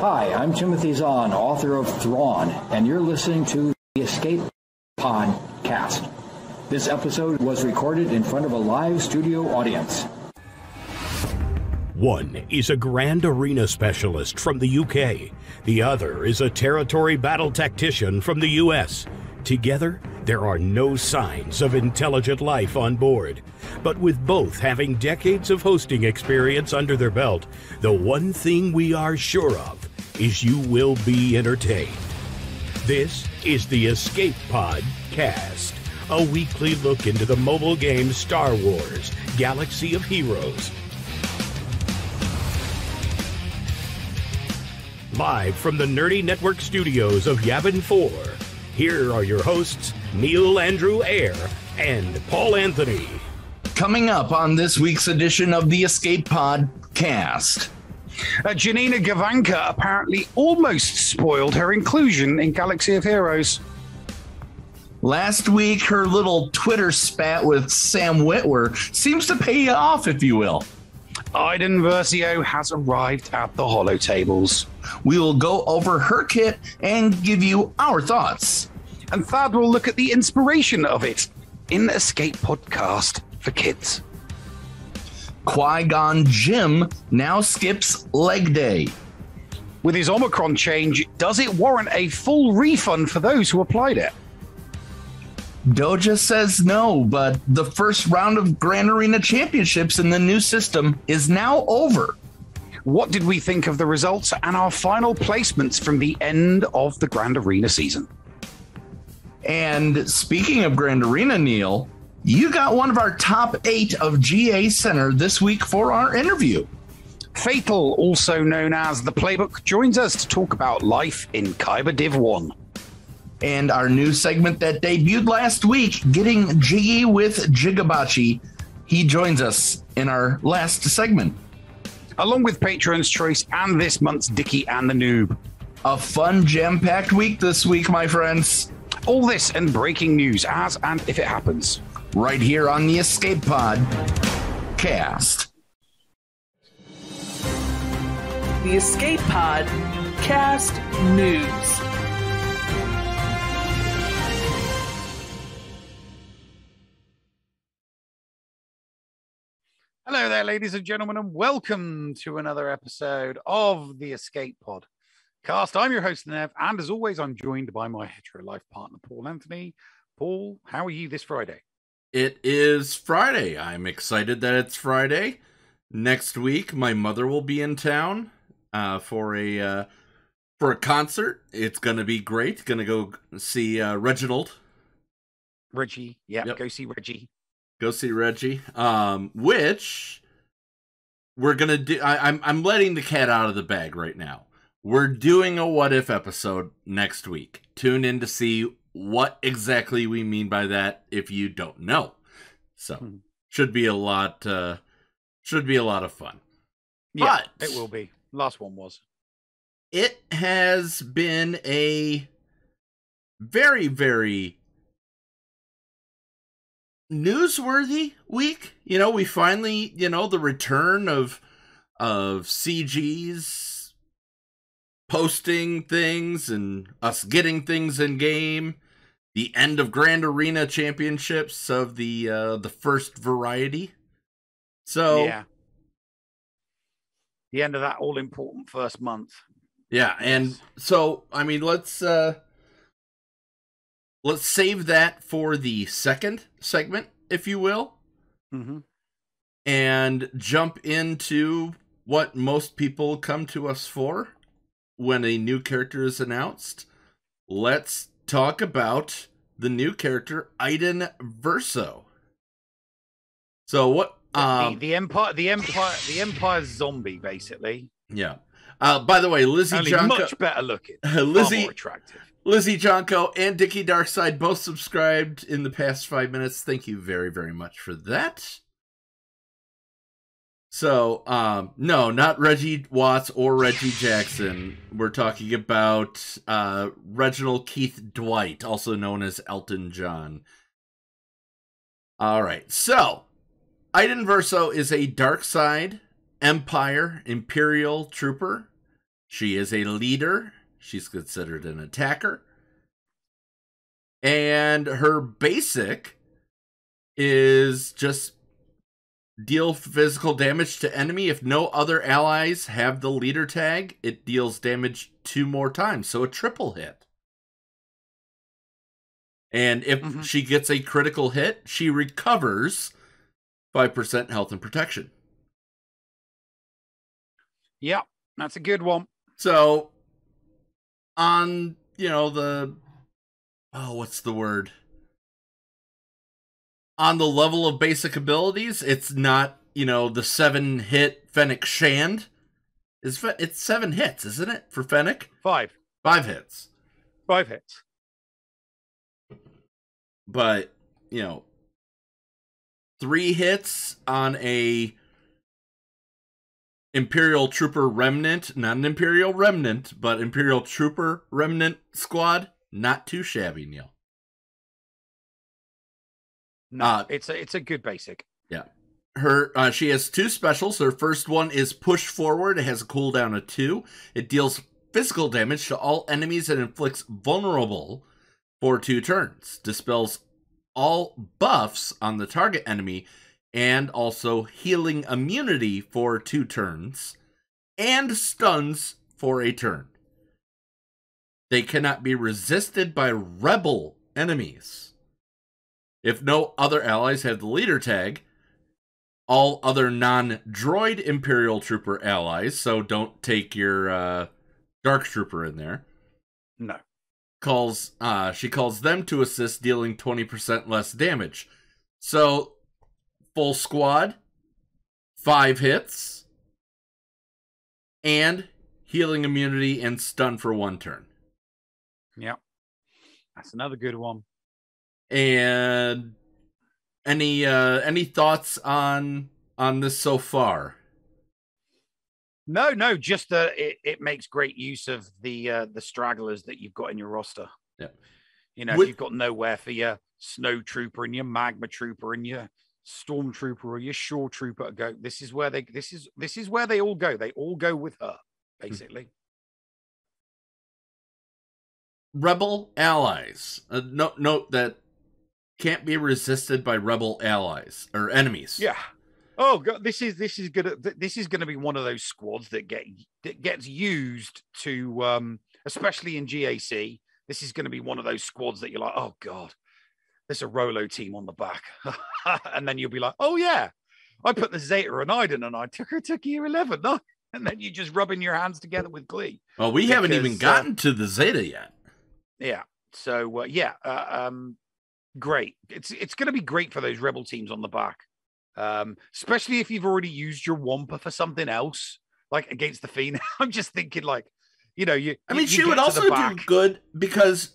Hi, I'm Timothy Zahn, author of Thrawn, and you're listening to the Escape Podcast. This episode was recorded in front of a live studio audience. One is a Grand Arena specialist from the UK. The other is a territory battle tactician from the US. Together, there are no signs of intelligent life on board. But with both having decades of hosting experience under their belt, the one thing we are sure of is you will be entertained. This is the Escape Podcast, a weekly look into the mobile game Star Wars: Galaxy of Heroes. Live from the Nerdy Network studios of Yavin 4, here are your hosts, Neil Andrew Eyre and Paul Anthony. Coming up on this week's edition of the Escape Podcast. Janina Gavanka apparently almost spoiled her inclusion in Galaxy of Heroes. Last week, her little Twitter spat with Sam Witwer seems to pay off, if you will. Iden Versio has arrived at the holotables. We will go over her kit and give you our thoughts. And Thad will look at the inspiration of it in the Escape Podcast for kids. Qui-Gon Jinn now skips leg day. With his Omicron change, does it warrant a full refund for those who applied it? Doja says no, but the first round of Grand Arena Championships in the new system is now over. What did we think of the results and our final placements from the end of the Grand Arena season? And speaking of Grand Arena, Neil, you got one of our top 8 of GA Center this week for our interview. Fatal, also known as the Playbook, joins us to talk about life in Kyber Div 1. And our new segment that debuted last week, Getting Jiggy with Jigabachi, he joins us in our last segment. Along with Patron's Choice and this month's Dickie and the Noob. A fun, jam-packed week this week, my friends. All this and breaking news as and if it happens. Right here on the Escape Pod Cast. The Escape Pod Cast News. Hello there, ladies and gentlemen, and welcome to another episode of the Escape Pod Cast. I'm your host, Nev, and as always, I'm joined by my hetero life partner, Paul Anthony. Paul, how are you this Friday? It is Friday. I'm excited that it's Friday. Next week, my mother will be in town for a concert. It's going to be great. Going to go see Reginald. Reggie. Yep. Go see Reggie. Go see Reggie. Which we're going to do. I'm letting the cat out of the bag right now. We're doing a what if episode next week. Tune in to see what exactly we mean by that if you don't know. So should be a lot of fun. Yeah, but it will be. Last one was. It has been a very, very newsworthy week. You know, we finally, the return of CG's posting things and us getting things in game. The end of Grand Arena Championships of the first variety. So yeah, the end of that all important first month. Yeah, and so I mean, let's save that for the second segment, if you will, and jump into what most people come to us for when a new character is announced. Let's talk about the new character, Iden Versio. So what? The Empire's zombie, basically. Yeah. By the way, Lizzie Jonko, much better looking, Lizzie, far more attractive. Lizzie Jonko and Dickie Darkside both subscribed in the past 5 minutes. Thank you very, very much for that. So, no, not Reggie Watts or Reggie Jackson. We're talking about Reginald Keith Dwight, also known as Elton John. All right, so Iden Versio is a dark side Empire Imperial trooper. She is a leader. She's considered an attacker. And her basic is just deal physical damage to enemy. If no other allies have the leader tag, it deals damage 2 more times. So a triple hit. And if she gets a critical hit, she recovers 5% health and protection. Yeah, that's a good one. So on, the... Oh, what's the word? On the level of basic abilities, it's not, the 7-hit Fennec Shand. It's 7 hits, isn't it, for Fennec? 5. 5 hits. 5 hits. But, 3 hits on a Imperial Trooper Remnant, not an Imperial Remnant, but Imperial Trooper Remnant squad, not too shabby, Neil. No, it's a good basic. Yeah. She has 2 specials. Her first one is Push Forward. It has a cooldown of 2. It deals physical damage to all enemies and inflicts vulnerable for 2 turns. Dispels all buffs on the target enemy and also healing immunity for 2 turns and stuns for a turn. They cannot be resisted by rebel enemies. If no other allies have the leader tag, all other non-droid Imperial Trooper allies, so don't take your Dark Trooper in there. No. She calls them to assist, dealing 20% less damage. So, full squad, 5 hits, and healing immunity and stun for 1 turn. Yep. That's another good one. And any thoughts on this so far? No, just that it makes great use of the stragglers that you've got in your roster. Yeah. If you've got nowhere for your snow trooper and your magma trooper and your storm trooper or your shore trooper to go, this is where they all go. They all go with her, basically. Rebel allies. Note that can't be resisted by rebel allies or enemies. Yeah. Oh god, this is gonna be one of those squads that gets used to especially in GAC. This is gonna be one of those squads that you're like, oh god, there's a Rolo team on the back. And then you'll be like, oh yeah, I put the Zeta and Iden and I took her to gear 11. No? And then you're just rubbing your hands together with glee. Well, we haven't even gotten to the Zeta yet. Yeah. So great. It's going to be great for those rebel teams on the back, especially if you've already used your Wampa for something else, like against the Fiend. I'm just thinking, like, she would also do good because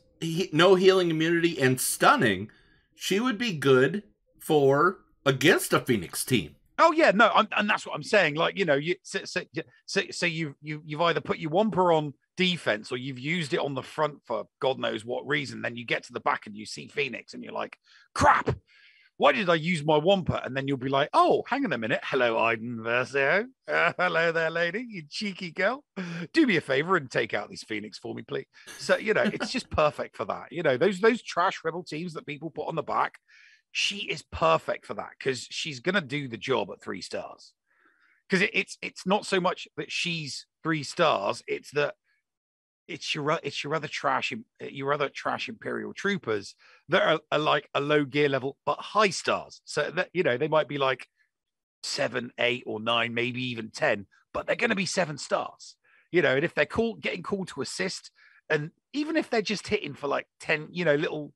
no healing immunity and stunning. She would be good for against a Phoenix team. Oh yeah, no, and that's what I'm saying. Like, so you've either put your Wampa on defense or you've used it on the front for God knows what reason. Then you get to the back and you see Phoenix and you're like, crap, why did I use my Wampa? And then you'll be like, oh, hang on a minute. Hello, Iden Versio. Hello there, lady, you cheeky girl. Do me a favor and take out these Phoenix for me, please. So, it's just perfect for that. Those trash rebel teams that people put on the back, she is perfect for that because she's going to do the job at 3 stars. Because it's not so much that she's 3 stars, it's that it's your other trash Imperial troopers that are like a low gear level but high stars. So that they might be like 7, 8, or 9, maybe even 10, but they're going to be 7 stars. And if they're getting called to assist, and even if they're just hitting for like 10, little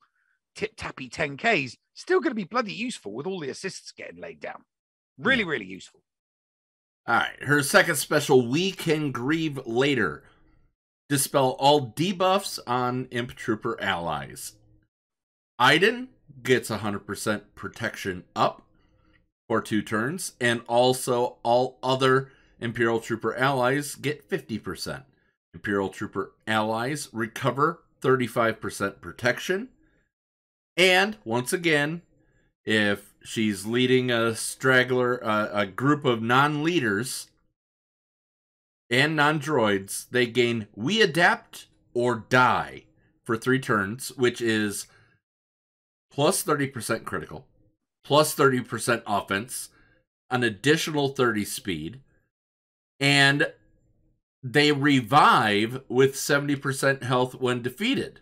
tip tappy 10Ks, still going to be bloody useful with all the assists getting laid down. Really, really useful. All right, her second special, We Can Grieve Later. Dispel all debuffs on Imp Trooper allies. Iden gets 100% protection up for 2 turns, and also all other Imperial Trooper allies get 50%. Imperial Trooper allies recover 35% protection. And, once again, if she's leading a straggler, a group of non-leaders, and non-droids, they gain We Adapt or Die for 3 turns, which is plus 30% critical, plus 30% offense, an additional 30 speed, and they revive with 70% health when defeated.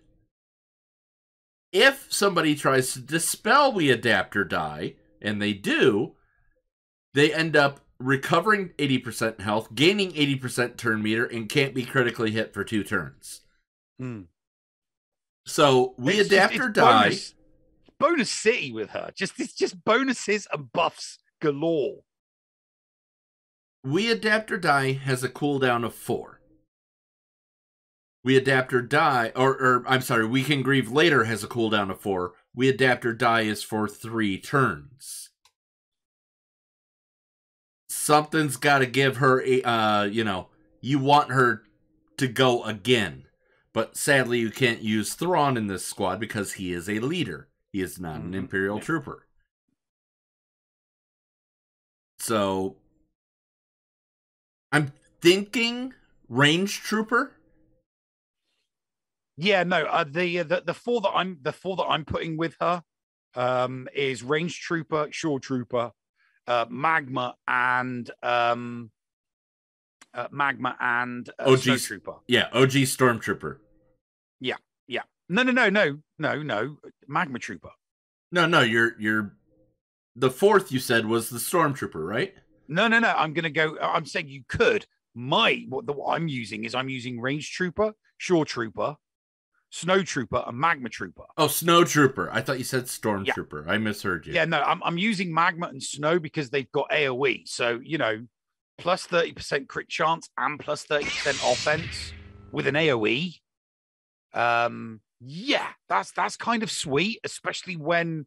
If somebody tries to dispel We Adapt or Die, and they do, they end up recovering 80% health, gaining 80% turn meter, and can't be critically hit for 2 turns. So We Adapt or Die. Bonus city with her. It's just bonuses and buffs galore. We Adapt or Die has a cooldown of 4. We Adapt or Die, or I'm sorry, We Can Grieve Later has a cooldown of 4. We Adapt or Die is for 3 turns. Something's got to give her a, you want her to go again. But sadly, you can't use Thrawn in this squad because he is a leader. He is not an Imperial trooper. So, I'm thinking range trooper. Yeah, no. The 4 that I'm putting with her is range trooper, shore trooper, magma, and OG snowtrooper. Yeah, OG stormtrooper. Yeah. No. Magma trooper. No. You're the 4th you said was the stormtrooper, right? No. I'm saying you could. What I'm using range trooper, shore trooper, snow trooper, and magma trooper. Oh, snow trooper. I thought you said stormtrooper. Yeah. I misheard you. Yeah, no. I'm using magma and snow because they've got AoE. So plus 30% crit chance and plus 30% offense with an AoE. Yeah, that's kind of sweet, especially when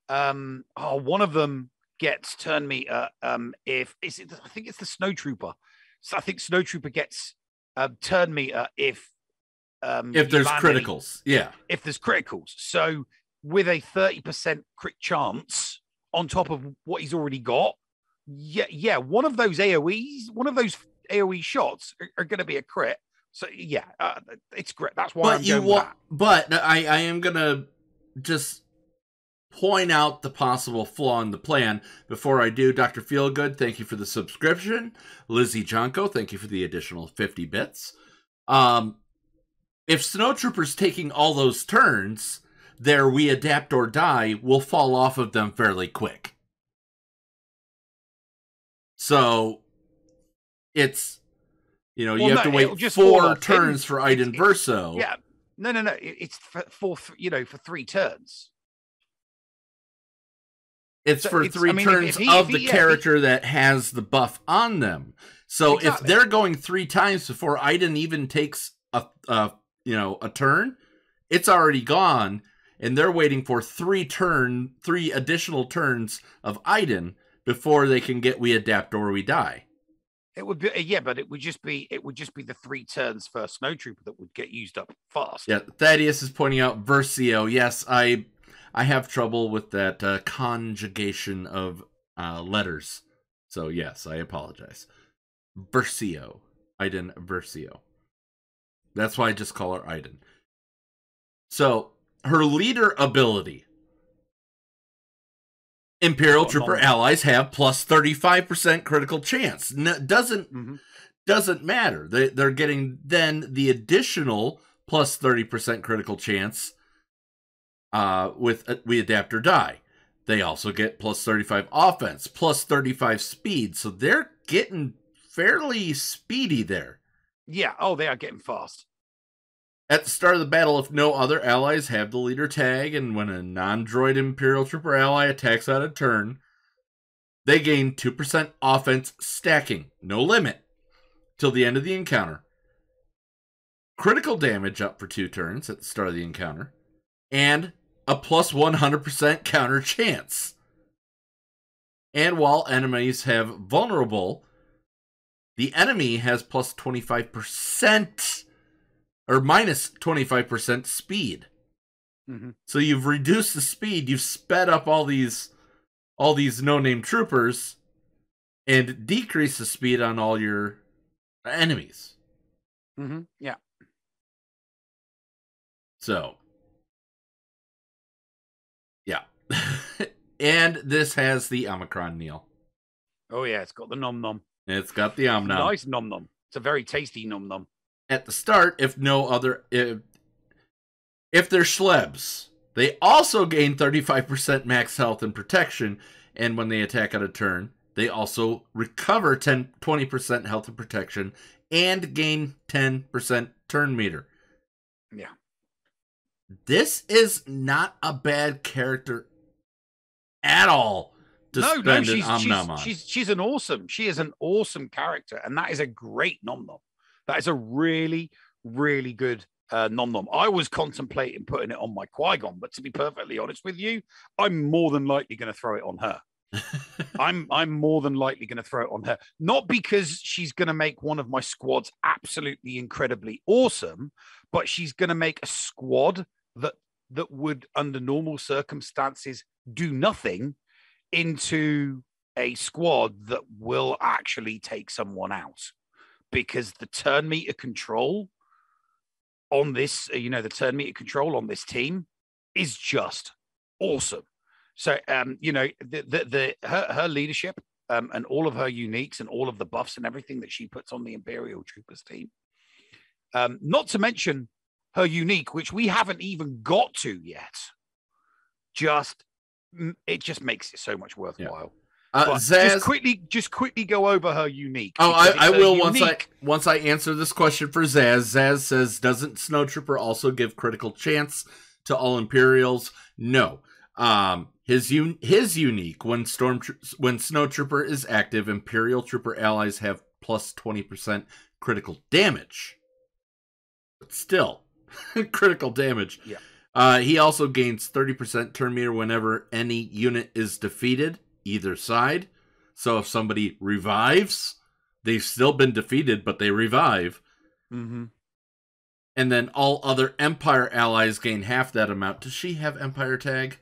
one of them gets turn meter. I think it's the snow trooper. So I think snow trooper gets turn meter if there's criticals. If there's criticals. So with a 30% crit chance on top of what he's already got, one of those AoE shots are going to be a crit. So it's great. That's why But I am going to just point out the possible flaw in the plan. Before I do, Dr. Feelgood, thank you for the subscription. Lizzie Jonko, thank you for the additional 50 bits. If Snowtrooper's taking all those turns, their We Adapt or Die will fall off of them fairly quick. So it's, you have to wait 4 turns for Iden Versio. Yeah. No. It's for 3 turns. It's for 3 turns of the character that has the buff on them. So if they're going 3 times before Iden even takes a turn, it's already gone, and they're waiting for 3 additional turns of Iden before they can get We Adapt or We Die. It would be but it would just be the 3 turns for Snowtrooper that would get used up fast. Yeah, Thaddeus is pointing out Versio. Yes, I have trouble with that conjugation of letters. So yes, I apologize. Versio. Iden Versio. That's why I just call her Iden. So, her leader ability. Imperial Trooper allies have plus 35% critical chance. Doesn't matter. They're getting then the additional plus 30% critical chance with We Adapt or Die. They also get plus 35 offense, plus 35 speed. So they're getting fairly speedy there. Yeah. Oh, they are getting fast. At the start of the battle, if no other allies have the leader tag, and when a non-droid Imperial Trooper ally attacks out of turn, they gain 2% offense stacking, no limit, till the end of the encounter. Critical damage up for 2 turns at the start of the encounter, and a plus 100% counter chance. And while enemies have vulnerable, the enemy has plus 25% or minus 25% speed. Mm-hmm. So you've reduced the speed, you've sped up all these no-name troopers, and decreased the speed on all your enemies. Yeah. So, yeah. And this has the Omicron, Neil. Oh, yeah, it's got the nom nom. It's got the nom nom. Nice nom nom. It's a very tasty nom nom. At the start, if they're schlebs, they also gain 35% max health and protection, and when they attack on a turn, they also recover 20% health and protection and gain 10% turn meter. Yeah. This is not a bad character at all to spend an Om-Nom on. She's an awesome. She is an awesome character, and that is a great nom nom. That is a really, really good nom nom. I was contemplating putting it on my Qui-Gon, but to be perfectly honest with you, I'm more than likely going to throw it on her. I'm more than likely going to throw it on her, not because she's going to make one of my squads absolutely incredibly awesome, but she's going to make a squad that would, under normal circumstances, do nothing into a squad that will actually take someone out, because the turn meter control on this, the turn meter control on this team is just awesome. So, her leadership and all of her uniques and all of the buffs and everything that she puts on the Imperial Troopers team, not to mention her unique, which we haven't even got to yet, it just makes it so much worthwhile. Yeah. Zaz, just quickly go over her unique. Oh, I will once I answer this question for Zaz. Zaz says, doesn't Snowtrooper also give critical chance to all Imperials? No. His unique, when Snowtrooper is active, Imperial Trooper allies have plus 20% critical damage. But still, critical damage. Yeah. He also gains 30% turn meter whenever any unit is defeated, either side. So if somebody revives, they've still been defeated, but they revive. Mm-hmm. And then all other Empire allies gain half that amount. Does she have Empire tag?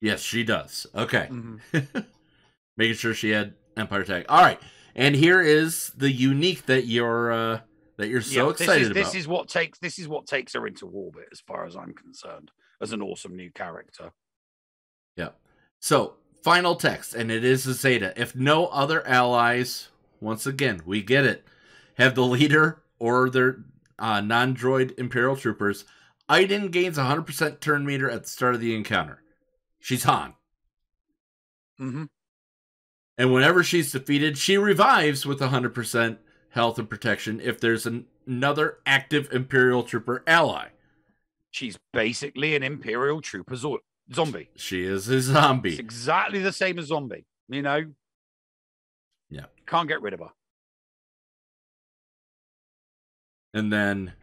Yes, she does. Okay. Mm-hmm. Making sure she had Empire tag. All right. And here is the unique that you're so excited about. This is what takes her into orbit, as far as I'm concerned, as an awesome new character. Yeah. So, final text, and it is a Zeta. If no other allies, once again, we get it, have the leader or their non-droid Imperial troopers, Iden gains 100% turn meter at the start of the encounter. She's Han. Mm-hmm. And whenever she's defeated, she revives with 100% health and protection if there's another active Imperial Trooper ally. She's basically an Imperial Trooper zombie. She is a zombie. It's exactly the same as zombie, Yeah. Can't get rid of her. And then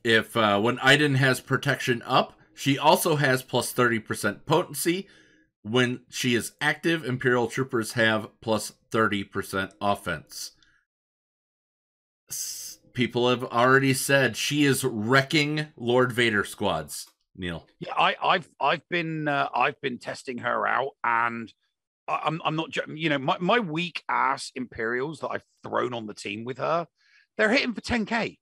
if when Iden has protection up, she also has plus 30% potency. When she is active, Imperial Troopers have plus 30% offense. People have already said she is wrecking Lord Vader squads. Neil, yeah, I've been testing her out, and I'm not, my weak ass Imperials that I've thrown on the team with her, they're hitting for 10k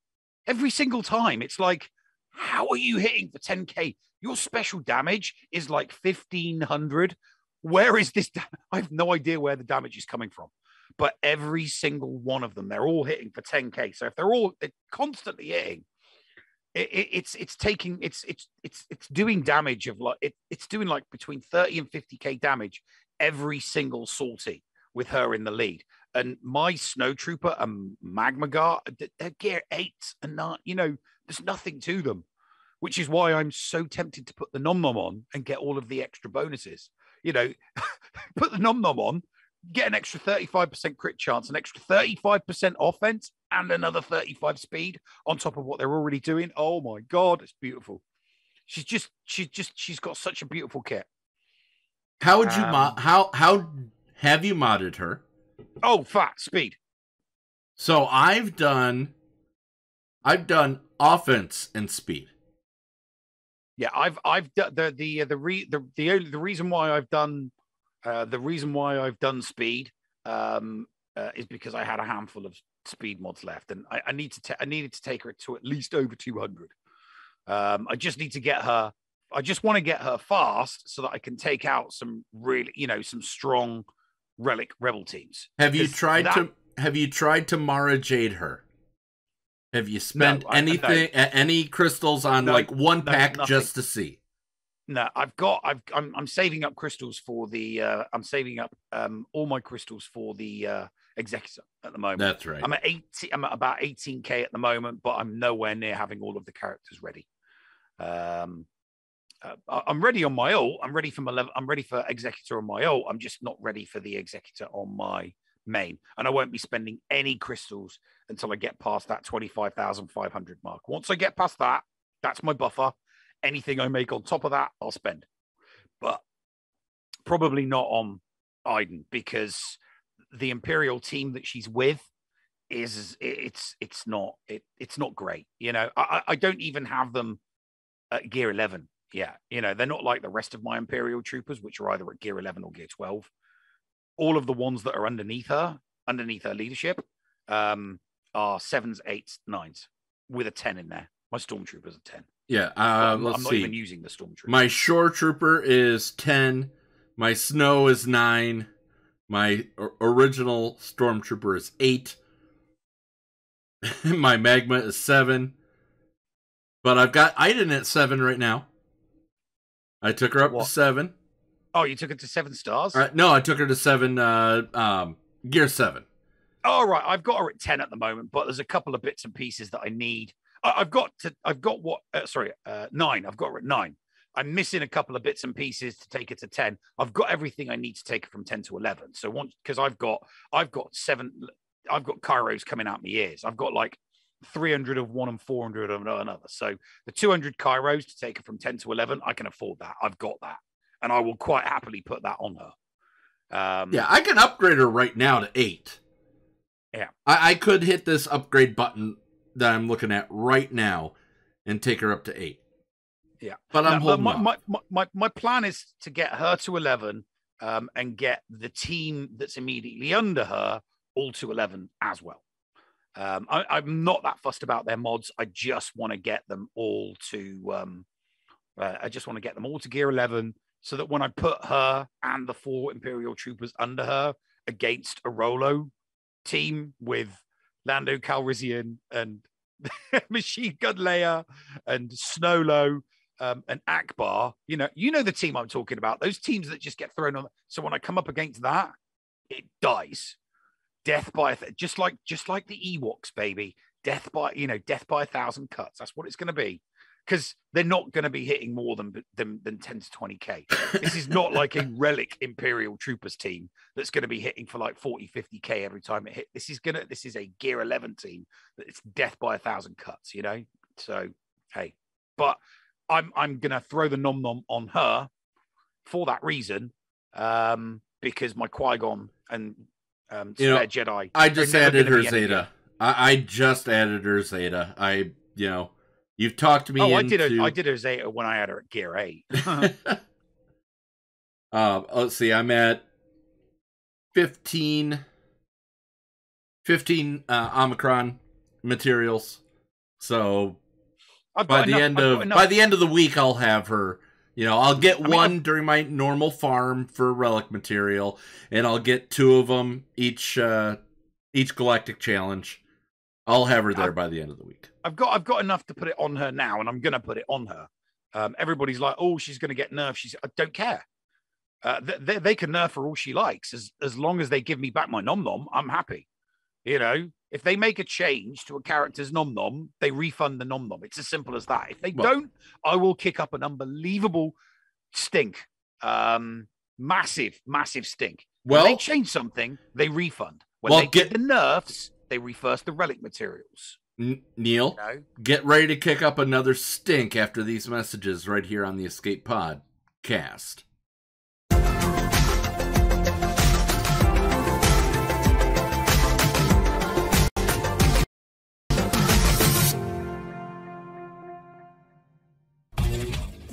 every single time. It's like, how are you hitting for 10k? Your special damage is like 1500. Where is this? I have no idea where the damage is coming from. But every single one of them, they're all hitting for 10k. So if they're constantly hitting, it's doing damage of it's doing like between 30 and 50k damage every single sortie with her in the lead. And my Snowtrooper and Magma Guard, they're gear 8 and not, there's nothing to them, which is why I'm so tempted to put the Nom Nom on and get all of the extra bonuses. Put the Nom Nom on, get an extra 35% crit chance, an extra 35% offense, and another 35 speed on top of what they're already doing. Oh my God, it's beautiful. She's got such a beautiful kit. How would you how have you modded her? Oh, fat speed. So I've done offense and speed. Yeah, I've done the reason why I've done speed is because I had a handful of speed mods left, and I needed to take her to at least over 200. I just need to get her. I just want to get her fast so that I can take out some really, some strong relic rebel teams. Have you tried to Mara Jade her? Have you spent any crystals on one pack nothing. Just to see? No, I'm saving up crystals for the. I'm saving up all my crystals for the Executor at the moment. That's right. I'm at about 18k at the moment, but I'm nowhere near having all of the characters ready. I'm ready on my ult. I'm ready for my level. I'm ready for Executor on my ult. I'm just not ready for the Executor on my main, and I won't be spending any crystals until I get past that 25,500 mark. Once I get past that, that's my buffer. Anything I make on top of that, I'll spend, but probably not on Iden, because the Imperial team that she's with it's not great. I don't even have them at gear 11. Yeah, they're not like the rest of my Imperial troopers, which are either at gear 11 or gear 12. All of the ones that are underneath her leadership, are 7s, 8s, 9s with a 10 in there. My stormtroopers are 10. Yeah, I'm not even using the stormtrooper. My shore trooper is 10. My snow is 9. My original stormtrooper is 8. My magma is 7. But I've got Iden at 7 right now. I took her up to 7. Oh, you took it to 7 stars? No, I took her to 7. Gear 7. Oh, right. I've got her at 10 at the moment, but there's a couple of bits and pieces that I need. I've got 9. I've got her at 9. I'm missing a couple of bits and pieces to take it to 10. I've got everything I need to take it from 10 to 11. So because I've got 7, I've got Kairos coming out my ears. I've got like 300 of one and 400 of another. So the 200 Kairos to take it from 10 to 11, I can afford that. I've got that, and I will quite happily put that on her. Yeah, I can upgrade her right now to 8. Yeah, I could hit this upgrade button that I'm looking at right now and take her up to 8. Yeah, but I'm holding my plan is to get her to 11, and get the team that's immediately under her all to 11 as well. I'm not that fussed about their mods. I just want to get them all to. I just want to get them all to gear 11, so that when I put her and the 4 Imperial troopers under her against a Rolo team with Lando Calrissian and Machine Gun Leia and Snowlo, and Akbar, you know the team I'm talking about. Those teams that just get thrown on. So when I come up against that, it dies. Death by just like the Ewoks, baby. Death by 1,000 cuts. That's what it's going to be, because they're not going to be hitting more than 10 to 20k. This is not like a relic Imperial Troopers team that's going to be hitting for like 40, 50k every time it hit. This is a gear 11 team that it's death by 1,000 cuts. So hey, but I'm going to throw the nom nom on her for that reason, because my Qui-Gon and spare Jedi. I just added her Zeta. I just added her Zeta. You've talked me into... I did her Zeta when I had her at gear 8. Let's see. I'm at 15 Omicron materials. So by the end of the week, I'll have her. I'll get one during my normal farm for relic material, and I'll get 2 of them each galactic challenge. I'll have her there by the end of the week. I've got enough to put it on her now, and I'm going to put it on her. Everybody's like, "Oh, she's going to get nerfed." I don't care. They can nerf her all she likes, as long as they give me back my nom nom. I'm happy. If they make a change to a character's nom nom, they refund the nom nom. It's as simple as that. If they don't, I will kick up an unbelievable stink. Massive stink. When they change something, they refund. When they get the nerfs, they reverse the relic materials. Neil, get ready to kick up another stink after these messages right here on the Escape Pod cast.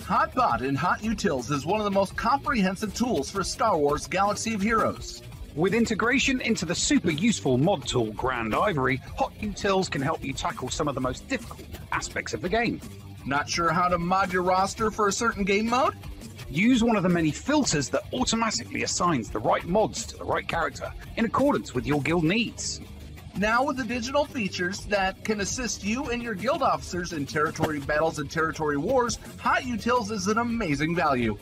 HotBot in HotUtils is one of the most comprehensive tools for Star Wars Galaxy of Heroes. With integration into the super useful mod tool Grand Ivory, HotUtils can help you tackle some of the most difficult aspects of the game. Not sure how to mod your roster for a certain game mode? Use one of the many filters that automatically assigns the right mods to the right character in accordance with your guild needs. Now with the digital features that can assist you and your guild officers in territory battles and territory wars, HotUtils is an amazing value.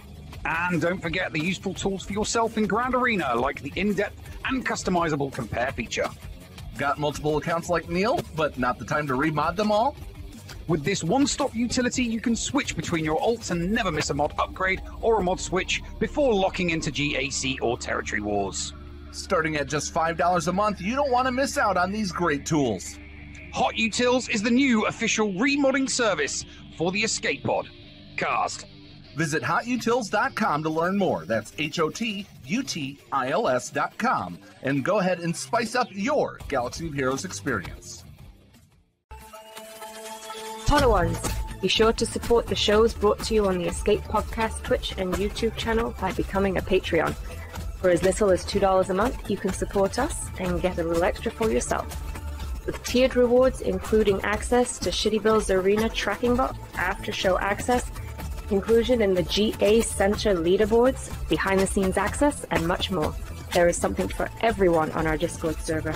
And don't forget the useful tools for yourself in Grand Arena, like the in-depth and customizable compare feature. Got multiple accounts like Neil, but not the time to remod them all? With this one-stop utility, you can switch between your alts and never miss a mod upgrade or a mod switch before locking into GAC or Territory Wars. Starting at just $5 a month, you don't want to miss out on these great tools. HotUtils is the new official remodding service for the Escape Pod. Cast. Visit HotUtils.com to learn more. That's HotUtils.com. And go ahead and spice up your Galaxy of Heroes experience. Podawans, be sure to support the shows brought to you on the Escape Podcast Twitch and YouTube channel by becoming a Patreon. For as little as $2 a month, you can support us and get a little extra for yourself. With tiered rewards, including access to Shitty Bill's Arena tracking bot, after-show access, inclusion in the GA Center leaderboards, behind-the-scenes access, and much more. There is something for everyone on our Discord server.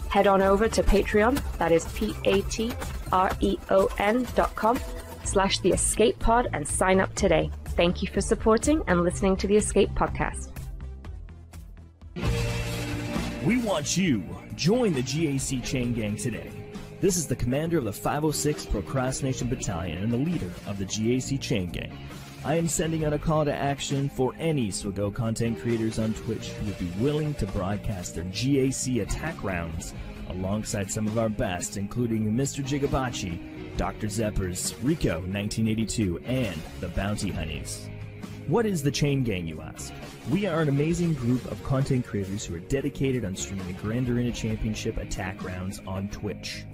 Head on over to Patreon, that is patreon.com/The Escape Pod, and sign up today. Thank you for supporting and listening to the Escape Podcast. We want you. Join the GAC Chain Gang today. This is the commander of the 506 Procrastination Battalion and the leader of the GAC Chain Gang. I am sending out a call to action for any SWGOH content creators on Twitch who would be willing to broadcast their GAC attack rounds alongside some of our best, including Mr. Jigabachi, Dr. Zeppers, Rico 1982, and the Bounty Honeys. What is the Chain Gang, you ask? We are an amazing group of content creators who are dedicated on streaming the Grand Arena Championship attack rounds on Twitch.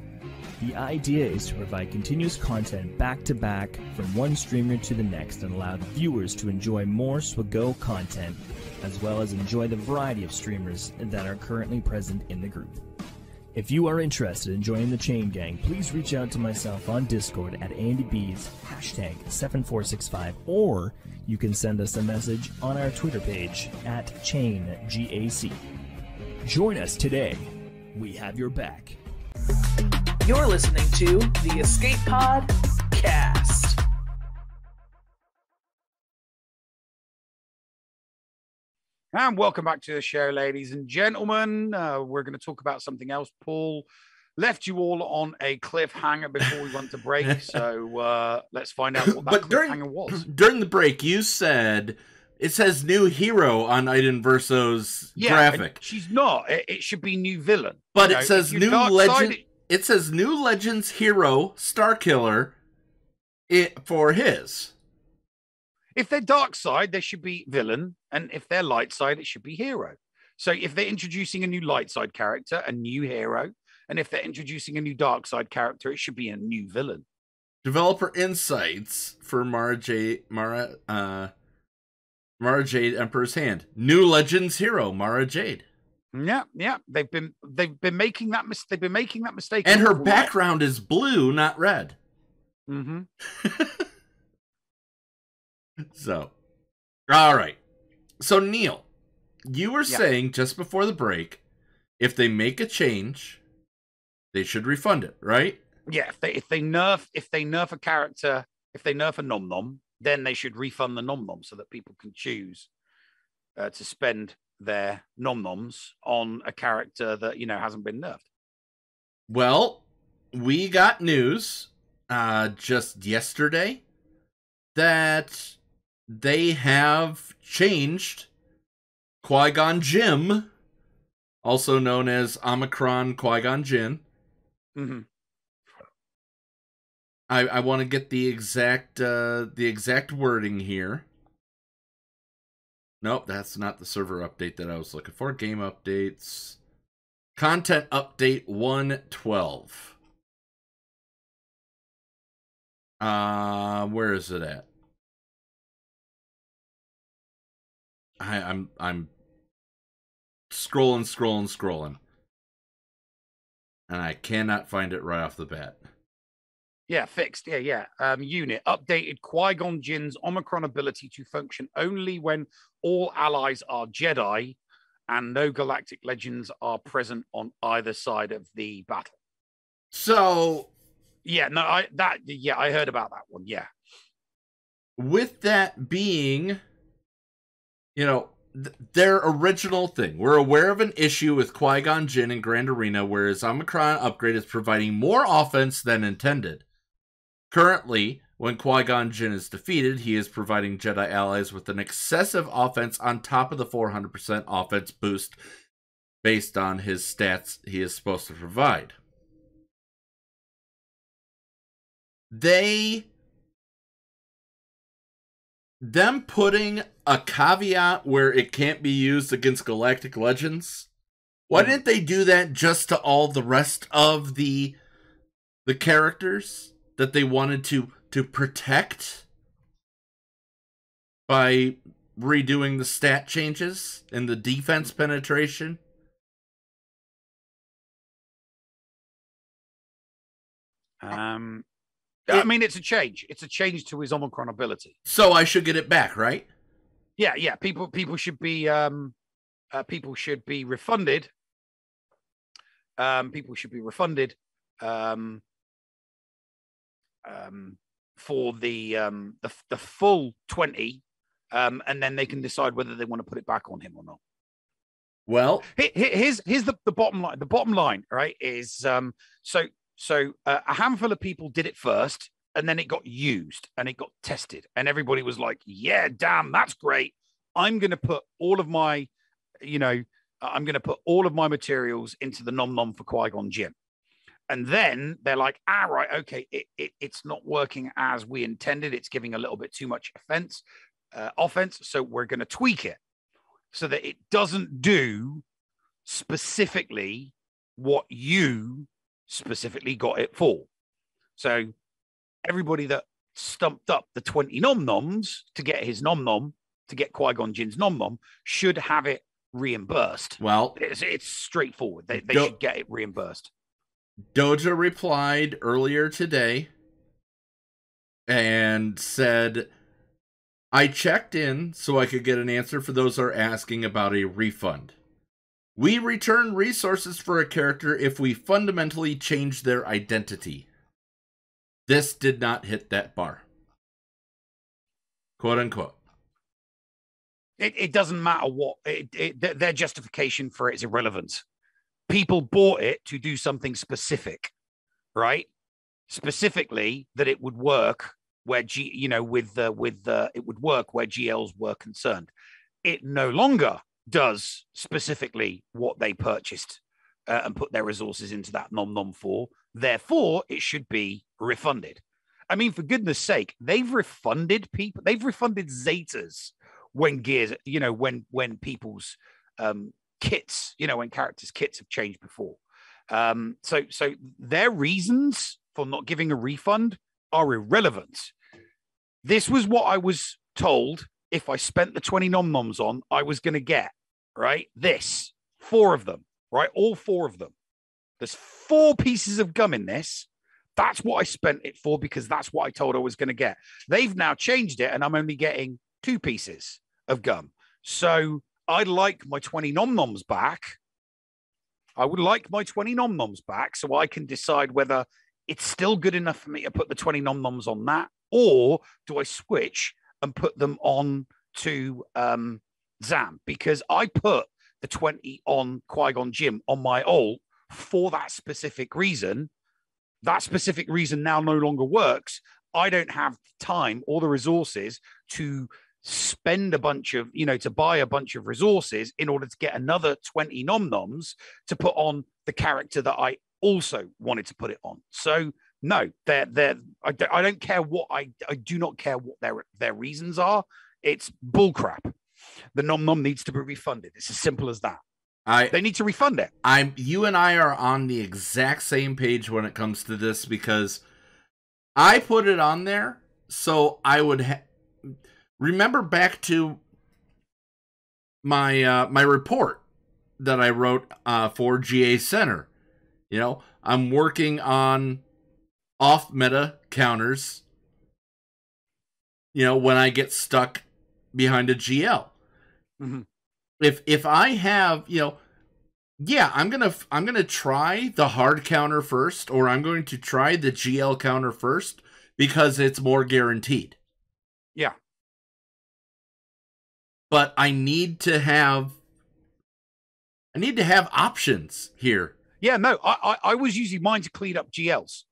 The idea is to provide continuous content back-to-back from one streamer to the next and allow the viewers to enjoy more SWGOH content, as well as enjoy the variety of streamers that are currently present in the group. If you are interested in joining the Chain Gang, please reach out to myself on Discord at AndyB's #7465, or you can send us a message on our Twitter page at ChainGAC. Join us today. We have your back. You're listening to the Escape Pod Cast. And welcome back to the show, ladies and gentlemen. We're going to talk about something else. Paul left you all on a cliffhanger before we went to break, so let's find out what that cliffhanger was. During the break, you said it says new hero on Iden Versio's graphic. She's not. It should be new villain. But it says new legend. It says new Legends hero Starkiller for his. If they're dark side, they should be villain, and if they're light side, it should be hero. So if they're introducing a new light side character, a new hero, and if they're introducing a new dark side character, it should be a new villain. Developer insights for Mara Jade Emperor's Hand. New Legends hero Mara Jade. Yeah. They've been making that mistake. And her background is blue, not red. Mm-hmm. So, all right. So, Neil, you were saying just before the break, if they make a change, they should refund it, right? Yeah. If they nerf a character, if they nerf a nom nom, then they should refund the nom nom so that people can choose to spend their nom noms on a character that hasn't been nerfed. Well, we got news just yesterday that they have changed Qui-Gon Jinn, also known as Omicron Qui-Gon Jinn. Mm-hmm. I want to get the exact wording here. Nope, that's not the server update that I was looking for. Game updates. Content update 112. Where is it at? I'm scrolling. And I cannot find it right off the bat. Yeah, fixed. Yeah. Unit updated Qui-Gon Jinn's Omicron ability to function only when all allies are Jedi and no galactic legends are present on either side of the battle. So, yeah, no, I heard about that one. Yeah. With that being, their original thing. We're aware of an issue with Qui-Gon Jinn in Grand Arena where his Omicron upgrade is providing more offense than intended. Currently, when Qui-Gon Jinn is defeated, he is providing Jedi allies with an excessive offense on top of the 400% offense boost based on his stats he is supposed to provide. Them putting a caveat where it can't be used against Galactic Legends, why didn't they do that just to all the rest of the characters that they wanted to protect by redoing the stat changes and the defense penetration? I mean, it's a change. It's a change to his Omicron ability. So I should get it back, right? Yeah. People should be refunded. People should be refunded for the full 20, and then they can decide whether they want to put it back on him or not. Well, here's the bottom line. The bottom line, right, is so a handful of people did it first, and then it got used and it got tested, and everybody was like, "Yeah, damn, that's great. I'm going to put all of my, materials into the nom nom for Qui-Gon Jinn." And then they're like, right, okay, it's not working as we intended. It's giving a little bit too much offense. So we're going to tweak it so that it doesn't do specifically what you specifically got it for. So everybody that stumped up the 20 nom-noms to get his nom-nom, to get Qui-Gon Jinn's nom-nom, should have it reimbursed. Well, it's straightforward. They should get it reimbursed. Doja replied earlier today and said, I checked in so I could get an answer for those who are asking about a refund. We return resources for a character if we fundamentally change their identity. This did not hit that bar. Quote unquote. It doesn't matter what. Their justification for it is irrelevant. People bought it to do something specific, right? Specifically, that it would work where it would work where GLs were concerned. It no longer does specifically what they purchased and put their resources into that nom-nom for. Therefore, it should be refunded. I mean, for goodness sake, they've refunded people. They've refunded Zetas when gears, when people's kits, when characters' kits have changed before. So their reasons for not giving a refund are irrelevant. This was what I was told. If I spent the 20 nom-noms on, I was going to get, right? 4 of them, right? All 4 of them. There's 4 pieces of gum in this. That's what I spent it for because that's what I told I was going to get. They've now changed it and I'm only getting 2 pieces of gum. So I'd like my 20 nom-noms back. I would like my 20 nom-noms back so I can decide whether it's still good enough for me to put the 20 nom-noms on that, or do I switch and put them on to Zam? Because I put the 20 on Qui-Gon Jinn on my ult for that specific reason. That specific reason now no longer works. I don't have the time or the resources to spend a bunch of, to buy a bunch of resources in order to get another 20 nom-noms to put on the character that I also wanted to put it on. So no, I don't care what I do not care what their reasons are. It's bullcrap. The nom-nom needs to be refunded. It's as simple as that. They need to refund it. You and I are on the exact same page when it comes to this because I put it on there so I would remember back to my my report that I wrote for GA Center. You know, I'm working on off meta counters, you know, when I get stuck behind a GL. Mm-hmm. If I have, you know, yeah, I'm gonna try the hard counter first, or I'm going to try the GL counter first because it's more guaranteed. Yeah. But I need to have options here. Yeah, no, I was using mine to clean up GLs.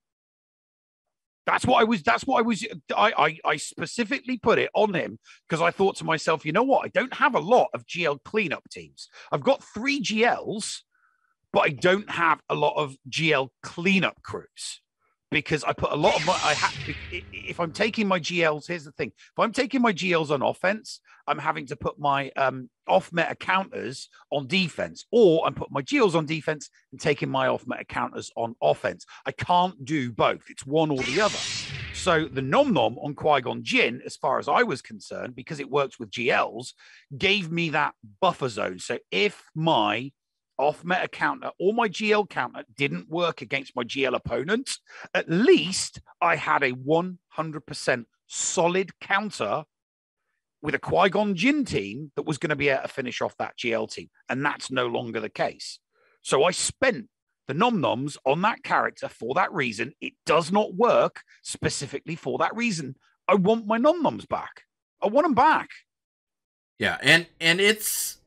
I specifically put it on him because I thought to myself, you know what? I don't have a lot of GL cleanup teams. I've got 3 GLs, but I don't have a lot of GL cleanup crews because I put a lot of my, if I'm taking my GLs, here's the thing. If I'm taking my GLs on offense, I'm having to put my off-meta counters on defense, or I'm putting my GLs on defense and taking my off-meta counters on offense. I can't do both. It's one or the other. So the nom-nom on Qui-Gon Jinn, as far as I was concerned, because it works with GLs, gave me that buffer zone. So if my off-meta counter or my GL counter didn't work against my GL opponent, at least I had a 100% solid counter with a Qui-Gon Jinn team that was going to be able to finish off that GL team. And that's no longer the case. So I spent the nom-noms on that character for that reason. It does not work specifically for that reason. I want my nom-noms back. I want them back. Yeah, and it's...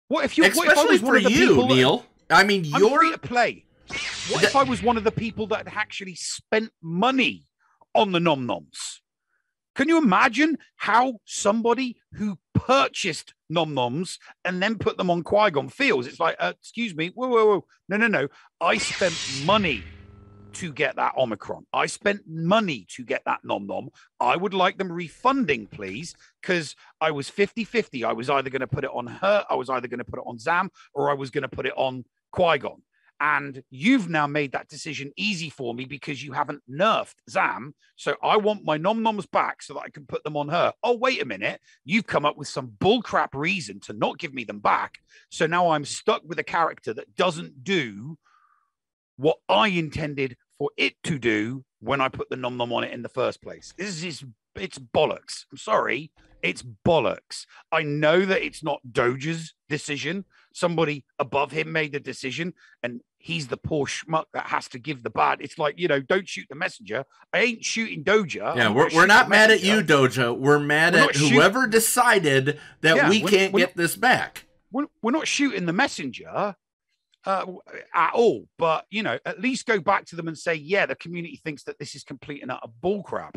What if you, especially what if I was for one of the you, people Neil. I mean, I'm free to play. What if I was one of the people that actually spent money on the nom-noms? Can you imagine how somebody who purchased nom-noms and then put them on Qui-Gon feels? It's like, excuse me, whoa. No. I spent money to get that Omicron. I spent money to get that nom-nom. I would like them refunding, please, because I was 50-50. I was either going to put it on her, I was either going to put it on Zam, or I was going to put it on Qui-Gon. And you've now made that decision easy for me because you haven't nerfed Zam. So I want my nom-noms back so that I can put them on her. Oh, wait a minute. You've come up with some bullcrap reason to not give me them back. So now I'm stuck with a character that doesn't do what I intended for it to do when I put the nom-nom on it in the first place. It's bollocks. I'm sorry. It's bollocks. I know that it's not Doja's decision. Somebody above him made the decision, and he's the poor schmuck that has to give the bad. It's like, you know, don't shoot the messenger. I ain't shooting Doja. Yeah, we're not mad at you, Doja. We're mad at whoever decided that we can't get this back. We're not shooting the messenger at all. But, you know, at least go back to them and say, yeah, the community thinks that this is complete and utter bullcrap.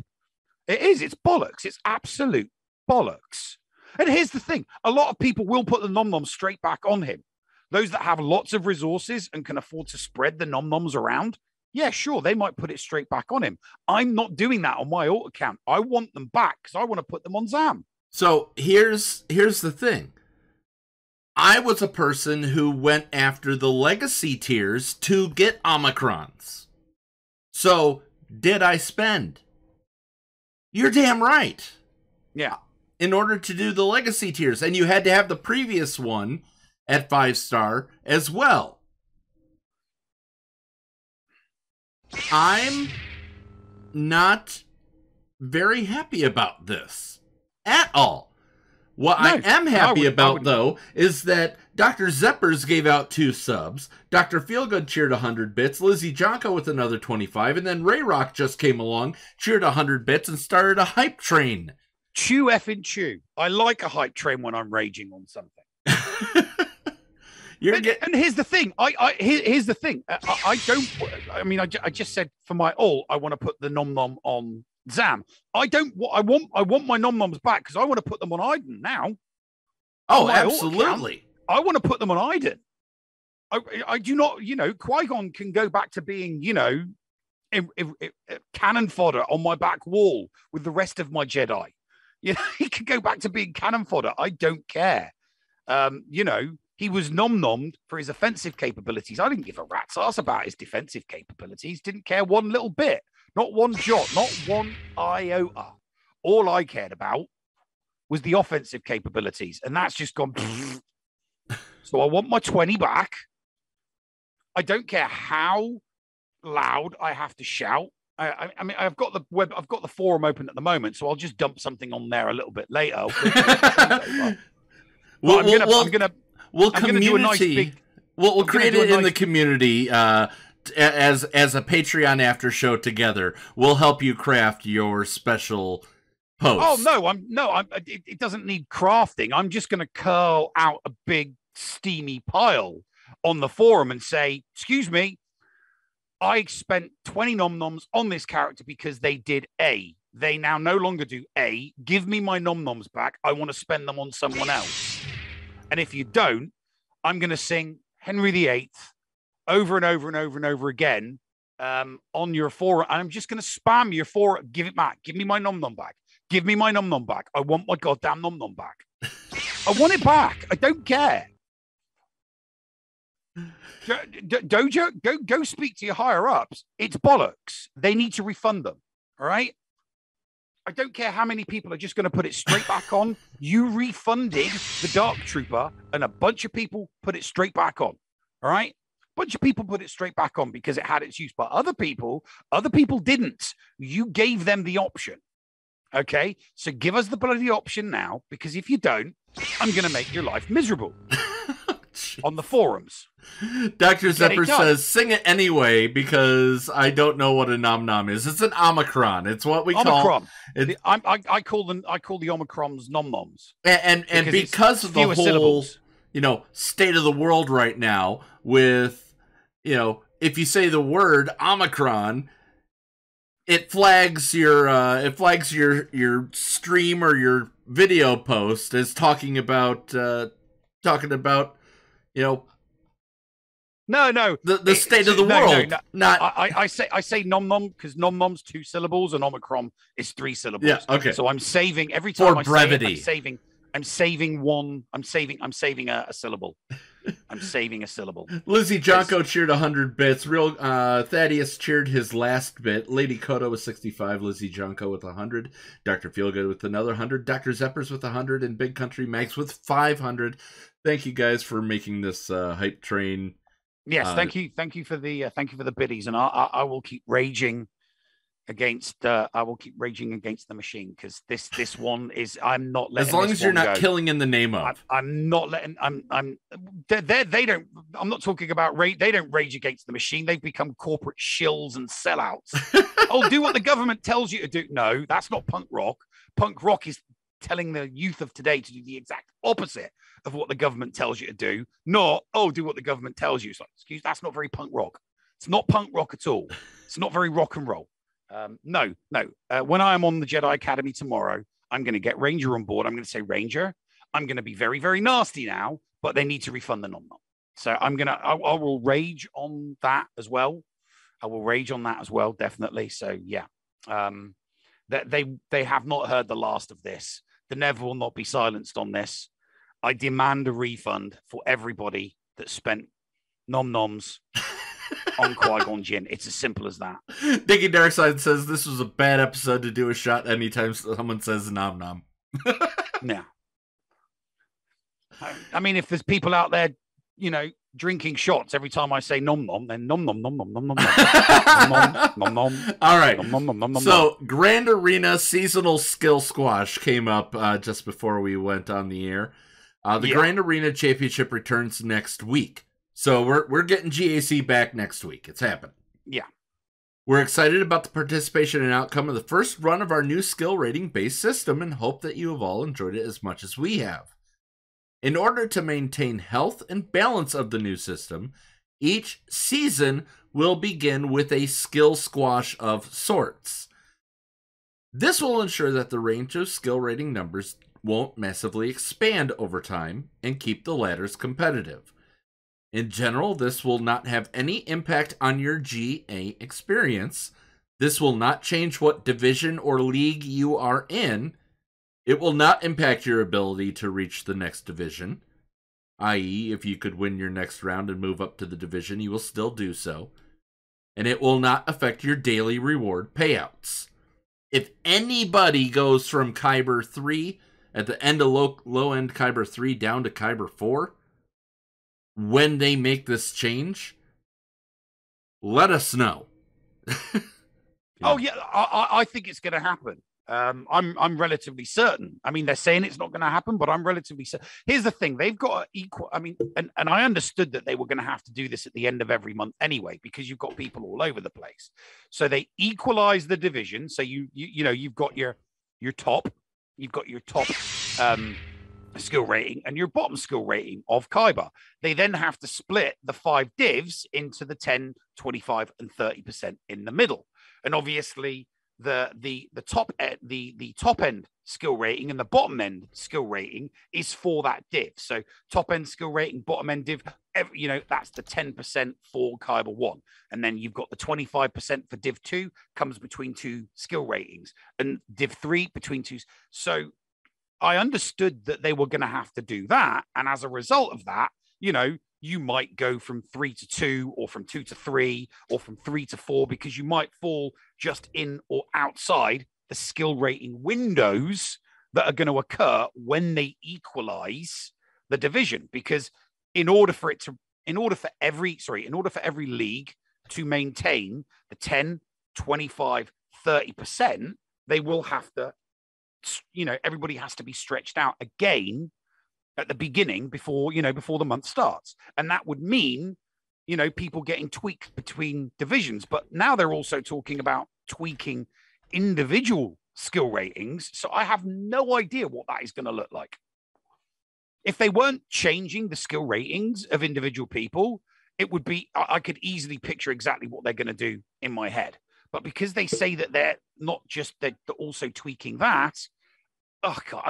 It is. It's bollocks. It's absolute bollocks. And here's the thing. A lot of people will put the nom-nom straight back on him. Those that have lots of resources and can afford to spread the nom-noms around, yeah, sure, they might put it straight back on him. I'm not doing that on my alt account. I want them back because I want to put them on Zam. So here's the thing. I was a person who went after the legacy tiers to get Omicrons. So did I spend? You're damn right. Yeah. In order to do the legacy tiers. And you had to have the previous one at 5-star as well. I'm not very happy about this at all. What I am happy about, though, is that Dr. Zeppers gave out 2 subs, Dr. Feelgood cheered 100 bits, Lizzie Jonko with another 25, and then Ray Rock just came along, cheered 100 bits, and started a hype train. Chew effing chew. I like a hype train when I'm raging on something. And here's the thing. Here's the thing. I just said for my all, I want to put the nom-nom on Zam. I want my nom-noms back because I want to put them on Iden now. Oh, absolutely. I want to put them on Iden. I do not, you know, Qui-Gon can go back to being, you know, cannon fodder on my back wall with the rest of my Jedi. You know, he can go back to being cannon fodder. I don't care. You know, he was nom-nommed for his offensive capabilities. I didn't give a rat's ass about his defensive capabilities. Didn't care one little bit. Not one jot. Not one iota. All I cared about was the offensive capabilities. And that's just gone. So I want my 20 back. I don't care how loud I have to shout. I mean, I've got the forum open at the moment, so I'll just dump something on there a little bit later. We'll do a nice big. We'll create it in the community as a Patreon after show together. We'll help you craft your special post. Oh no, it doesn't need crafting. I'm just going to curl out a big steamy pile on the forum and say, "Excuse me, I spent 20 nom-noms on this character because they did A. They now no longer do A. Give me my nom-noms back. I want to spend them on someone else. And if you don't, I'm going to sing Henry VIII over and over and over and over again on your forum. And I'm just going to spam your forum. Give it back. Give me my nom-nom back. Give me my nom-nom back. I want my goddamn nom-nom back. I want it back. I don't care. Dojo, go speak to your higher ups. It's bollocks. They need to refund them. All right. I don't care how many people are just going to put it straight back on. You refunded the Dark Trooper, and a bunch of people put it straight back on. All right. A bunch of people put it straight back on because it had its use, but other people didn't. You gave them the option. Okay. So give us the bloody option now, because if you don't, I'm going to make your life miserable. On the forums. Dr. Zepper says, sing it anyway, because I don't know what a nom-nom is. It's an Omicron. It's what we call... I call the Omicrons nom-noms. And because of the whole, syllables. State of the world right now with, if you say the word Omicron, it flags your stream or your video post as talking about no, the state of the world. No. Not I say nom nom because nom nom's 2 syllables and Omicron is 3 syllables. Yeah, okay. So I'm saving every time for brevity. I'm saving a syllable. I'm saving a syllable. Lizzie Jonko cheered 100 bits. Real Thaddeus cheered his last bit. Lady Koto with 65. Lizzie Jonko with 100. Dr. Feelgood with another 100. Dr. Zeppers with 100. And Big Country Max with 500. Thank you guys for making this hype train. Yes, thank you for the biddies, and I will keep raging against the machine, because this one is, I'm not letting. As long as you're not killing in the name of. I'm not letting. I'm not talking about rage. They don't rage against the machine. They've become corporate shills and sellouts. Oh, do what the government tells you to do. No, that's not punk rock. Punk rock is telling the youth of today to do the exact opposite of what the government tells you to do. Not, do what the government tells you. It's like, that's not very punk rock. It's not punk rock at all. It's not very rock and roll. No. When I am on the Jedi Academy tomorrow, I'm going to get Ranger on board. I'm going to say, Ranger, I'm going to be very, very nasty now, but they need to refund the nom-nom. So I will rage on that as well. Definitely. So yeah. They have not heard the last of this. The Never will not be silenced on this. I demand a refund for everybody that spent nom-noms on Qui-Gon Jinn. It's as simple as that. Dicky Darkside says this was a bad episode to do a shot anytime someone says nom-nom. Yeah. I mean, if there's people out there, drinking shots every time I say nom-nom, then nom-nom. All right. Nom. So, Grand Arena Seasonal Skill Squash came up just before we went on the air. Grand Arena Championship returns next week. So, we're getting GAC back next week. It's happening. Yeah. We're excited about the participation and outcome of the first run of our new skill rating-based system and hope that you have all enjoyed it as much as we have. In order to maintain health and balance of the new system, each season will begin with a skill squash of sorts. This will ensure that the range of skill rating numbers won't massively expand over time and keep the ladders competitive. In general, this will not have any impact on your GA experience. This will not change what division or league you are in. It will not impact your ability to reach the next division, i.e., if you could win your next round and move up to the division, you will still do so. And it will not affect your daily reward payouts. If anybody goes from Kyber 3 at the end of low-end Kyber 3 down to Kyber 4, when they make this change, let us know. Oh yeah, I think it's going to happen. I'm relatively certain. I mean, they're saying it's not going to happen, but I'm relatively certain. Here's the thing: they've got equal. I mean, and I understood that they were going to have to do this at the end of every month anyway, because you've got people all over the place. So they equalize the division. So you've got your top, skill rating and your bottom skill rating of Kaiba. They then have to split the 5 divs into the 10, 25, and 30% in the middle. And obviously the top end skill rating and the bottom end skill rating is for that div. So top end skill rating, bottom end div, that's the 10% for Kaiba 1. And then you've got the 25% for div 2 comes between 2 skill ratings, and div 3 between 2. So I understood that they were going to have to do that. And as a result of that, you might go from 3 to 2, or from 2 to 3, or from 3 to 4, because you might fall just in or outside the skill rating windows that are going to occur when they equalize the division. Because in order for every league to maintain the 10, 25, 30%, they will have to, everybody has to be stretched out again at the beginning before the month starts. And that would mean, people getting tweaked between divisions. But now they're also talking about tweaking individual skill ratings. So I have no idea what that is going to look like. If they weren't changing the skill ratings of individual people, it would be, I could easily picture exactly what they're going to do in my head. But because they say that they're also tweaking that, oh God,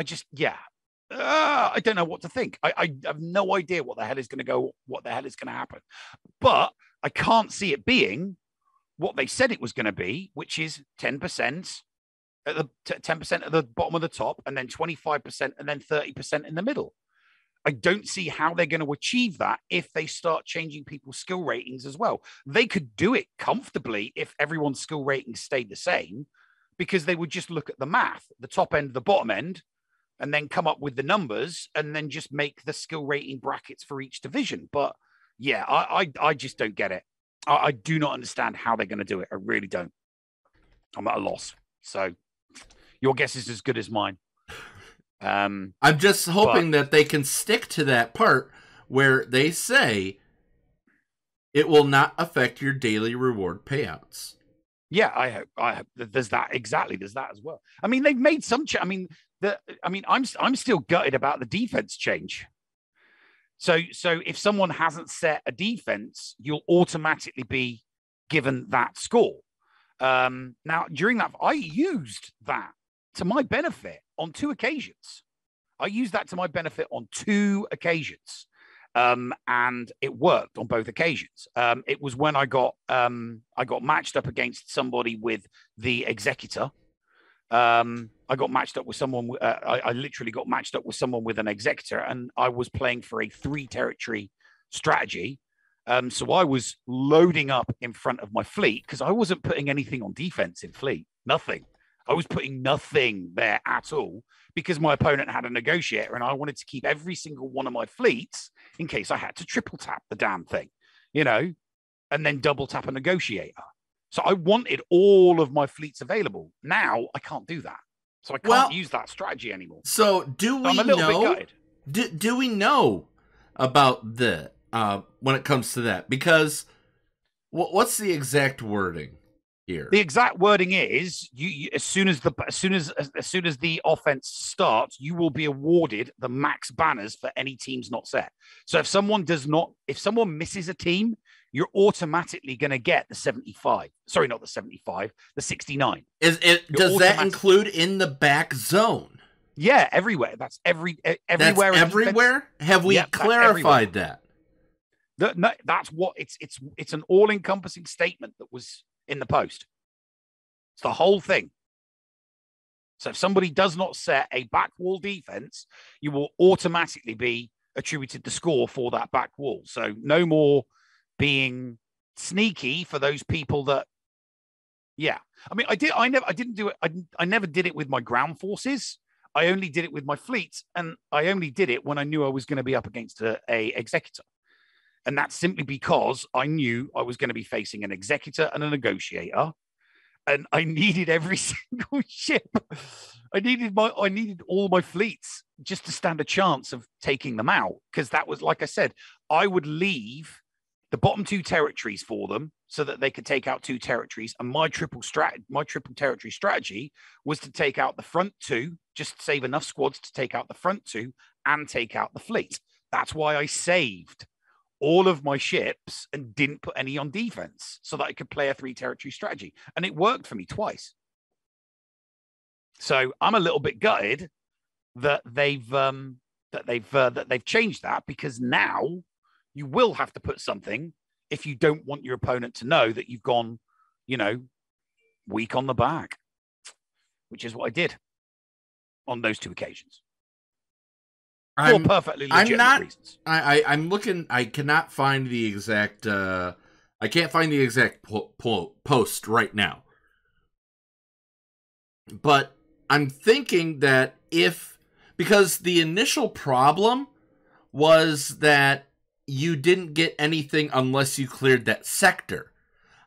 I don't know what to think. I have no idea what the hell is going to happen. But I can't see it being what they said it was going to be, which is 10% at the 10% at the bottom of the top, and then 25%, and then 30% in the middle. I don't see how they're going to achieve that if they start changing people's skill ratings as well. They could do it comfortably if everyone's skill ratings stayed the same, because they would just look at the math, the top end, the bottom end, and then come up with the numbers, and then just make the skill rating brackets for each division. But yeah, I just don't get it. I do not understand how they're going to do it. I really don't. I'm at a loss. So your guess is as good as mine. I'm just hoping that they can stick to that part where they say it will not affect your daily reward payouts. Yeah, I hope there's that. Exactly, there's that as well. I mean, they've made some. I'm still gutted about the defense change. So if someone hasn't set a defense, you'll automatically be given that score. Now, during that, I used that to my benefit on 2 occasions. And it worked on both occasions. It was when I got matched up against somebody with the Executor. I got matched up with someone. I literally got matched up with someone with an Executor, and I was playing for a 3 territory strategy. So I was loading up in front of my fleet, because I wasn't putting anything on defense in fleet. Nothing. I was putting nothing there at all, because my opponent had a negotiator, and I wanted to keep every single one of my fleets in case I had to triple tap the damn thing, and then double tap a negotiator. So I wanted all of my fleets available. Now I can't do that. So I can't use that strategy anymore. So I'm a little bit gutted. Do we know about the when it comes to that? Because what's the exact wording here? The exact wording is you as soon as the offense starts, you will be awarded the max banners for any teams not set. So if someone misses a team, you're automatically going to get the 75. Sorry, not the 75, the 69. Does that include in the back zone? Yeah, everywhere. That's everywhere. That's everywhere? Have we clarified that? No, that's what it's an all-encompassing statement that was in the post. It's the whole thing. So if somebody does not set a back wall defense, you will automatically be attributed the score for that back wall. So no more being sneaky for those people that, yeah. I mean, I never did it with my ground forces. I only did it with my fleets, and I only did it when I knew I was going to be up against a executor. And that's simply because I knew I was going to be facing an executor and a negotiator, and I needed every single ship. I needed all my fleets just to stand a chance of taking them out. Because that was, like I said, I would leave the bottom 2 territories for them so that they could take out 2 territories. And my triple territory strategy was to take out the front 2, just save enough squads to take out the front 2 and take out the fleet. That's why I saved all of my ships and didn't put any on defense so that I could play a 3 territory strategy. And it worked for me twice. So I'm a little bit gutted that they've changed that, because now you will have to put something if you don't want your opponent to know that you've gone, weak on the back, which is what I did on those 2 occasions. For perfectly legitimate reasons. I'm looking. I cannot find the exact. I can't find the exact post right now. But I'm thinking that because the initial problem was that you didn't get anything unless you cleared that sector.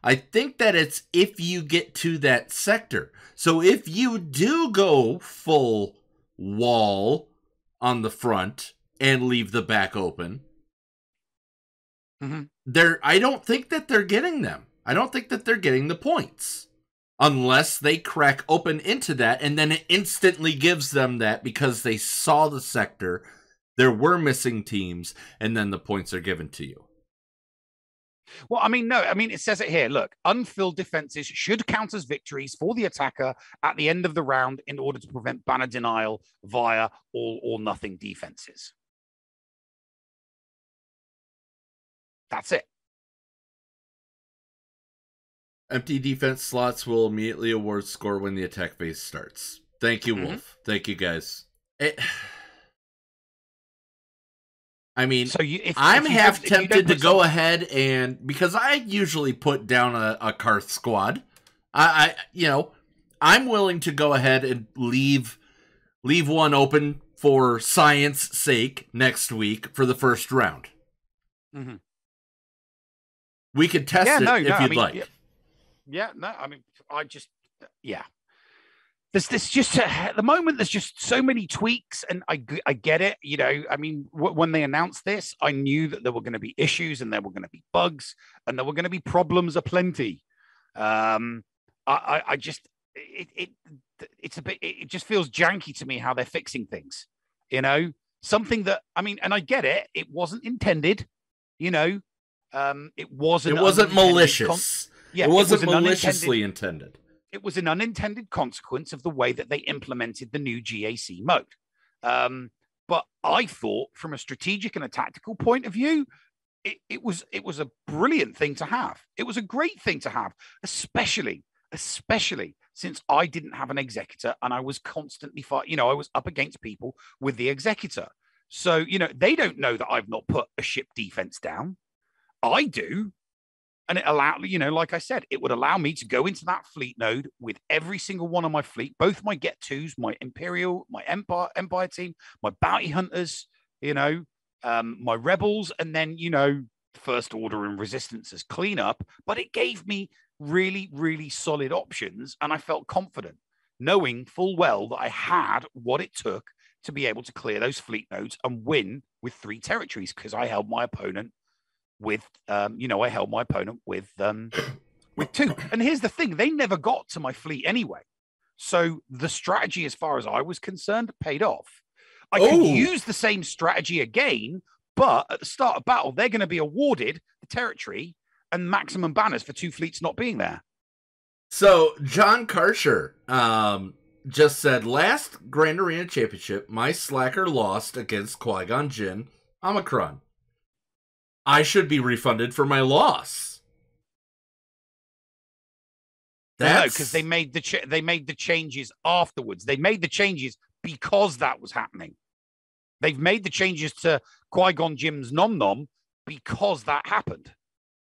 I think that it's if you get to that sector. So if you do go full wall on the front and leave the back open, I don't think that they're getting them. I don't think that they're getting the points unless they crack open into that, and then it instantly gives them that because they saw the sector, there were missing teams, and then the points are given to you. Well, I mean, no. I mean, it says it here. Look, unfilled defenses should count as victories for the attacker at the end of the round in order to prevent banner denial via all or nothing defenses. That's it. Empty defense slots will immediately award score when the attack phase starts. Thank you, Wolf. Thank you, guys. I mean, so I'm half tempted to go ahead and, because I usually put down a Karth squad, I'm willing to go ahead and leave one open for science sake next week for the first round. We could test it if you'd like. There's just at the moment there's just so many tweaks, and I get it. I memean, when they announced this, I knew that there were going to be issues and there were going to be bugs and there were going to be problems aplenty. It just feels janky to me how they're fixing things. Something that, I mean, and I get it. It wasn't intended. It wasn't malicious. It wasn't maliciously intended. It was an unintended consequence of the way that they implemented the new GAC mode. But I thought, from a strategic and a tactical point of view, it was a brilliant thing to have. It was a great thing to have, especially since I didn't have an executor and I was constantly fighting. I was up against people with the executor. So, they don't know that I've not put a ship defense down. I do. And it allowed, like I said, it would allow me to go into that fleet node with every single one of my fleet, both my Get 2s, my Imperial, my Empire team, my Bounty Hunters, my Rebels, and then, First Order and Resistance as cleanup. But it gave me really, really solid options. And I felt confident, knowing full well that I had what it took to be able to clear those fleet nodes and win with 3 territories, because I held my opponent with 2. And here's the thing, they never got to my fleet anyway. So the strategy, as far as I was concerned, paid off. I could use the same strategy again, but at the start of battle, they're going to be awarded the territory and maximum banners for 2 fleets not being there. So John Karcher just said, last Grand Arena Championship, my slacker lost against Qui-Gon Jinn Omicron. I should be refunded for my loss. No, because they made the changes afterwards. They made the changes because that was happening. They've made the changes to Qui-Gon Jinn's Nom Nom because that happened.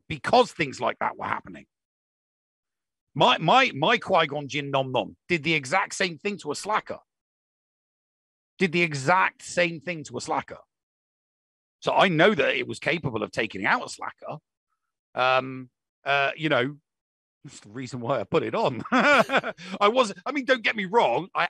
Because things like that were happening. My Qui-Gon Jinn Nom Nom did the exact same thing to a slacker. So I know that it was capable of taking out a slacker. You know, that's the reason why I put it on. I mean, don't get me wrong. I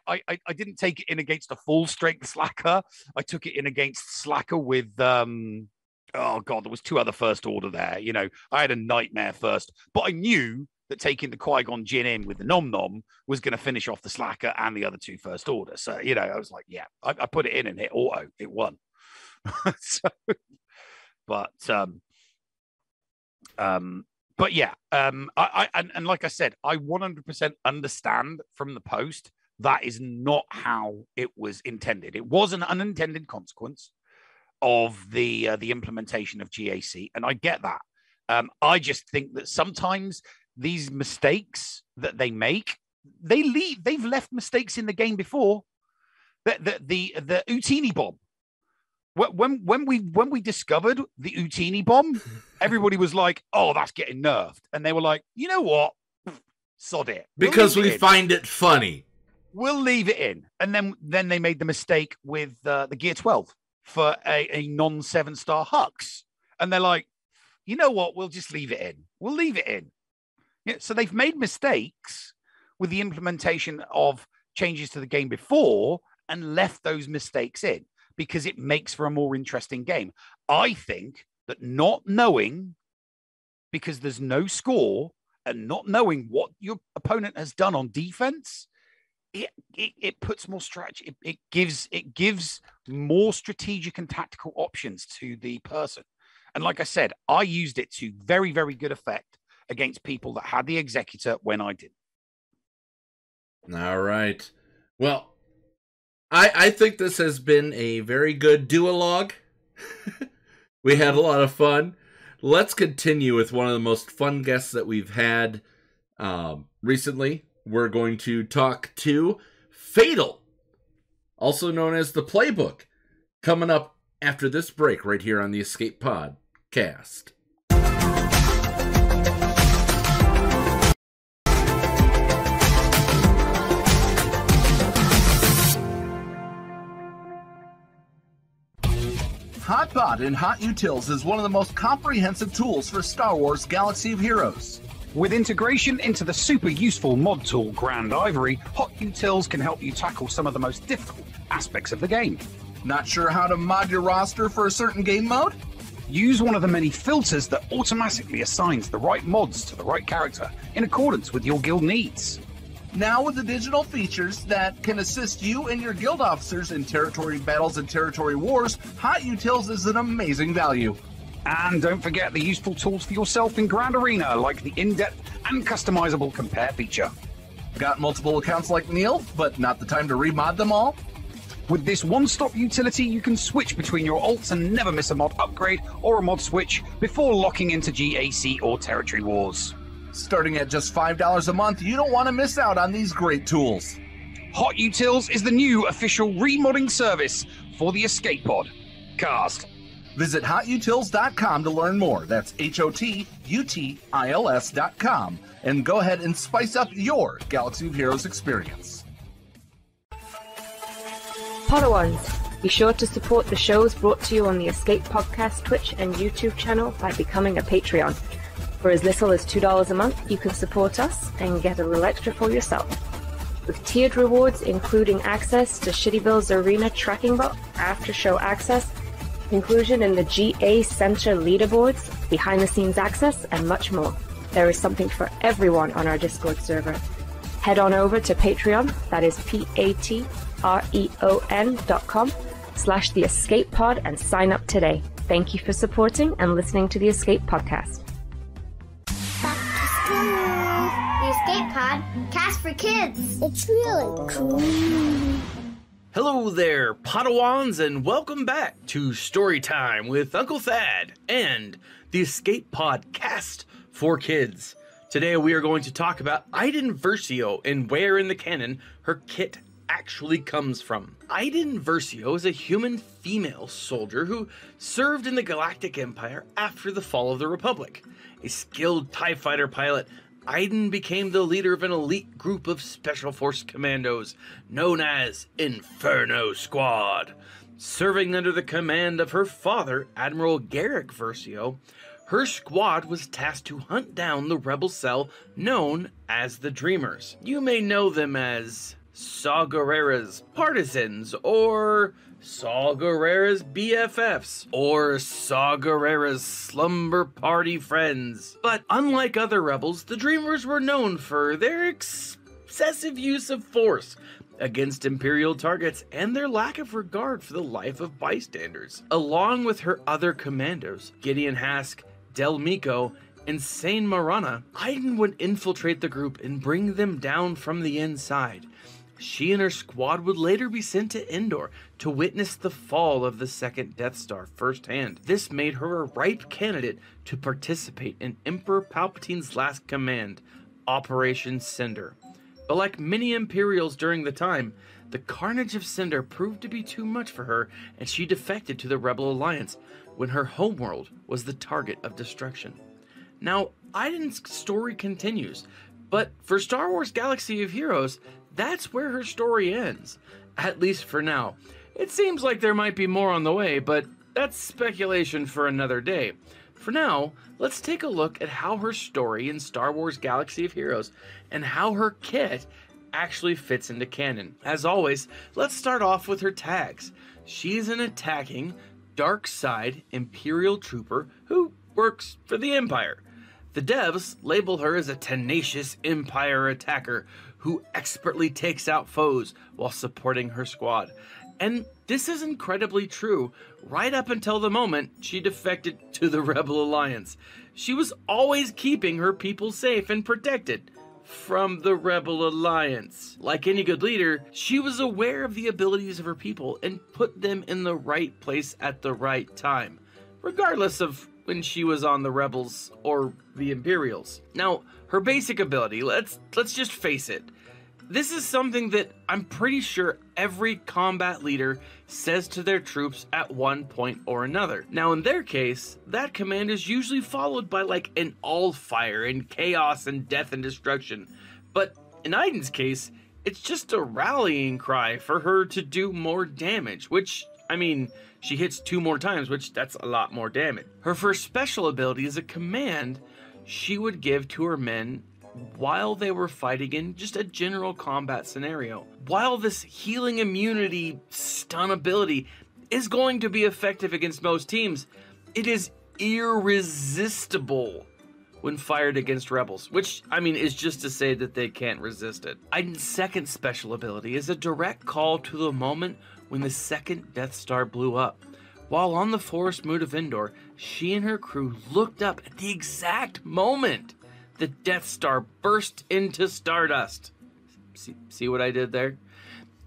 didn't take it in against a full strength slacker. I took it in against slacker with, oh God, there was 2 other first order there. You know, I had a nightmare first, but I knew that taking the Qui-Gon Jinn in with the Nom Nom was going to finish off the slacker and the other 2 first order. So, you know, I was like, yeah, I put it in and hit auto. It won. So, but yeah, and like I said, I 100% understand from the post that is not how it was intended. It was an unintended consequence of the implementation of GAC, and I get that. I just think that sometimes these mistakes that they make, they've left mistakes in the game before. The Utini bomb. When we discovered the Utini bomb, everybody was like, "Oh, that's getting nerfed," and they were like, "You know what? Sod it." Because we find it funny. We'll leave it in. And then they made the mistake with the Gear 12 for a non-7-star Hux, and they're like, "You know what? We'll just leave it in. We'll leave it in." Yeah, so they've made mistakes with the implementation of changes to the game before and left those mistakes in, because it makes for a more interesting game. I think that not knowing, because there's no score, and not knowing what your opponent has done on defense, it puts more strategy. It gives more strategic and tactical options to the person. And like I said, I used it to very, very good effect against people that had the Executor when I didn't. All right. Well, I think this has been a very good duologue. We had a lot of fun. Let's continue with one of the most fun guests that we've had recently. We're going to talk to Fatal, also known as the Playbook, coming up after this break right here on the Escape Podcast. HotBot in HotUtils is one of the most comprehensive tools for Star Wars Galaxy of Heroes. With integration into the super useful mod tool Grand Ivory, HotUtils can help you tackle some of the most difficult aspects of the game. Not sure how to mod your roster for a certain game mode? Use one of the many filters that automatically assigns the right mods to the right character in accordance with your guild needs. Now with the digital features that can assist you and your guild officers in territory battles and territory wars, HotUtils is an amazing value. And don't forget the useful tools for yourself in Grand Arena, like the in-depth and customizable compare feature. Got multiple accounts like Neil, but not the time to remod them all? With this one-stop utility, you can switch between your alts and never miss a mod upgrade or a mod switch before locking into GAC or Territory Wars. Starting at just $5 a month, you don't want to miss out on these great tools. HotUtils is the new official remodding service for the Escape Pod Cast. Visit HotUtils.com to learn more. That's HotUtils.com. And go ahead and spice up your Galaxy of Heroes experience. Podawans, be sure to support the shows brought to you on the Escape Podcast Twitch and YouTube channel by becoming a Patreon. For as little as $2 a month, you can support us and get a little extra for yourself. With tiered rewards including access to Shitty Bill's Arena tracking bot, after-show access, inclusion in the GA Center leaderboards, behind-the-scenes access, and much more. There is something for everyone on our Discord server. Head on over to Patreon, that is patreon.com/The Escape Pod, and sign up today. Thank you for supporting and listening to the Escape Podcast. Back to school. The Escape Pod, cast for kids. It's really cool. Hello there, Padawans, and welcome back to Story Time with Uncle Thad and the Escape Podcast for kids. Today we are going to talk about Iden Versio and where in the canon her kit actually comes from. Iden Versio is a human female soldier who served in the Galactic Empire after the fall of the Republic. A skilled TIE fighter pilot, Iden became the leader of an elite group of Special Force commandos known as Inferno Squad. Serving under the command of her father, Admiral Iden Versio, her squad was tasked to hunt down the rebel cell known as the Dreamers. You may know them as Saw Gerrera's partisans, or Saw Gerrera's BFFs, or Saw Gerrera's slumber party friends. But unlike other rebels, the Dreamers were known for their excessive use of force against Imperial targets and their lack of regard for the life of bystanders. Along with her other commandos, Gideon Hask, Del Miko, and Sain Marana, Iden would infiltrate the group and bring them down from the inside. She and her squad would later be sent to Endor to witness the fall of the second Death Star firsthand. This made her a ripe candidate to participate in Emperor Palpatine's last command, Operation Cinder. But like many Imperials during the time, the carnage of Cinder proved to be too much for her, and she defected to the Rebel Alliance when her homeworld was the target of destruction. Now, Iden's story continues, but for Star Wars Galaxy of Heroes, that's where her story ends, at least for now. It seems like there might be more on the way, but that's speculation for another day. For now, let's take a look at how her story in Star Wars Galaxy of Heroes and how her kit actually fits into canon. As always, let's start off with her tags. She's an attacking, dark side Imperial trooper who works for the Empire. The devs label her as a tenacious Empire attacker who expertly takes out foes while supporting her squad. And this is incredibly true right up until the moment she defected to the Rebel Alliance. She was always keeping her people safe and protected from the Rebel Alliance. Like any good leader, she was aware of the abilities of her people and put them in the right place at the right time, regardless of when she was on the Rebels or the Imperials. Now, her basic ability, let's just face it, this is something that I'm pretty sure every combat leader says to their troops at one point or another. Now, in their case, that command is usually followed by like an all-fire and chaos and death and destruction. But in Iden's case, it's just a rallying cry for her to do more damage, which, I mean, she hits 2 more times, which that's a lot more damage. Her first special ability is a command she would give to her men while they were fighting in just a general combat scenario. While this healing immunity stun ability is going to be effective against most teams, it is irresistible when fired against rebels, which, I mean, is just to say that they can't resist it. Iden's second special ability is a direct call to the moment when the second Death Star blew up. While on the Forest Moon of Endor, she and her crew looked up at the exact moment the Death Star burst into stardust. See what I did there?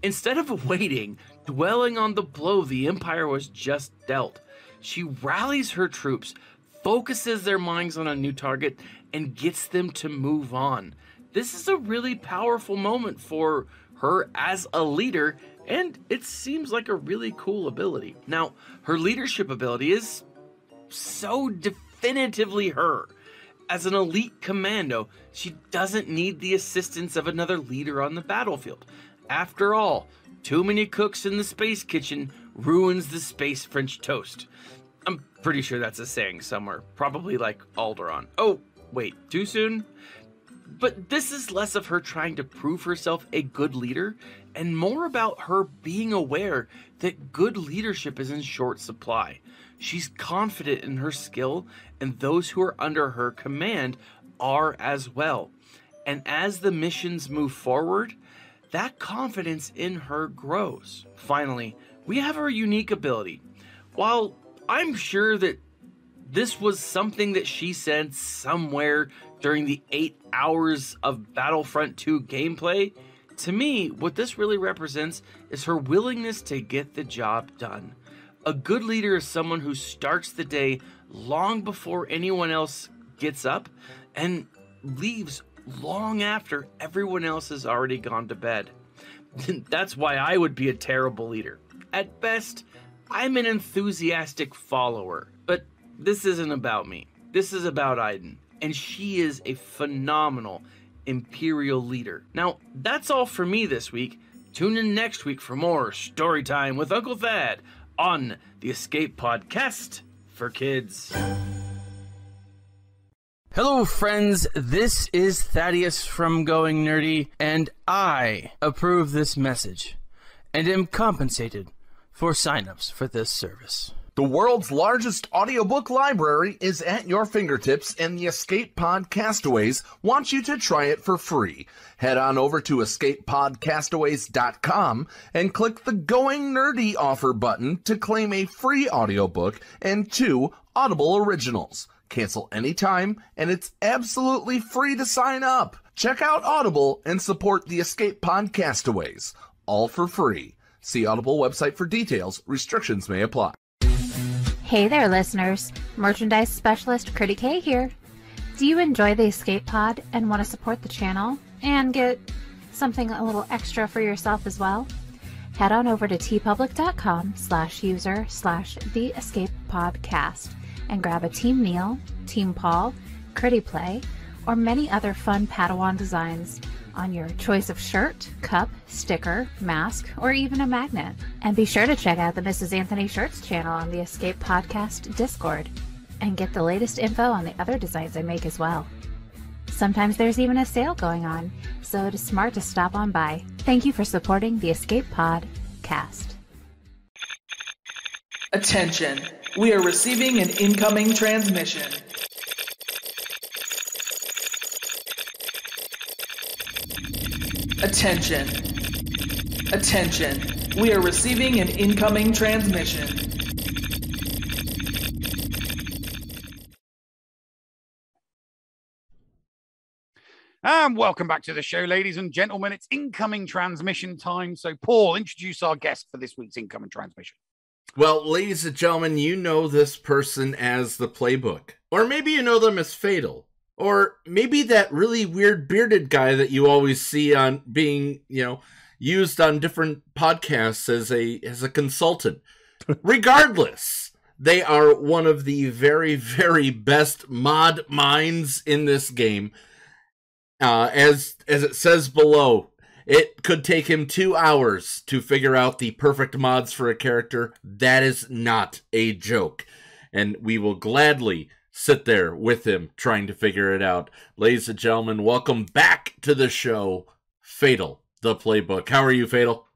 Instead of waiting, dwelling on the blow the Empire was just dealt, she rallies her troops, focuses their minds on a new target, and gets them to move on. This is a really powerful moment for her as a leader, and it seems like a really cool ability. Now, her leadership ability is so definitively her. As an elite commando, she doesn't need the assistance of another leader on the battlefield. After all, too many cooks in the space kitchen ruins the space French toast. I'm pretty sure that's a saying somewhere, probably like Alderaan. Oh, wait, too soon? But this is less of her trying to prove herself a good leader and more about her being aware that good leadership is in short supply. She's confident in her skill, and those who are under her command are as well. And as the missions move forward, that confidence in her grows. Finally, we have her unique ability. While I'm sure that this was something that she said somewhere during the 8 hours of Battlefront 2 gameplay, to me, what this really represents is her willingness to get the job done. A good leader is someone who starts the day long before anyone else gets up and leaves long after everyone else has already gone to bed. That's why I would be a terrible leader. At best, I'm an enthusiastic follower, but this isn't about me. This is about Iden. and she is a phenomenal Imperial leader. Now, that's all for me this week. Tune in next week for more story time with Uncle Thad on the Escape Podcast for Kids. Hello, friends. This is Thaddeus from Going Nerdy, and I approve this message and am compensated for signups for this service. The world's largest audiobook library is at your fingertips, and the Escape Pod Castaways wants you to try it for free. Head on over to escapepodcastaways.com and click the Going Nerdy offer button to claim a free audiobook and 2 Audible originals. Cancel anytime, and it's absolutely free to sign up. Check out Audible and support the Escape Pod Castaways. All for free. See Audible website for details. Restrictions may apply. Hey there, listeners. Merchandise specialist Critty K here. Do you enjoy the Escape Pod and want to support the channel and get something a little extra for yourself as well? Head on over to tpublic.com/user/theescapepodcast and grab a Team Neil, Team Paul, Critty Play, or many other fun Padawan designs on your choice of shirt, cup, sticker, mask, or even a magnet. And be sure to check out the Mrs. Anthony Shirts channel on the Escape Podcast Discord and get the latest info on the other designs I make as well. Sometimes there's even a sale going on, so it is smart to stop on by. Thank you for supporting the Escape Podcast. Attention, we are receiving an incoming transmission. Attention. Attention. We are receiving an incoming transmission. And welcome back to the show, ladies and gentlemen. It's incoming transmission time. So, Paul, introduce our guest for this week's incoming transmission. Well, ladies and gentlemen, you know this person as the Playbook. Or maybe you know them as Fatal. Or maybe that really weird bearded guy that you always see on being, used on different podcasts as a consultant. Regardless, they are one of the very, very best mod minds in this game. As it says below, it could take him 2 hours to figure out the perfect mods for a character. That is not a joke. And we will gladly sit there with him trying to figure it out. Ladies and gentlemen, welcome back to the show, Fatal, the Playbook. How are you, Fatal?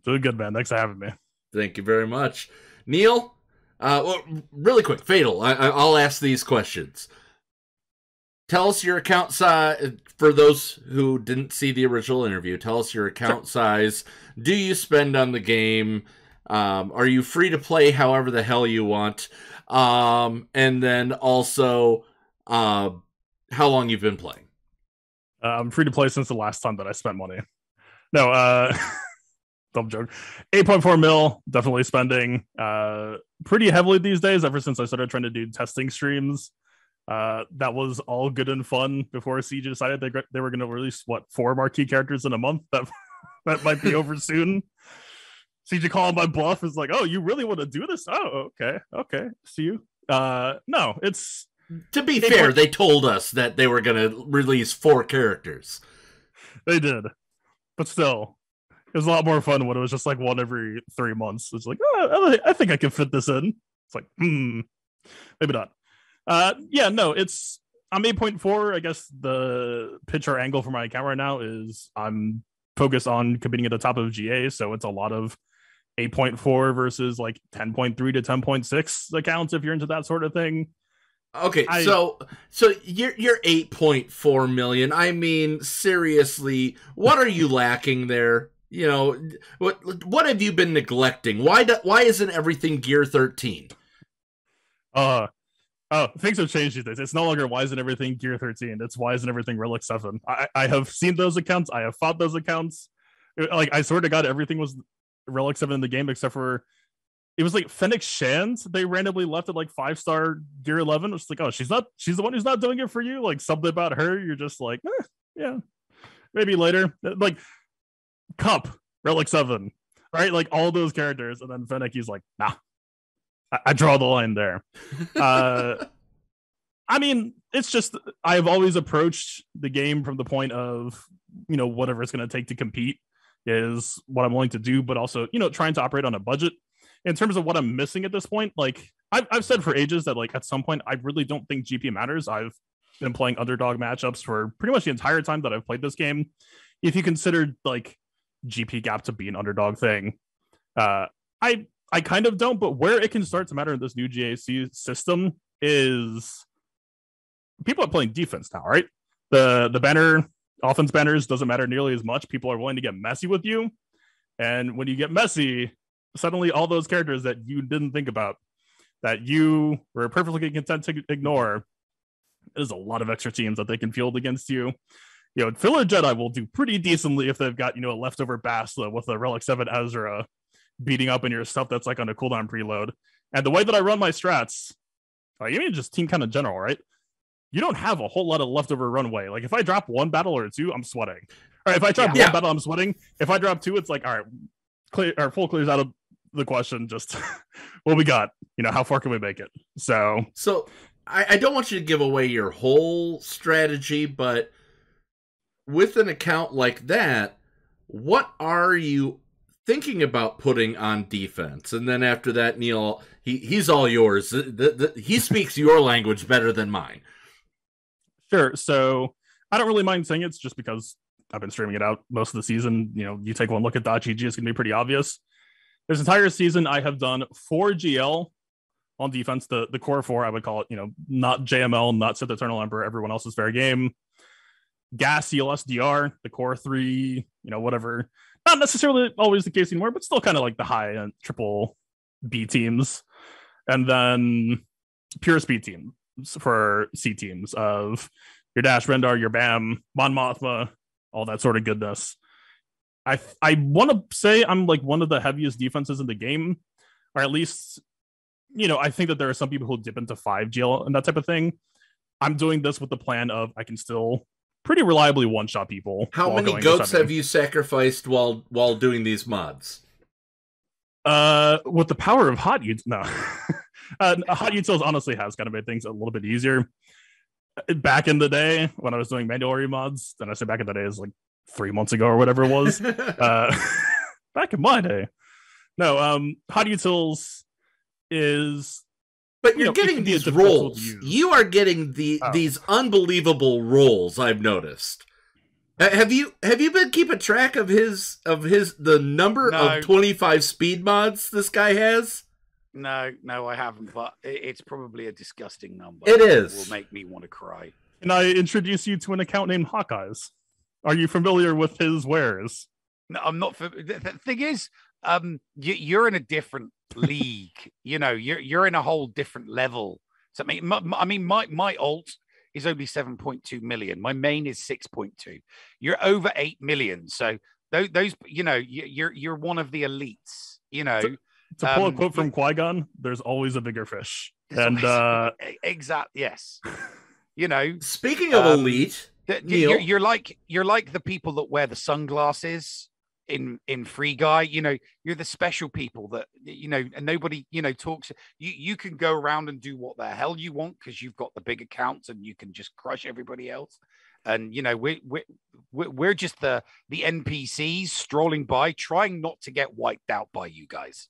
Doing good, man. Thanks for having me. Thank you very much. Neil, well, really quick, Fatal, I'll ask these questions. Tell us your account size, for those who didn't see the original interview, tell us your account size. Do you spend on the game? Are you free to play however the hell you want? And then also, how long you've been playing? I'm free to play since the last time that I spent money. No, dumb joke. 8.4 mil, definitely spending pretty heavily these days, ever since I started trying to do testing streams. That was all good and fun before Siege decided they were going to release, 4 marquee characters in a month? That might be over soon. CJ calling my bluff is like, oh, you really want to do this? Oh, okay. See you. No, it's... To be fair, they told us that they were going to release 4 characters. They did. But still, it was a lot more fun when it was just like one every 3 months. It's like, oh, I think I can fit this in. It's like, maybe not. Yeah, no, I'm 8.4. I guess the picture angle for my account right now is I'm focused on competing at the top of GA, so it's a lot of 8.4 versus like 10.3 to 10.6 accounts if you're into that sort of thing. Okay, so you're 8.4 million. I mean, seriously, what are you lacking there? What have you been neglecting? Why isn't everything Gear 13? Oh, things have changed these days. It's no longer why isn't everything Gear 13. It's why isn't everything Relic 7. I have seen those accounts. I have fought those accounts. Like, I swear to God, everything was Relic 7 in the game except for it was like Fennec Shans. They randomly left at like 5-star Gear 11. It's like, oh, she's the one who's not doing it for you. Like, something about her, you're just like, yeah, maybe later. Like Cup, Relic 7, right? Like all those characters, and then Fennec, he's like, nah, I draw the line there. I I mean, it's just I've always approached the game from the point of, whatever it's going to take to compete is what I'm willing to do, but also, trying to operate on a budget. In terms of what I'm missing at this point, like I've said for ages that like at some point I really don't think GP matters. I've been playing underdog matchups for pretty much the entire time that I've played this game. If you consider like GP gap to be an underdog thing, I kind of don't, but where it can start to matter in this new GAC system is people are playing defense now, right? The banner, offense banners doesn't matter nearly as much. People are willing to get messy with you. And when you get messy, suddenly all those characters that you didn't think about, that you were perfectly content to ignore, there's a lot of extra teams that they can field against you. Filler Jedi will do pretty decently if they've got, a leftover Bastila with a Relic 7 Ezra beating up in your stuff that's like on a cooldown preload. And the way that I run my strats, you mean just team kind of general, right? You don't have a whole lot of leftover runway. Like if I drop one battle or two, I'm sweating. All right, if I drop one battle, I'm sweating. If I drop two, it's like, all right, clear or full clears out of the question. Just what we got. How far can we make it? So I don't want you to give away your whole strategy, but with an account like that, what are you thinking about putting on defense? And then after that, Neil, he's all yours. He speaks your language better than mine. Sure. So I don't really mind saying it's just because I've been streaming it out most of the season. You take one look at .gg, it's going to be pretty obvious. This entire season, I have done 4 GL on defense. The core 4, I would call it, not JML, not Sith Eternal Emperor, everyone else's fair game. Gas, CLS, DR, the core 3, whatever. Not necessarily always the case anymore, but still kind of like the high and triple B teams. And then pure speed teams for C teams of your Dash Rendar, your BAM, Mon Mothma, all that sort of goodness. I want to say I'm like one of the heaviest defenses in the game, or at least, I think that there are some people who dip into 5 GL and that type of thing. I'm doing this with the plan of I can still pretty reliably one-shot people. How many goats have you sacrificed while doing these mods? With the power of HotUtils, no. HotUtils honestly has kind of made things a little bit easier. Back in the day, when I was doing manual remods, and I say back in the day is like 3 months ago or whatever it was. Back in my day. No, HotUtils is... But you're getting these rolls. You are getting these unbelievable rolls. I've noticed. Have you been keeping track of the number of 25 speed mods this guy has? No, I haven't. But it's probably a disgusting number. It is. It will make me want to cry. Can I introduce you to an account named Hawkeyes? Are you familiar with his wares? No, I'm not. The thing is, you're in a different league. You're in a whole different level. So my alt is only 7.2 million. My main is 6.2. You're over 8 million. So those, you're one of the elites. To pull a quote from Qui-Gon, there's always a bigger fish. And exactly, yes. Speaking of elite, you're like the people that wear the sunglasses in Free Guy. You're the special people that and nobody talks. You can go around and do what the hell you want because you've got the big accounts and you can just crush everybody else. And we're just the NPCs strolling by, trying not to get wiped out by you guys.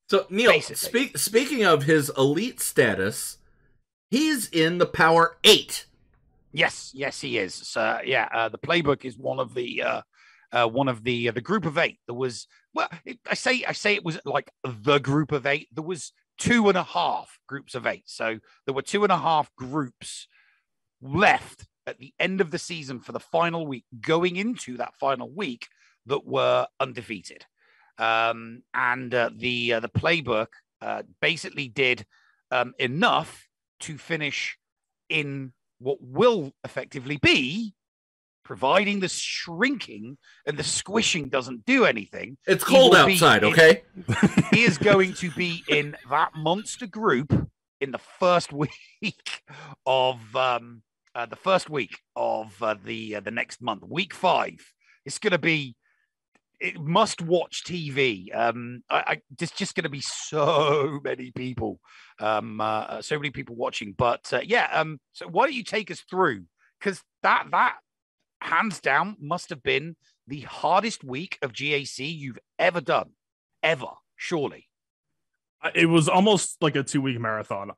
So Neil, speaking of his elite status, he's in the Power 8. Yes, he is. So the Playbook is one of the group of 8. There was, I say it was like the group of 8. There was 2.5 groups of 8. So there were 2.5 groups left at the end of the season for the final week, going into that final week, that were undefeated. And the Playbook basically did enough to finish in what will effectively be, providing the shrinking and the squishing doesn't do anything. It's cold outside, okay? He is going to be in that monster group in the first week of the next month, week 5. It's going to be must watch TV. There's just going to be so many people, watching. But so why don't you take us through? Because that hands down must have been the hardest week of GAC you've ever done, ever, surely. It was almost like a 2-week marathon.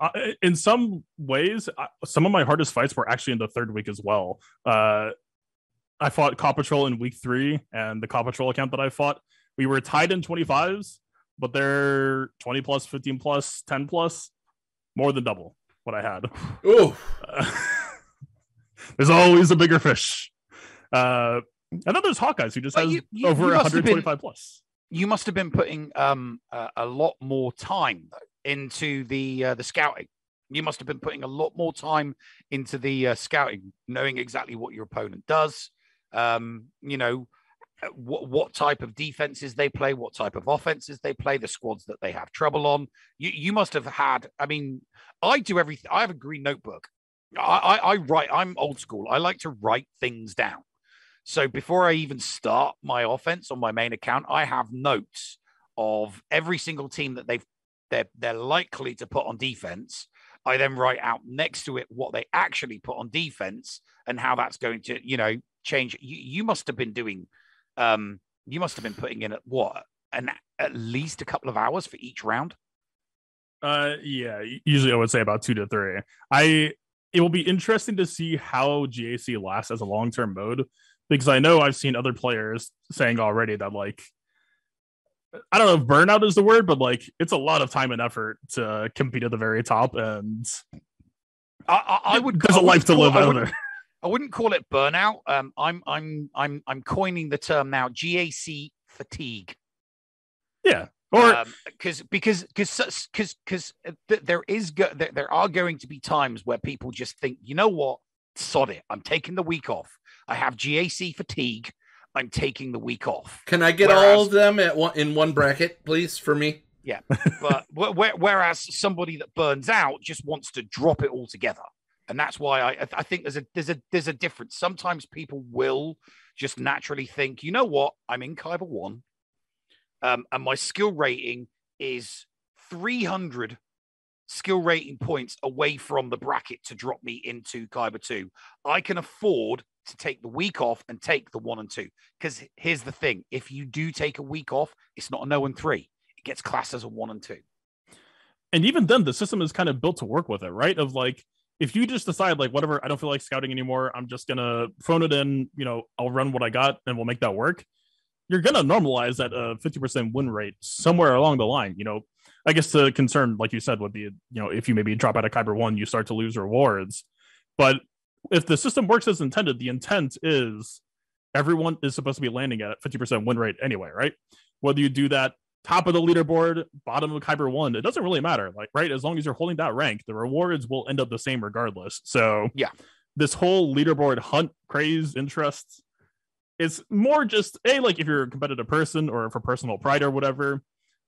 In some ways, some of my hardest fights were actually in the third week as well. I fought Paw Patrol in week 3, and the Paw Patrol account that I fought, we were tied in 25s, but they're 20 plus, 15 plus, 10 plus, more than double what I had. Ooh. There's always a bigger fish. And then there's Hawkeyes, who just has over 125 plus. You must have been putting a lot more time into the scouting. You must have been putting a lot more time into the scouting, knowing exactly what your opponent does. What type of defenses they play, what type of offenses they play, the squads that they have trouble on. You must have had. I mean, I do everything. I have a green notebook. I write. I'm old school. I like to write things down. So before I even start my offense on my main account, I have notes of every single team that they're likely to put on defense. I then write out next to it what they actually put on defense and how that's going to, change. You must have been doing, you must have been putting in at least a couple of hours for each round. Yeah, usually I would say about 2 to 3. It will be interesting to see how GAC lasts as a long-term mode, because I know I've seen other players saying already that, like, I don't know if burnout is the word, but like it's a lot of time and effort to compete at the very top, and there's a life to live out there. I wouldn't call it burnout. I'm coining the term now, GAC fatigue. Yeah, or because there are going to be times where people just think, you know what, sod it, I'm taking the week off. I have GAC fatigue. I'm taking the week off. Can I get all of them in one bracket, please, for me? Yeah, but whereas somebody that burns out just wants to drop it all together, and that's why I think there's a difference. Sometimes people will just naturally think, you know what, I'm in Kyber 1, and my skill rating is 300 skill rating points away from the bracket to drop me into Kyber 2. I can afford to take the week off and take the 1 and 2. Because here's the thing. If you do take a week off, it's not a 0 and 3. It gets classed as a 1 and 2. And even then, the system is kind of built to work with it, right? Of like, if you just decide, like, whatever, I don't feel like scouting anymore, I'm just going to phone it in, I'll run what I got and we'll make that work. You're going to normalize that 50% win rate somewhere along the line. I guess the concern, like you said, would be, if you maybe drop out of Kyber 1, you start to lose rewards. But if the system works as intended, the intent is everyone is supposed to be landing at 50% win rate anyway, right? Whether you do that top of the leaderboard, bottom of Kyber 1, it doesn't really matter, like, right? As long as you're holding that rank, the rewards will end up the same regardless. So yeah, this whole leaderboard hunt craze interest, it's more just like if you're a competitive person or for personal pride or whatever,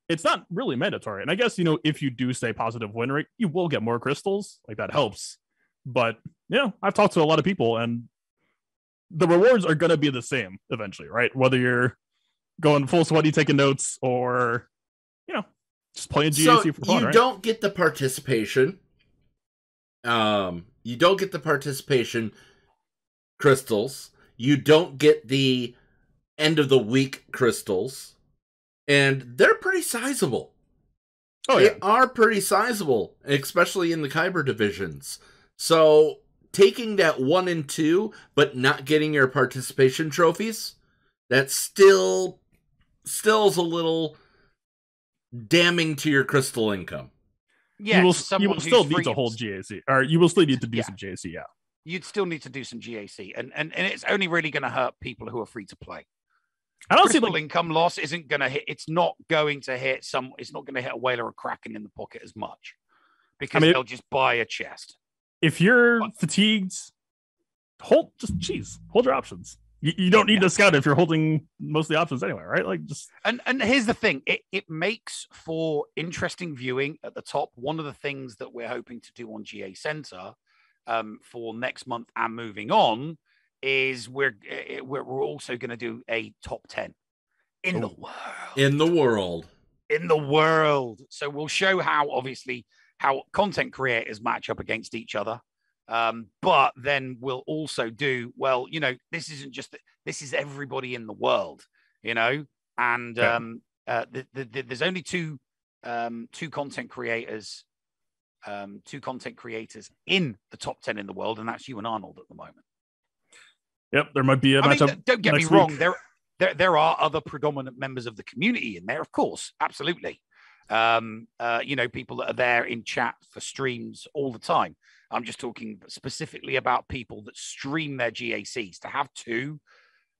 it's not really mandatory. And I guess, if you do stay positive win rate, you will get more crystals, like that helps. But I've talked to a lot of people, and the rewards are going to be the same eventually, right? Whether you're going full sweaty taking notes or just playing GAC for fun. You don't get the participation. You don't get the participation crystals. You don't get the end of the week crystals, and they're pretty sizable. Oh, they are pretty sizable, especially in the Kyber divisions. So taking that 1 and 2, but not getting your participation trophies, that's still is a little damning to your crystal income. Yeah, you will still need to hold GAC, or you will still need to do some GAC. Yeah, you'd still need to do some GAC, and it's only really going to hurt people who are free to play. I don't crystal see income loss isn't going to hit. It's not going to hit It's not going to hit a whale or a kraken in the pocket as much because they'll just buy a chest. If you're fatigued, hold your options. You don't need to scout if you're holding most of the options anyway, right? Like just and here's the thing: it makes for interesting viewing at the top. One of the things that we're hoping to do on GA Center for next month and moving on is we're also going to do a top 10. in the world. In the world. In the world. So we'll show how, obviously, how content creators match up against each other. But then we'll also do, well, you know, this isn't just, this is everybody in the world, you know, and there's only two content creators in the top 10 in the world, and that's you and Arnold at the moment. Yep, there might be a matchup. Don't get me wrong, there are other predominant members of the community in there, of course, absolutely. You know, people that are there in chat for streams all the time. I'm just talking specifically about people that stream their GACs. To have two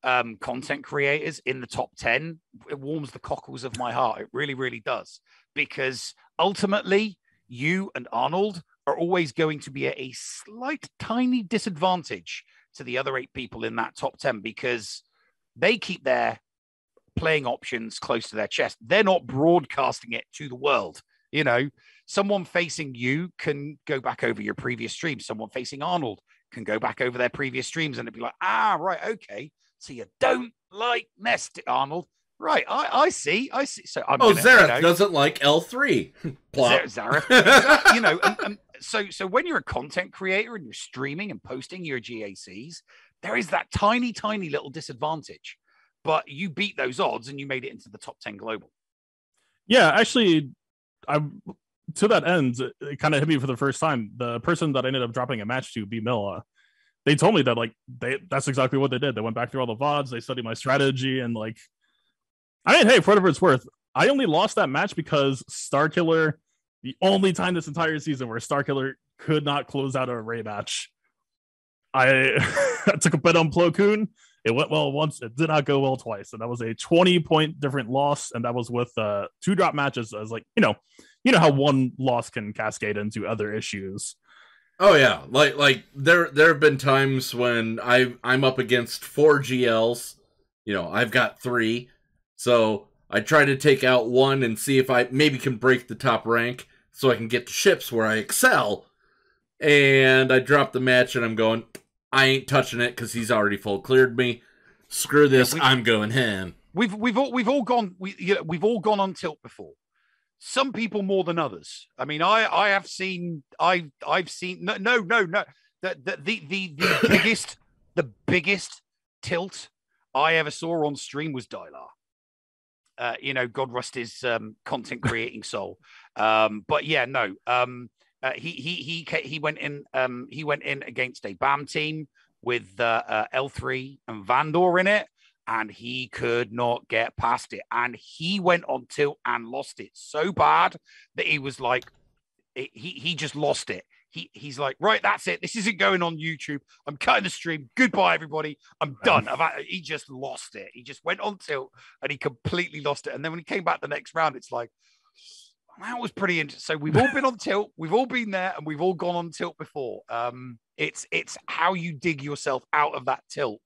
content creators in the top 10, it warms the cockles of my heart. It really, really does. Because ultimately, you and Arnold are always going to be at a slight, tiny disadvantage to the other 8 people in that top 10, because they keep their playing options close to their chest. They're not broadcasting it to the world. You know, someone facing you can go back over your previous streams. Someone facing Arnold can go back over their previous streams, and it'd be like, right, okay. So you don't like Nest, Arnold. Right, I see. So Zareth doesn't like L3. Zareth, you know, and so when you're a content creator and you're streaming and posting your GACs, there is that tiny, tiny little disadvantage. But you beat those odds and you made it into the top 10 global. Yeah, actually, to that end, it kind of hit me for the first time. The person that I ended up dropping a match to, B Milla, they told me that like that's exactly what they did. They went back through all the VODs, they studied my strategy, and like, I mean, hey, for whatever it's worth, I only lost that match because Starkiller, the only time this entire season where Starkiller could not close out a array match, I took a bet on Plo Koon. It went well once, it did not go well twice, and that was a 20-point different loss, and that was with 2 drop matches. As like, you know how one loss can cascade into other issues. Oh yeah, like there have been times when I'm up against 4 GLs. You know, I've got 3, so I try to take out one and see if I maybe can break the top rank so I can get to ships where I excel. And I drop the match, and I'm going, I ain't touching it because he's already full cleared me. Screw this, I'm going him. We've all gone on tilt before. Some people more than others. I mean, I've seen the biggest tilt I ever saw on stream was Dylar. You know, God rest his content creating soul. But yeah, no. He went in against a BAM team with L3 and Vandor in it, and he could not get past it. And he went on tilt and lost it so bad that he was like, he just lost it. He's like, right, that's it. This isn't going on YouTube. I'm cutting the stream. Goodbye, everybody. I'm done. He just lost it. He just went on tilt and he completely lost it. And then when he came back the next round, it's like, that was pretty interesting. So we've all been on tilt. We've all been there, and we've all gone on tilt before. It's how you dig yourself out of that tilt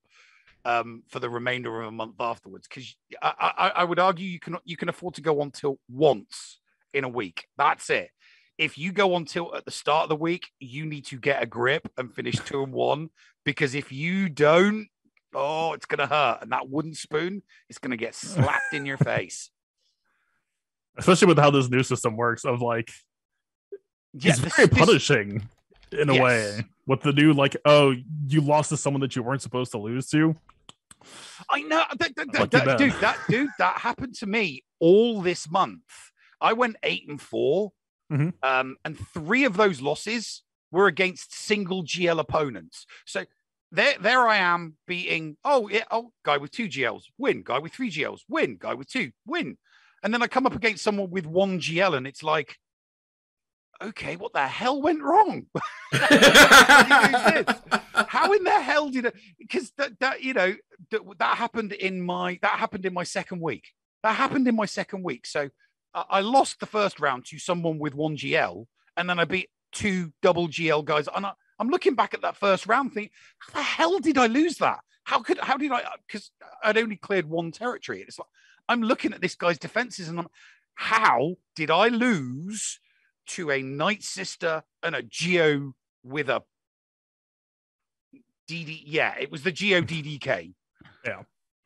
for the remainder of a month afterwards. Because I would argue you can afford to go on tilt once in a week. That's it. If you go on tilt at the start of the week, you need to get a grip and finish 2-1. Because if you don't, it's going to hurt. And that wooden spoon is going to get slapped in your face. Especially with how this new system works of like, it's very punishing in a way with the new, like, oh, you lost to someone that you weren't supposed to lose to. I know, that happened to me all this month. I went 8-4, and 3 of those losses were against single GL opponents. So there I am beating, guy with 2 GLs, win, guy with 3 GLs, win, guy with 2, win. And then I come up against someone with 1 GL, and it's like, okay, what the hell went wrong? How in the hell did it? Because that happened in my second week. So I lost the first round to someone with 1 GL, and then I beat 2 double GL guys. And I'm looking back at that first round, thinking, how the hell did I lose that? How did I? Because I'd only cleared 1 territory. It's like, I'm looking at this guy's defenses, and how did I lose to a Night Sister and a Geo with a DD? Yeah, it was the Geo DDK. Yeah,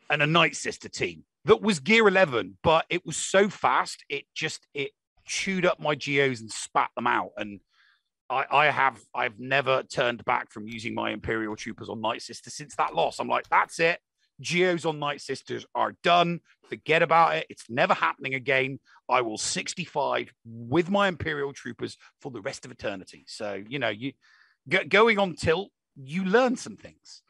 and a Night Sister team. that was Gear 11, but it was so fast, it chewed up my geos and spat them out. And I've never turned back from using my Imperial Troopers on Night Sister since that loss. I'm like, that's it. Geos on Night Sisters are done. Forget about it. It's never happening again. I will 65 with my Imperial Troopers for the rest of eternity. So, you know, going on tilt, you learn some things.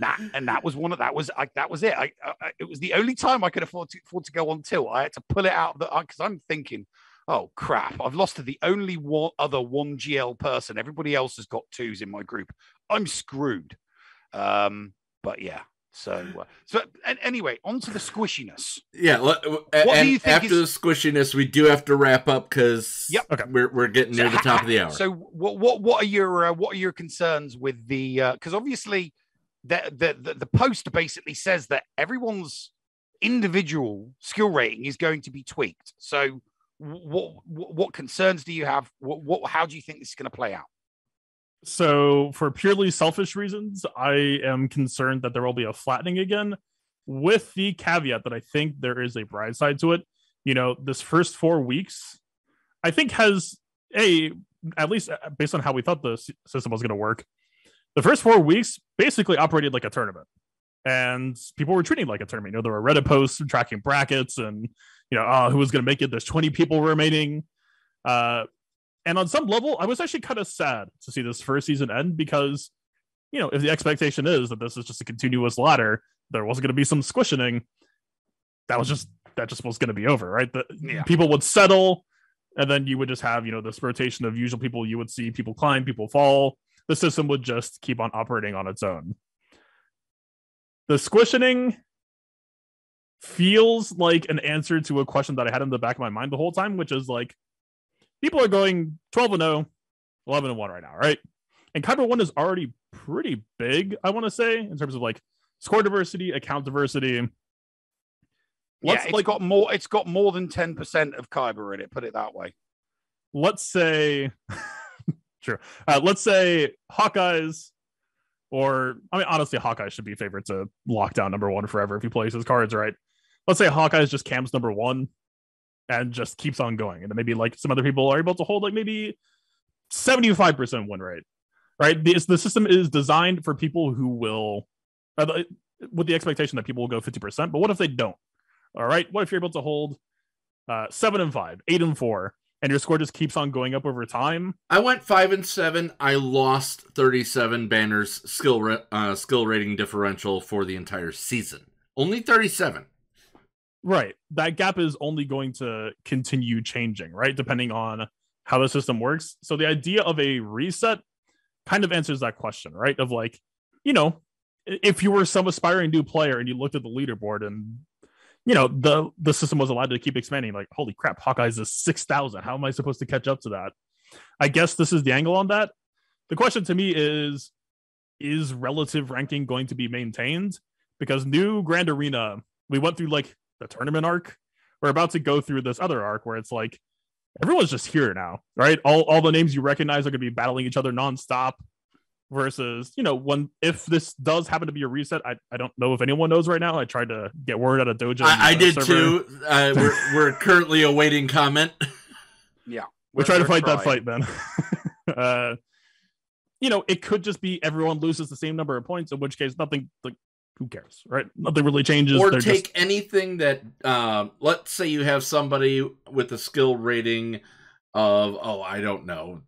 That was it. It was the only time I could afford to go on tilt. I had to pull it out because I'm thinking, oh crap, I've lost to the only other 1GL person. Everybody else has got 2s in my group. I'm screwed. But yeah. So anyway, on to the squishiness. Yeah, what do you think after the squishiness, we do have to wrap up because we're getting near the top of the hour. So what are your concerns with the because obviously the post basically says that everyone's individual skill rating is going to be tweaked. So what concerns do you have? How do you think this is going to play out? So for purely selfish reasons, I am concerned that there will be a flattening again, with the caveat that I think there is a bright side to it. You know, this first 4 weeks, I think has at least based on how we thought the system was going to work, the first 4 weeks basically operated like a tournament, and people were treating it like a tournament. You know, there were Reddit posts tracking brackets and, you know, who was going to make it. There's 20 people remaining. And on some level, I was actually kind of sad to see this first season end because, you know, if the expectation is that this is just a continuous ladder, there was going to be some squishening. That just was going to be over, right? People would settle, and then you would just have, you know, this rotation of usual people. You would see people climb, people fall. The system would just keep on operating on its own. The squishening feels like an answer to a question that I had in the back of my mind the whole time, which is like, people are going 12-0, 11-1 right now, right? And Kyber 1 is already pretty big, I want to say, in terms of like score diversity, account diversity. It's got more than 10% of Kyber in it, put it that way. Let's say sure. Let's say Hawkeyes, or I mean honestly, Hawkeye should be favored to lock down number 1 forever if he plays his cards right. Let's say Hawkeyes just cams number 1 and just keeps on going. And then maybe like some other people are able to hold like maybe 75% win rate, right? The system is designed for people who will, with the expectation that people will go 50%. But what if they don't? All right. What if you're able to hold 7-5, 8-4, and your score just keeps on going up over time? I went 5-7. I lost 37 banners skill rating differential for the entire season. Only 37. Right. That gap is only going to continue changing, right? Depending on how the system works. So the idea of a reset kind of answers that question, right? Of like, you know, if you were some aspiring new player and you looked at the leaderboard and, you know, the system was allowed to keep expanding, like, holy crap, Hawkeyes is 6,000. How am I supposed to catch up to that? I guess this is the angle on that. The question to me is relative ranking going to be maintained? Because new Grand Arena, we went through like the tournament arc. We're about to go through this other arc where it's like everyone's just here now, right? All the names you recognize are going to be battling each other nonstop. Versus, you know, if this does happen to be a reset, I don't know if anyone knows right now. I tried to get word out of Dojo. I did server. Too. We're currently awaiting comment. Yeah, we're trying to fight that fight, man. You know, it could just be everyone loses the same number of points, in which case nothing, like, who cares, right? Nothing really changes. Or take anything that, let's say you have somebody with a skill rating of, I don't know,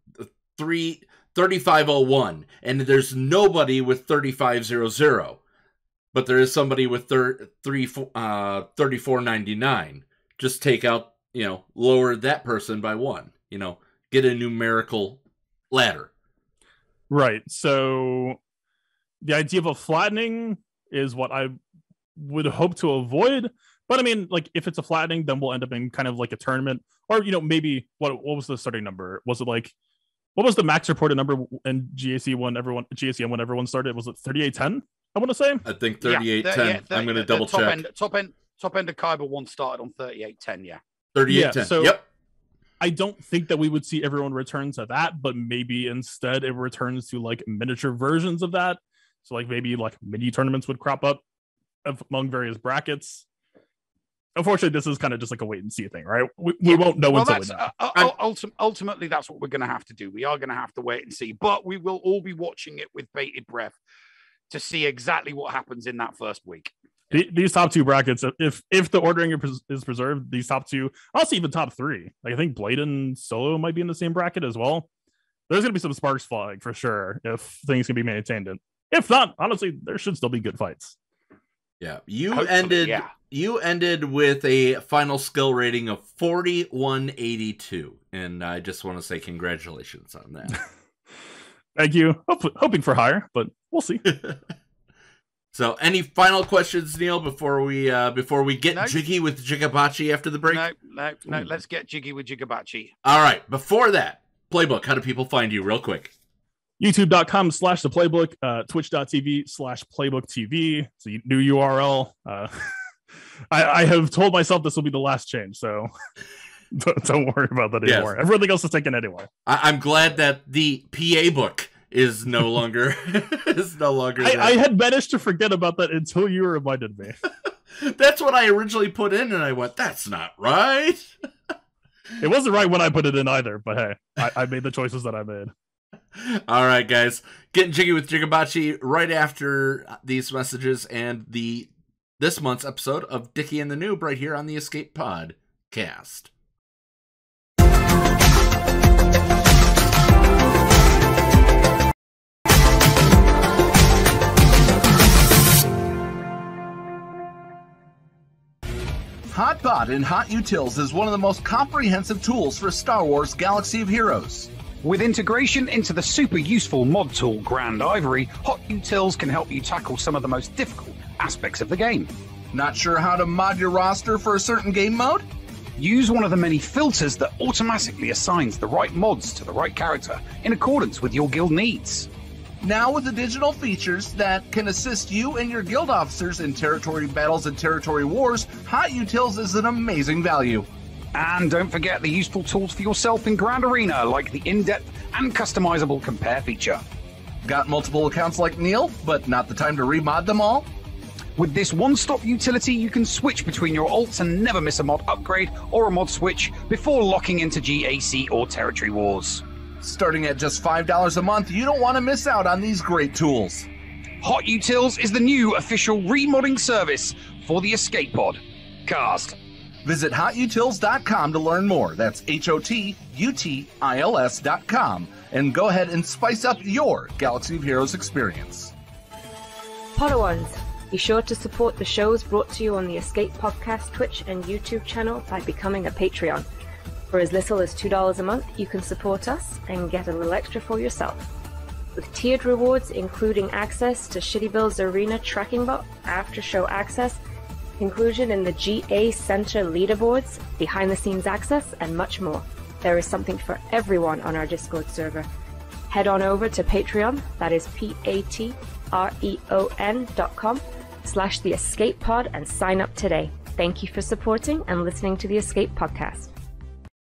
3501, and there's nobody with 3500, but there is somebody with 3499. Just take out, you know, lower that person by 1, you know, get a numerical ladder. Right. So the idea of a flattening is what I would hope to avoid. But I mean, like, if it's a flattening, then we'll end up in kind of like a tournament, or, you know, maybe what was the starting number? Was it like, what was the max reported number in GAC when everyone started? Was it 3810? I want to say. I think 3810. I'm going to double check. Top end of Kyber 1 started on 3810. Yeah. 3810. So yep. I don't think that we would see everyone return to that, but maybe instead it returns to like miniature versions of that. So like maybe like mini tournaments would crop up among various brackets. unfortunately, this is kind of just like a wait and see thing, right? We won't know until we know. Ultimately, that's what we're going to have to do. We are going to have to wait and see, but we will all be watching it with bated breath to see exactly what happens in that first week. These top two brackets, if the ordering is preserved, these top two, also even top three, like I think Blade and Solo might be in the same bracket as well. There's going to be some sparks flying for sure if things can be maintained. And if not, honestly, there should still be good fights. Yeah, you ended with a final skill rating of 4182, and I just want to say congratulations on that. Thank you. Hoping for higher, but we'll see. So, any final questions, Neil, before we get Jiggy with Jigabachi after the break? No. Let's get Jiggy with Jigabachi. All right. Before that, Playbook. How do people find you, real quick? YouTube.com/theplaybook, Twitch.tv/playbooktv. It's a new URL. I have told myself this will be the last change, so don't worry about that anymore. Yes. Everything else is taken anyway. I'm glad that the PA book is no longer I had managed to forget about that until you reminded me. That's what I originally put in, and I went, that's not right. It wasn't right when I put it in either, but hey, I made the choices that I made. All right, guys. Getting Jiggy with Jigabachi right after these messages and this month's episode of Dickie and the Noob right here on the Escape Podcast. HotBot in HotUtils is one of the most comprehensive tools for Star Wars Galaxy of Heroes. With integration into the super useful mod tool Grand Ivory, HotUtils can help you tackle some of the most difficult aspects of the game. Not sure how to mod your roster for a certain game mode? Use one of the many filters that automatically assigns the right mods to the right character in accordance with your guild needs. Now with the digital features that can assist you and your guild officers in territory battles and territory wars, HotUtils is an amazing value. And don't forget the useful tools for yourself in Grand Arena, like the in-depth and customizable compare feature. Got multiple accounts like Neil, but not the time to remod them all? With this one-stop utility, you can switch between your alts and never miss a mod upgrade or a mod switch before locking into GAC or Territory Wars. Starting at just $5 a month, you don't want to miss out on these great tools. HotUtils is the new official remodding service for the Escape Pod Cast. Visit HotUtils.com to learn more. That's HotUtils.com. And go ahead and spice up your Galaxy of Heroes experience. Podawans, be sure to support the shows brought to you on the Escape Podcast Twitch and YouTube channel by becoming a Patreon. For as little as $2 a month, you can support us and get a little extra for yourself. With tiered rewards including access to Shitty Bill's Arena Tracking Bot, after-show access, inclusion in the GA Center leaderboards, behind-the-scenes access, and much more. There is something for everyone on our Discord server. Head on over to Patreon, that is patreon.com/The Escape Pod, and sign up today. Thank you for supporting and listening to the Escape Podcast.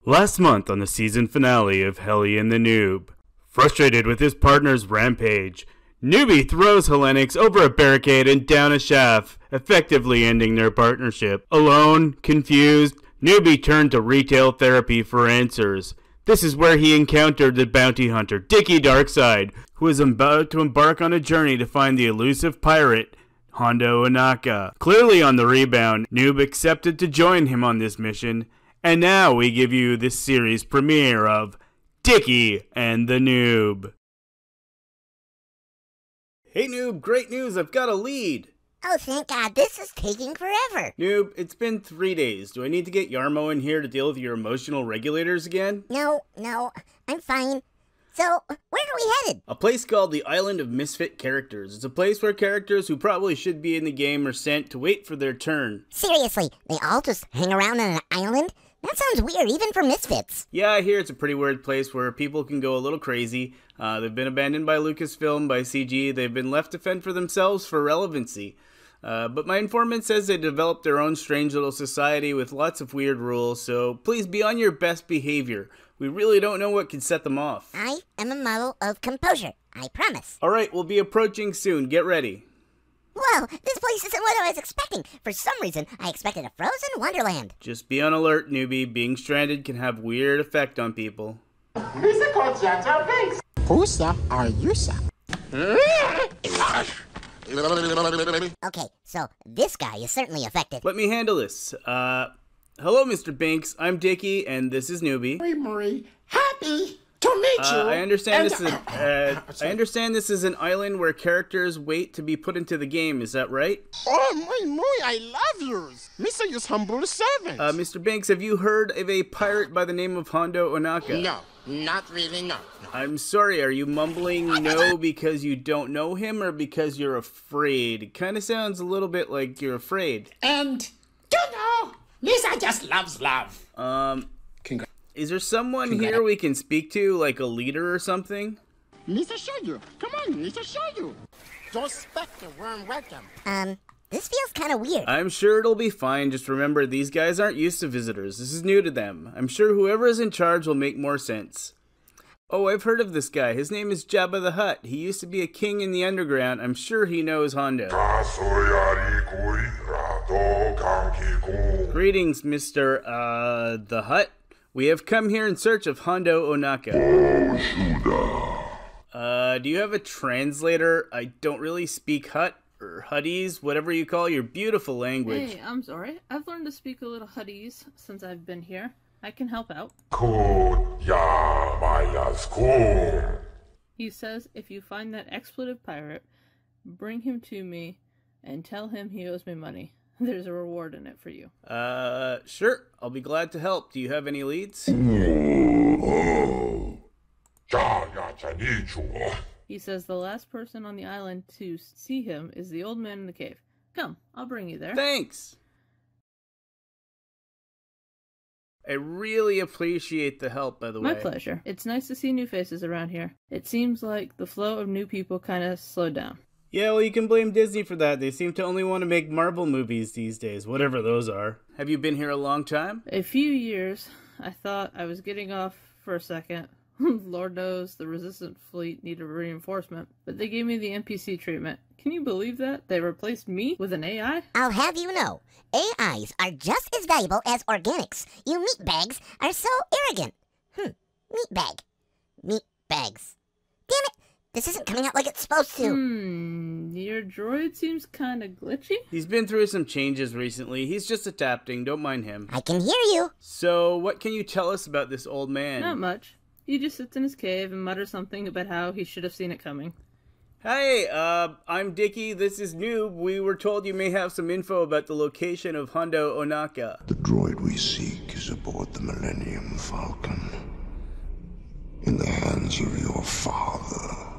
Last month on the season finale of Helly and the Noob, frustrated with his partner's rampage, Newbie throws Hellenix over a barricade and down a shaft, effectively ending their partnership. Alone, confused, Newbie turned to retail therapy for answers. This is where he encountered the bounty hunter, Dickie Darkside, who was about to embark on a journey to find the elusive pirate, Hondo Inaka. Clearly on the rebound, Noob accepted to join him on this mission, and now we give you this series premiere of Dickie and the Noob. Hey Noob, great news, I've got a lead. Oh, thank God, this is taking forever. Noob, it's been 3 days. Do I need to get Yarmo in here to deal with your emotional regulators again? No, I'm fine. So, where are we headed? A place called the Island of Misfit Characters. It's a place where characters who probably should be in the game are sent to wait for their turn. Seriously, they all just hang around on an island? That sounds weird, even for misfits. Yeah, I hear it's a pretty weird place where people can go a little crazy. They've been abandoned by Lucasfilm, by CG. They've been left to fend for themselves for relevancy. But my informant says they developed their own strange little society with lots of weird rules, so please be on your best behavior. We really don't know what can set them off. I am a model of composure, I promise. Alright, we'll be approaching soon. Get ready. Whoa, this place isn't what I was expecting. For some reason, I expected a frozen wonderland. Just be on alert, newbie. Being stranded can have weird effect on people. Whosa are you, sir? Okay, so this guy is certainly affected. Let me handle this. Hello, Mr. Binks. I'm Dickie, and this is Newbie. Marie, happy to meet you. I understand this is an island where characters wait to be put into the game. Is that right? Oh, muy, I love yours. Mr. Your humble servant. Mr. Binks, have you heard of a pirate by the name of Hondo Onaka? No, not really, no. I'm sorry, are you mumbling no because you don't know him or because you're afraid? It kind of sounds a little bit like you're afraid. And, you know, Lisa just loves love. Is there someone here we can speak to, like a leader or something? Lisa, show you. Come on, Lisa, show you. Don't expect a warm welcome. This feels kind of weird. I'm sure it'll be fine. Just remember, these guys aren't used to visitors. This is new to them. I'm sure whoever is in charge will make more sense. Oh, I've heard of this guy. His name is Jabba the Hutt. He used to be a king in the underground. I'm sure he knows Hondo. Greetings, Mr. The Hutt. We have come here in search of Hondo Onaka. Do you have a translator? I don't really speak Hutt or Hutties, whatever you call your beautiful language. Hey, I'm sorry. I've learned to speak a little Hutties since I've been here. I can help out. He says if you find that expletive pirate, bring him to me and tell him he owes me money. There's a reward in it for you. Sure. I'll be glad to help. Do you have any leads? He says the last person on the island to see him is the old man in the cave. Come, I'll bring you there. Thanks! I really appreciate the help, by the way. My pleasure. It's nice to see new faces around here. It seems like the flow of new people kind of slowed down. Yeah, well, you can blame Disney for that. They seem to only want to make Marvel movies these days, whatever those are. Have you been here a long time? A few years. I thought I was getting off for a second. Lord knows the resistant fleet needed reinforcement, but they gave me the NPC treatment. Can you believe that? They replaced me with an AI? I'll have you know, AIs are just as valuable as organics. You meatbags are so arrogant. Meatbag. Meatbags. Damn it! This isn't coming out like it's supposed to. Your droid seems kind of glitchy. He's been through some changes recently. He's just adapting. Don't mind him. I can hear you. So, what can you tell us about this old man? Not much. He just sits in his cave and mutters something about how he should have seen it coming. Hey, I'm Dickie. This is Noob. We were told you may have some info about the location of Hondo Onaka. The droid we seek is aboard the Millennium Falcon. In the hands of your father.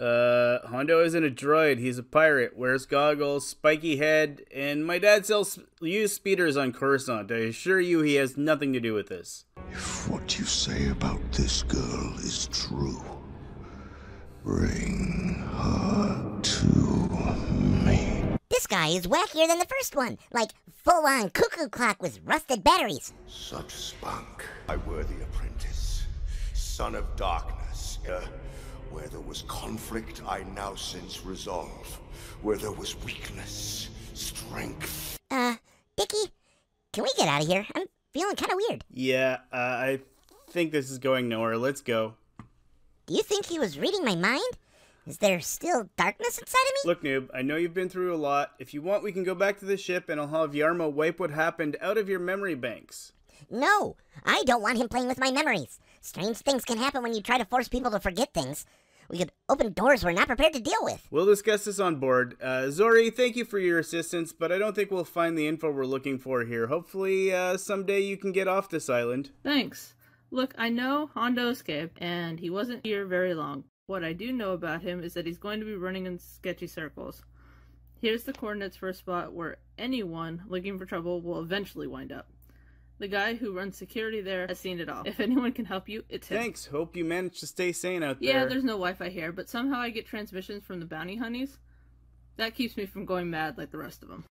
Hondo isn't a droid. He's a pirate. Wears goggles, spiky head, and my dad sells used speeders on Coruscant. I assure you he has nothing to do with this. If what you say about this girl is true, bring her to me. This guy is wackier than the first one. Like, full-on cuckoo clock with rusted batteries. Such spunk, my worthy apprentice, son of darkness. Where there was conflict, I now sense resolve. Where there was weakness, strength. Dickie, can we get out of here? I'm feeling kind of weird. Yeah, I think this is going nowhere. Let's go. Do you think he was reading my mind? Is there still darkness inside of me? Look, Noob, I know you've been through a lot. If you want, we can go back to the ship and I'll have Yarmo wipe what happened out of your memory banks. No, I don't want him playing with my memories. Strange things can happen when you try to force people to forget things. We could open doors we're not prepared to deal with. We'll discuss this on board. Zori, thank you for your assistance, but I don't think we'll find the info we're looking for here. Hopefully, someday you can get off this island. Thanks. Look, I know Hondo escaped, and he wasn't here very long. What I do know about him is that he's going to be running in sketchy circles. Here's the coordinates for a spot where anyone looking for trouble will eventually wind up. The guy who runs security there has seen it all. If anyone can help you, it's him. Thanks. Hope you manage to stay sane out there. Yeah, there's no Wi-Fi here, but somehow I get transmissions from the bounty honeys. That keeps me from going mad like the rest of them.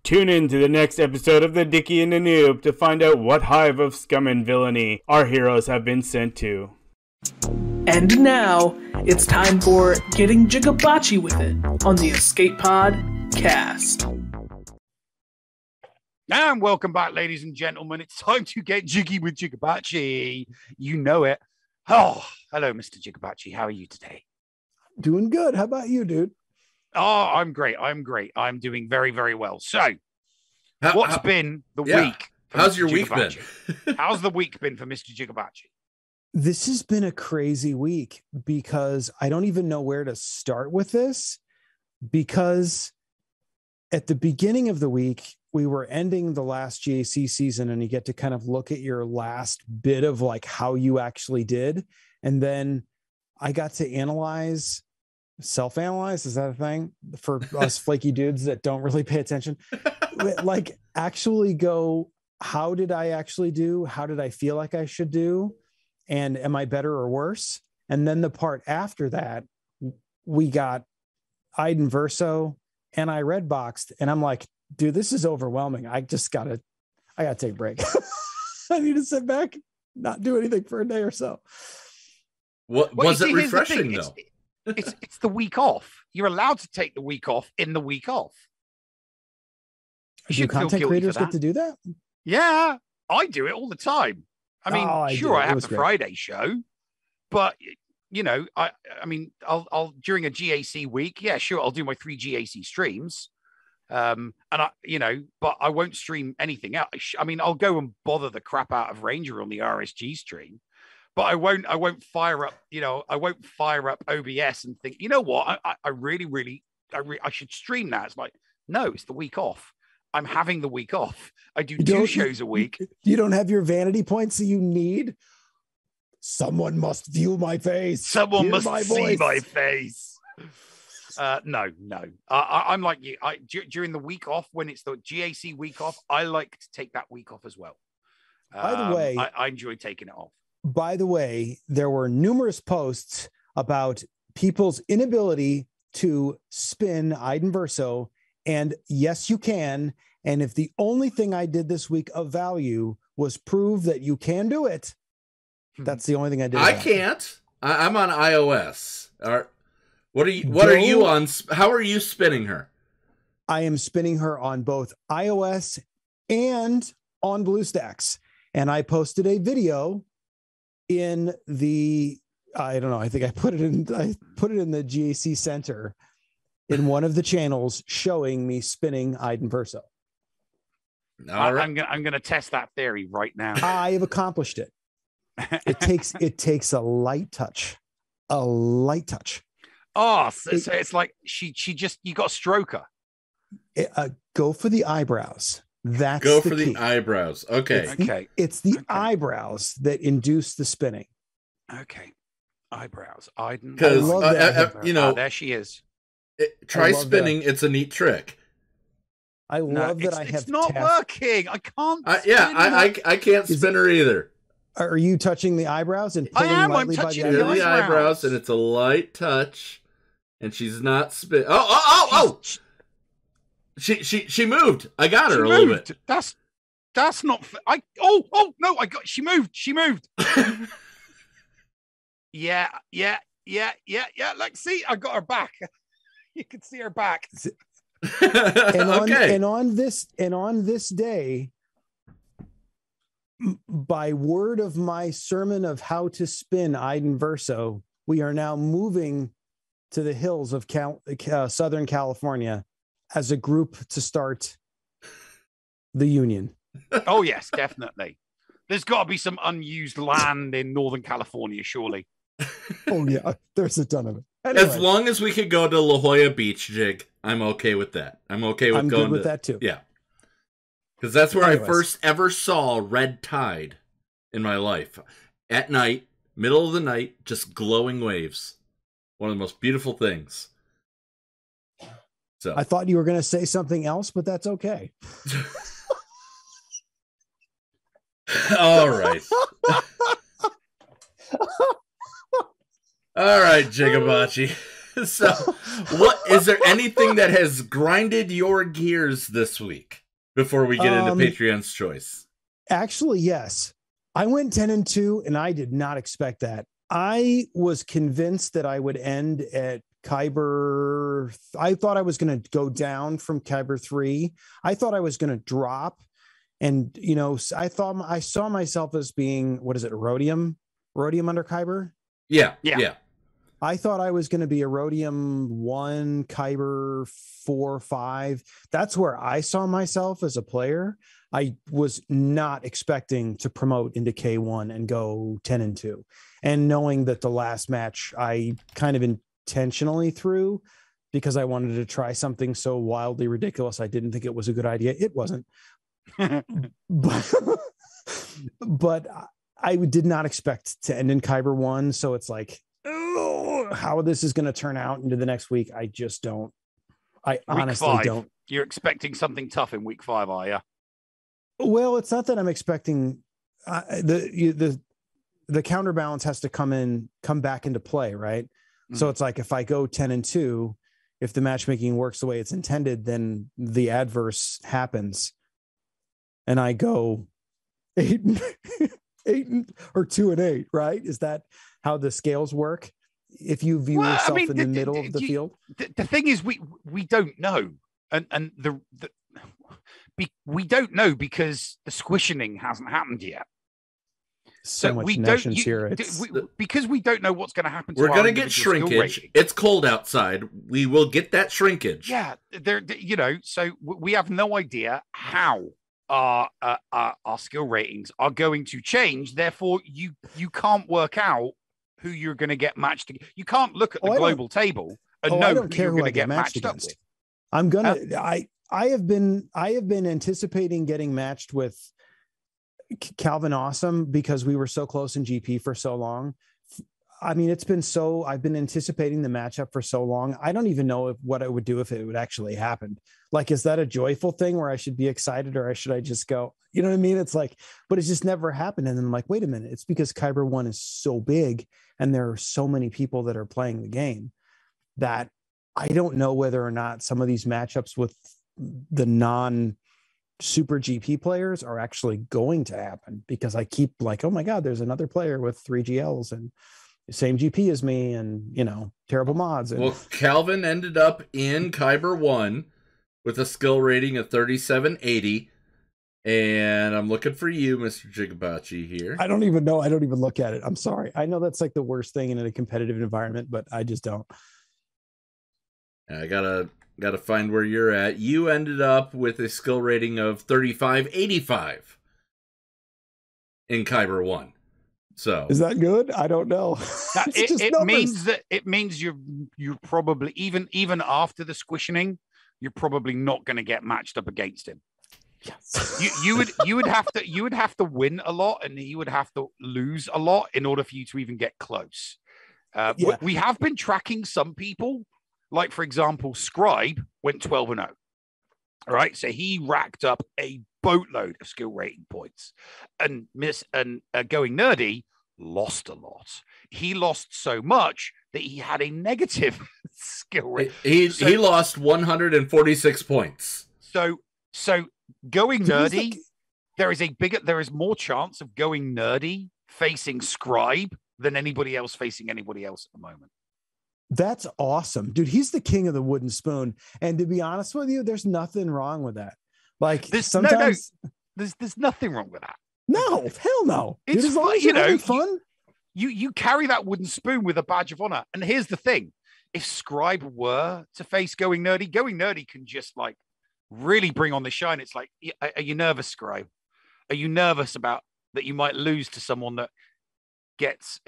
Tune in to the next episode of The Dickie and the Noob to find out what hive of scum and villainy our heroes have been sent to. And now, it's time for Getting Jigabachi with It on the Escape Pod Cast. And welcome back, ladies and gentlemen. It's time to get jiggy with Jigabachi. You know it. Oh, hello, Mr. Jigabachi. How are you today? Doing good. How about you, dude? Oh, I'm great. I'm doing very, very well. So, what's been the week? How's Mr. your week Jigabachi? been? How's the week been for Mr. Jigabachi? This has been a crazy week because I don't even know where to start with this, because at the beginning of the week, we were ending the last GAC season and you get to kind of look at your last bit of like how you actually did. And then I got to self-analyze. Is that a thing for us flaky dudes that don't really pay attention? Like actually go, how did I actually do? How did I feel like I should do? And am I better or worse? And then the part after that, we got Iden Versio and I red boxed, and I'm like, dude, this is overwhelming. I gotta take a break. I need to sit back, not do anything for a day or so. What was it refreshing though? It's the week off. You're allowed to take the week off in the week off. Do content creators get to do that? Yeah, I do it all the time. I mean, I have the Friday show, but you know, I mean, I'll during a GAC week, yeah, sure, I'll do my 3 GAC streams, and but I won't stream anything else. I mean, I'll go and bother the crap out of Ranger on the RSG stream, but I won't fire up, I won't fire up OBS and think, you know what, I really should stream that. It's like, no, it's the week off. I'm having the week off. I do 2 shows a week. You don't have your vanity points that you need. Someone must view my face. Someone must see my face. No. I'm like you. During the week off, when it's the GAC week off, I like to take that week off as well. By the way, I enjoy taking it off. By the way, there were numerous posts about people's inability to spin Iden Versio. And yes, you can. And if the only thing I did this week of value was prove that you can do it, that's the only thing I did. I can't. I'm on iOS. What are you on? How are you spinning her? I am spinning her on both iOS and on BlueStacks. And I posted a video in the, I don't know, I think I put it in the GAC Center in one of the channels showing me spinning Iden Versio. I'm going to test that theory right now. I have accomplished it. It takes a light touch. Oh, so it's like she just, you got to stroke her. Go for the eyebrows. That's go for the eyebrows. Okay. It's the eyebrows that induce the spinning. Okay. Eyebrows. Iden. Because there she is. Try spinning. It's a neat trick. I love that I have. It's not working. I can't. I can't spin her either. Are you touching the eyebrows and pulling lightly by the eyebrows, and it's a light touch, and she's not spin. Oh! She moved. I got her a little bit. That's not. No! She moved. Yeah. Like, see, I got her back. You can see her back. And on this day, by word of my sermon of how to spin Iden Versio, we are now moving to the hills of Southern California as a group to start the union. Oh yes, definitely. There's got to be some unused land in Northern California, surely. Oh yeah, there's a ton of it. Anyway, as long as we could go to La Jolla Beach, Jig, I'm okay with that. I'm okay with going with that too. Yeah. Because that's where I first ever saw red tide in my life. At night, middle of the night, just glowing waves. One of the most beautiful things. So I thought you were going to say something else, but that's okay. All right. All right, Jigabachi. So, is there anything that has grinded your gears this week before we get into Patreon's choice? Actually, yes. I went 10-2, and I did not expect that. I was convinced that I would end at Kyber. I thought I was going to go down from Kyber 3. I thought I was going to drop. And, you know, I saw myself as being, what is it, Rhodium under Kyber? Yeah. I thought I was going to be a Rhodium 1, Kyber 4, 5. That's where I saw myself as a player. I was not expecting to promote into K1 and go 10-2. And knowing that the last match I kind of intentionally threw because I wanted to try something so wildly ridiculous, I didn't think it was a good idea. It wasn't. but I did not expect to end in Kyber 1. So it's like, oh, how this is going to turn out into the next week, I just don't. I honestly don't. You're expecting something tough in week 5, are you? Well, it's not that I'm expecting the counterbalance has to come back into play, right? Mm-hmm. So it's like if I go 10-2, if the matchmaking works the way it's intended, then the adverse happens, and I go 8 or 2-8, right? Is that how the scales work? If you view yourself in the middle of the field, the thing is, we don't know, and we don't know because the squishening hasn't happened yet. So much nations here. Because we don't know what's going to happen. We're going to get shrinkage. It's cold outside. We will get that shrinkage. Yeah, so we have no idea how our skill ratings are going to change. Therefore, you can't work out who you're going to get matched. You can't look at the global table and know who you're going to get matched up with. I'm gonna. I have been anticipating getting matched with Calvin Awesome because we were so close in GP for so long. I mean, I've been anticipating the matchup for so long. I don't even know what I would do if it would actually happen. Like, is that a joyful thing where I should be excited or should I just go, you know what I mean? It's like, but it's just never happened. And then I'm like, wait a minute. It's because Kyber 1 is so big and there are so many people that are playing the game that I don't know whether or not some of these matchups with the non-super GP players are actually going to happen, because I keep like, oh my God, there's another player with 3 GLs and the same GP as me and, terrible mods. Well, Calvin ended up in Kyber 1 with a skill rating of 3780. And I'm looking for you, Mr. Jigabachi here. I don't even know. I don't even look at it. I'm sorry. I know that's like the worst thing in a competitive environment, but I just don't. I gotta find where you're at. You ended up with a skill rating of 3585 in Kyber 1. So is that good? I don't know. It means you're probably even after the squishening, you're probably not going to get matched up against him. Yes. you would have to win a lot and he would have to lose a lot in order for you to even get close. We have been tracking some people. Like, for example, Scribe went 12-0. All right, so he racked up a boatload of skill rating points, and Going Nerdy lost a lot. He lost so much that he had a negative skill rating. He lost 146 points. So Going Nerdy, there is more chance of Going Nerdy facing Scribe than anybody else facing anybody else at the moment. That's awesome, dude. He's the king of the wooden spoon. And to be honest with you, there's nothing wrong with that. Like, there's nothing wrong with that. No, hell no. It's dude, fun, fun. You carry that wooden spoon with a badge of honor. And here's the thing. If Scribe were to face Going Nerdy can just like really bring on the shine. It's like, are you nervous, Scribe? Are you nervous about that you might lose to someone that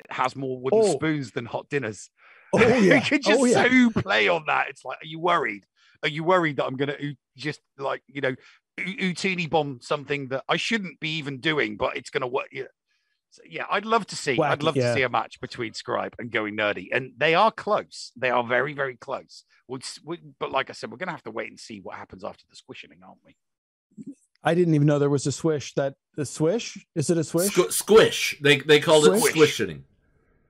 has more wooden spoons than hot dinners? Oh, yeah. You can just so play on that. It's like, are you worried? Are you worried that I'm going to just like, Utini bomb something that I shouldn't be even doing, but it's going to work? Yeah. So, yeah, I'd love to see to see a match between Scribe and Going Nerdy. And they are close. They are very, very close. But like I said, we're going to have to wait and see what happens after the squishening, aren't we? I didn't even know there was a swish. The swish? Is it a swish? Squish. They called it squishening.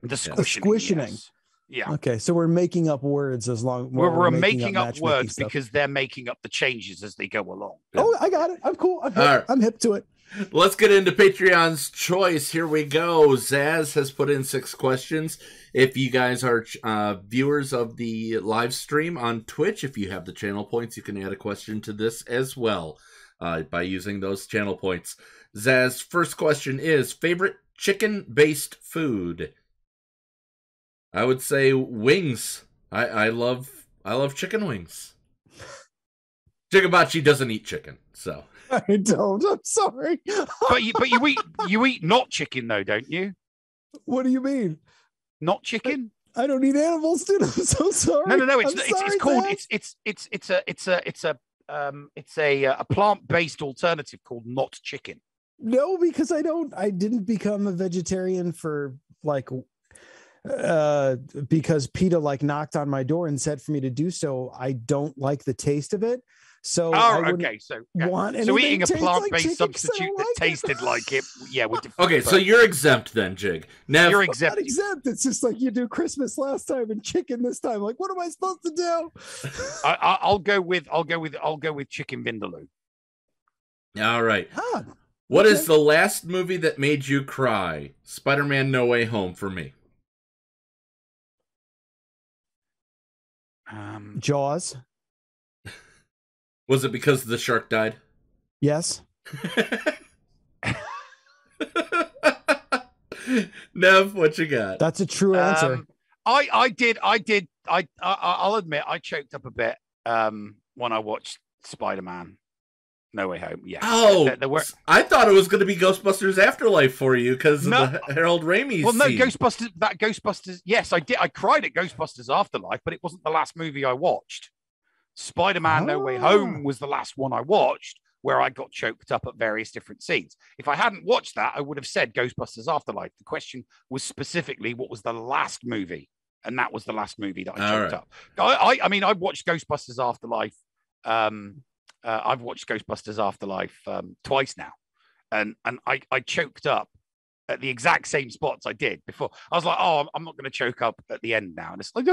The squishening. Yes. Yeah. Okay, so we're making up words as long. We're making up words because they're making up the changes as they go along. Oh, I got it. I'm cool. I'm hip to it. Let's get into Patreon's choice. Here we go. Zaz has put in 6 questions. If you guys are viewers of the live stream on Twitch, if you have the channel points, you can add a question to this as well by using those channel points. Zaz, first question is, favorite chicken-based food? I would say wings. I love chicken wings. Jigabachi doesn't eat chicken, so... I don't. I'm sorry. But you eat not chicken though, don't you? What do you mean? Not chicken? I don't eat animals, dude. I'm so sorry. No. It's called it's a plant-based alternative called not chicken. No, because I didn't become a vegetarian for like because PETA like knocked on my door and said for me to do so. I don't like the taste of it. So okay. So eating a plant-based substitute that tasted like it, would defeat. Okay, so you're exempt then, Jig. Now you're exempt. Not exempt. It's just like you do Christmas last time and chicken this time. Like, what am I supposed to do? I'll go with chicken vindaloo. All right. What is the last movie that made you cry? Spider-Man: No Way Home for me. Jaws. Was it because the shark died? Yes. Nev, what you got? That's a true answer. I'll admit I choked up a bit when I watched Spider-Man: No Way Home. Yeah. Oh, I thought it was going to be Ghostbusters Afterlife for you because of the Harold Ramis. Well, no, scene. Ghostbusters. Yes, I did. I cried at Ghostbusters Afterlife, but it wasn't the last movie I watched. Spider-Man: No Way Home was the last one I watched where I got choked up at various different scenes. If I hadn't watched that, I would have said Ghostbusters Afterlife. The question was specifically what was the last movie, and that was the last movie that I choked up. I mean, I've watched Ghostbusters Afterlife. I've watched Ghostbusters Afterlife twice now, and I choked up at the exact same spots I did before. I was like, oh, I'm not going to choke up at the end now. And it's like,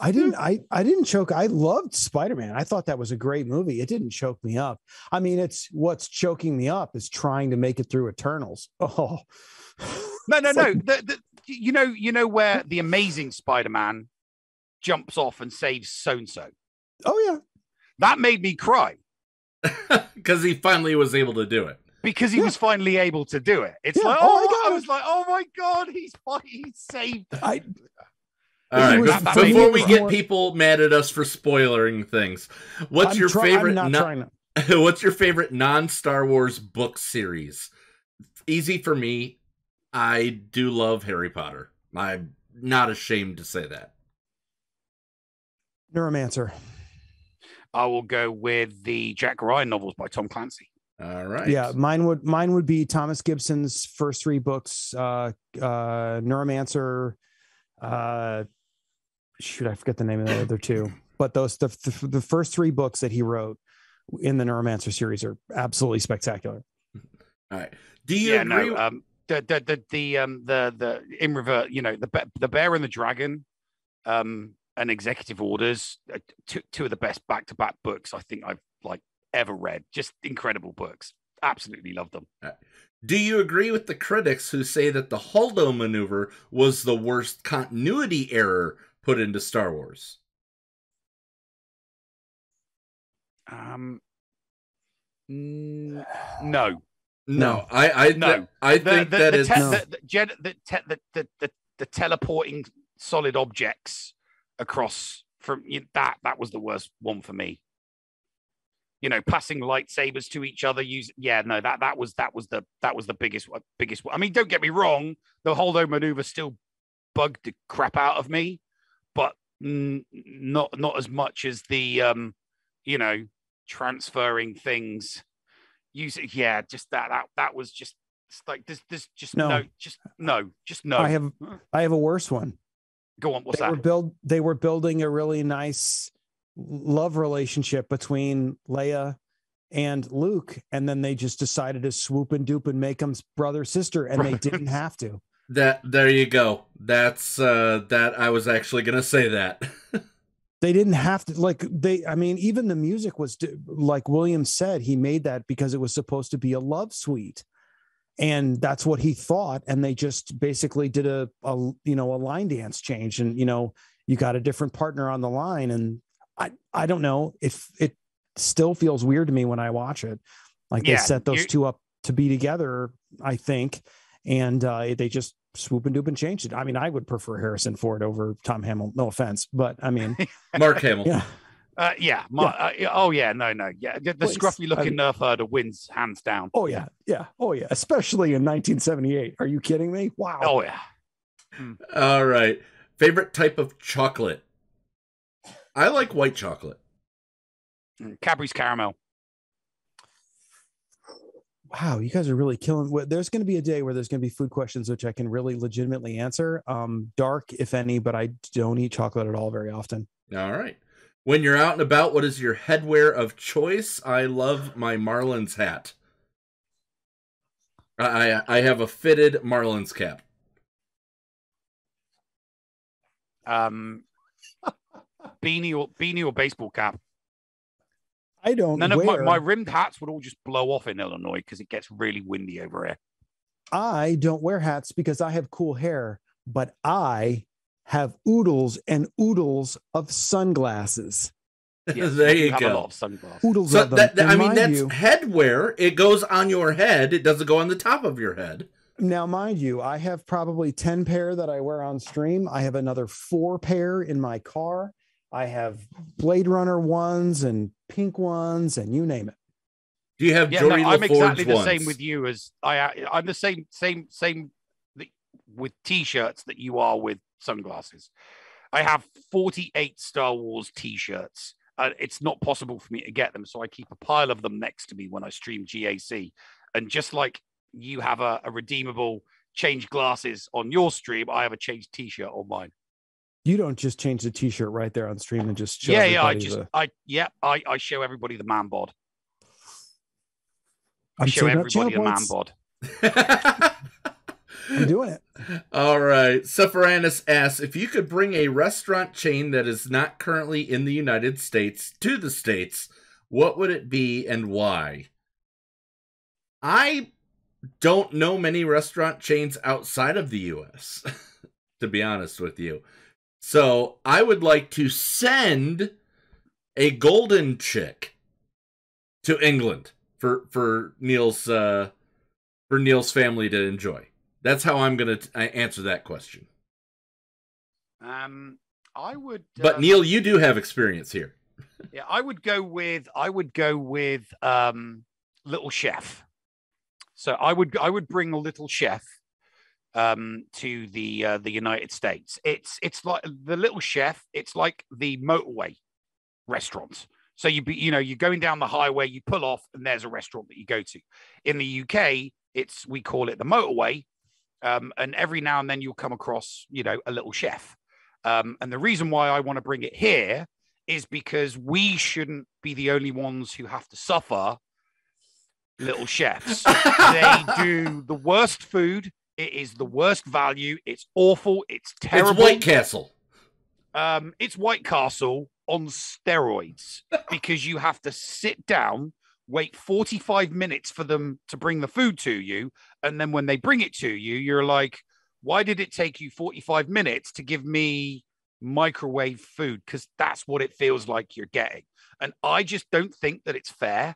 I didn't choke. I loved Spider-Man. I thought that was a great movie. It didn't choke me up. I mean, it's what's choking me up is trying to make it through Eternals. Oh, no. You know where the Amazing Spider-Man jumps off and saves so-and-so. Oh yeah. That made me cry. Because he finally was able to do it. Because he was finally able to do it. It's like, I was like, oh my God, he's saved. All right, before we get people mad at us for spoiling things, what's your favorite non-Star Wars book series? Easy for me. I do love Harry Potter. I'm not ashamed to say that. Neuromancer. I will go with the Jack Ryan novels by Tom Clancy. All right. Yeah, mine would be Thomas Gibson's first 3 books, Neuromancer, shoot, I forget the name of the other 2, but the first 3 books that he wrote in the Neuromancer series are absolutely spectacular. All right. Do you agree? The in reverse, the Bear and the Dragon, and Executive Orders, 2 of the best back-to-back books I think I've ever read. Just incredible books. Absolutely love them. Do you agree with the critics who say that the Holdo maneuver was the worst continuity error put into Star Wars? No. I think that it's the teleporting solid objects across from that was the worst one for me. Passing lightsabers to each other. That was the biggest one. I mean, don't get me wrong, the Holdo maneuver still bugged the crap out of me, but not as much as the transferring things. Just that was just like there's just no. I have a worse one. Go on. What's that? They were building a really nice love relationship between Leia and Luke, and then they just decided to swoop and dupe and make them brother sister, and they didn't have to. There you go. That's that I was actually gonna say that. They didn't have to, like, I mean, even the music was, like William said, he made that because it was supposed to be a love suite. And that's what he thought. And they just basically did a line dance change. And, you got a different partner on the line. And I don't know if it still feels weird to me when I watch it. Like they set those two up to be together, I think. And they just swoop and doop and changed it. I mean, I would prefer Harrison Ford over Tom Hamill. No offense, but I mean, Mark Hamill. Yeah. No. Yeah. The scruffy looking Nerf herder wins hands down. Oh yeah. Especially in 1978. Are you kidding me? Wow. Oh yeah. All right. Favorite type of chocolate? I like white chocolate. Cadbury's caramel. Wow, you guys are really killing. There's going to be a day where there's going to be food questions which I can really legitimately answer. Dark, if any, but I don't eat chocolate at all very often. All right. When you're out and about, what is your headwear of choice? I love my Marlins hat. I have a fitted Marlins cap. Beanie or baseball cap. I don't. None of my rimmed hats would all just blow off in Illinois because it gets really windy over here. I don't wear hats because I have cool hair, but I have oodles and oodles of sunglasses. Yes, there you go. A lot of sunglasses. Oodles so of them. that's headwear. It goes on your head. It doesn't go on the top of your head. Now, mind you, I have probably 10 pair that I wear on stream. I have another 4 pair in my car. I have Blade Runner ones and pink ones and you name it. Do you have Jory I'm exactly the same with you as I'm the same with t-shirts that you are with sunglasses. I have 48 Star Wars t-shirts. It's not possible for me to get them, so I keep a pile of them next to me when I stream GAC. And just like you have a redeemable change glasses on your stream, I have a changed t-shirt on mine. You don't just change the t-shirt right there on stream and just show I show everybody the man bod. I show everybody the man bod. I'm doing it. All right. Sephiranus asks, if you could bring a restaurant chain that is not currently in the United States to the States, what would it be and why? I don't know many restaurant chains outside of the U.S., to be honest with you. So I would like to send a golden chick to England for Neil's family to enjoy. That's how I'm going to answer that question. I would. But Neil, you do have experience here. Yeah, I would go with Little Chef. So I would bring a Little Chef to the United States. It's like the Little Chef. It's like the motorway restaurants. So you're going down the highway, you pull off, and there's a restaurant that you go to. In the UK, we call it the motorway, and every now and then you'll come across a Little Chef. And the reason why I want to bring it here is because we shouldn't be the only ones who have to suffer Little Chefs. They do the worst food. It is the worst value. It's awful. It's terrible. It's White Castle. It's White Castle on steroids because you have to sit down, wait 45 minutes for them to bring the food to you. And then when they bring it to you, you're like, why did it take you 45 minutes to give me microwave food? Because that's what it feels like you're getting. And I just don't think that it's fair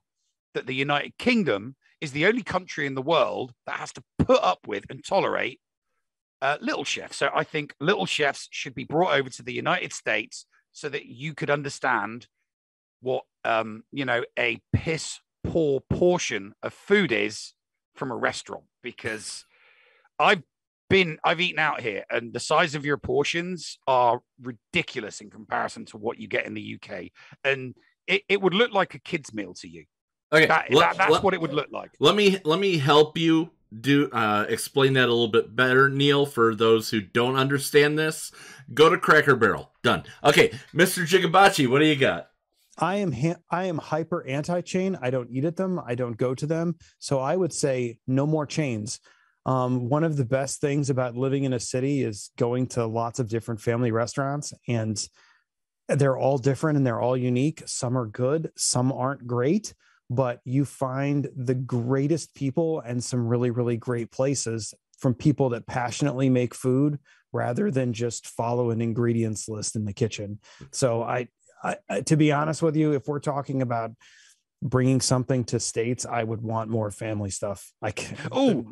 that the United Kingdom is the only country in the world that has to put up with and tolerate Little Chefs. So I think Little Chefs should be brought over to the United States so that you could understand what, a piss poor portion of food is from a restaurant. Because I've eaten out here and the size of your portions are ridiculous in comparison to what you get in the UK. And it would look like a kid's meal to you. Okay, that's what it would look like. Let me help you explain that a little bit better, Neil, for those who don't understand this. Go to Cracker Barrel. Done. Okay, Mr. Jigabachi, what do you got? I am hyper anti-chain. I don't eat at them. I don't go to them. So I would say no more chains. One of the best things about living in a city is going to lots of different family restaurants. And they're all different and they're all unique. Some are good, some aren't great, but you find the greatest people and some really, really great places from people that passionately make food rather than just follow an ingredients list in the kitchen. So I to be honest with you, if we're talking about bringing something to States, I would want more family stuff. Like, no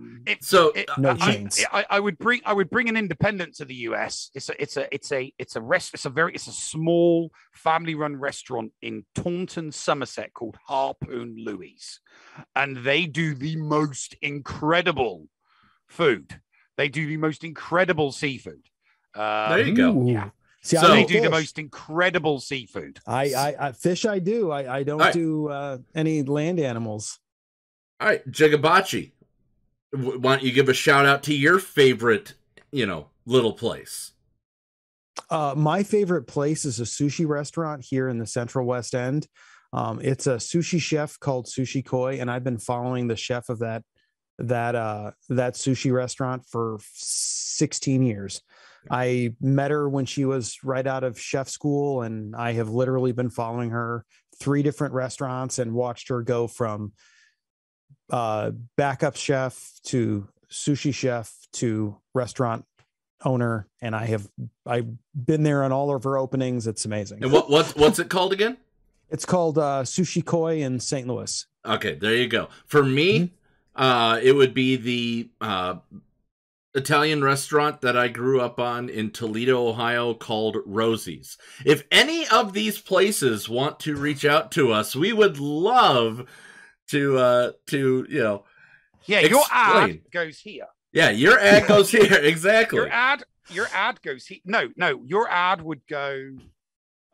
chains. I would bring an independent to the US. It's a small family run restaurant in Taunton, Somerset called Harpoon Louie's, and they do the most incredible food. They do the most incredible seafood. There you go. Yeah. See, so they do the most incredible seafood. I fish. I do. I don't do any land animals. All right, Jigabachi, why don't you give a shout out to your favorite, little place? My favorite place is a sushi restaurant here in the Central West End. It's a sushi chef called Sushi Koi, and I've been following the chef of that sushi restaurant for 16 years. I met her when she was right out of chef school, and I have literally been following her 3 different restaurants and watched her go from backup chef to sushi chef to restaurant owner. And I've been there on all of her openings. It's amazing. And what's it called again? It's called Sushi Koi in St. Louis. Okay, there you go. For me, it would be the Italian restaurant that I grew up on in Toledo, Ohio, called Rosie's. If any of these places want to reach out to us, we would love to Yeah, explain. your ad goes here. Yeah, your ad goes here. Exactly. Your ad goes here. No, your ad would go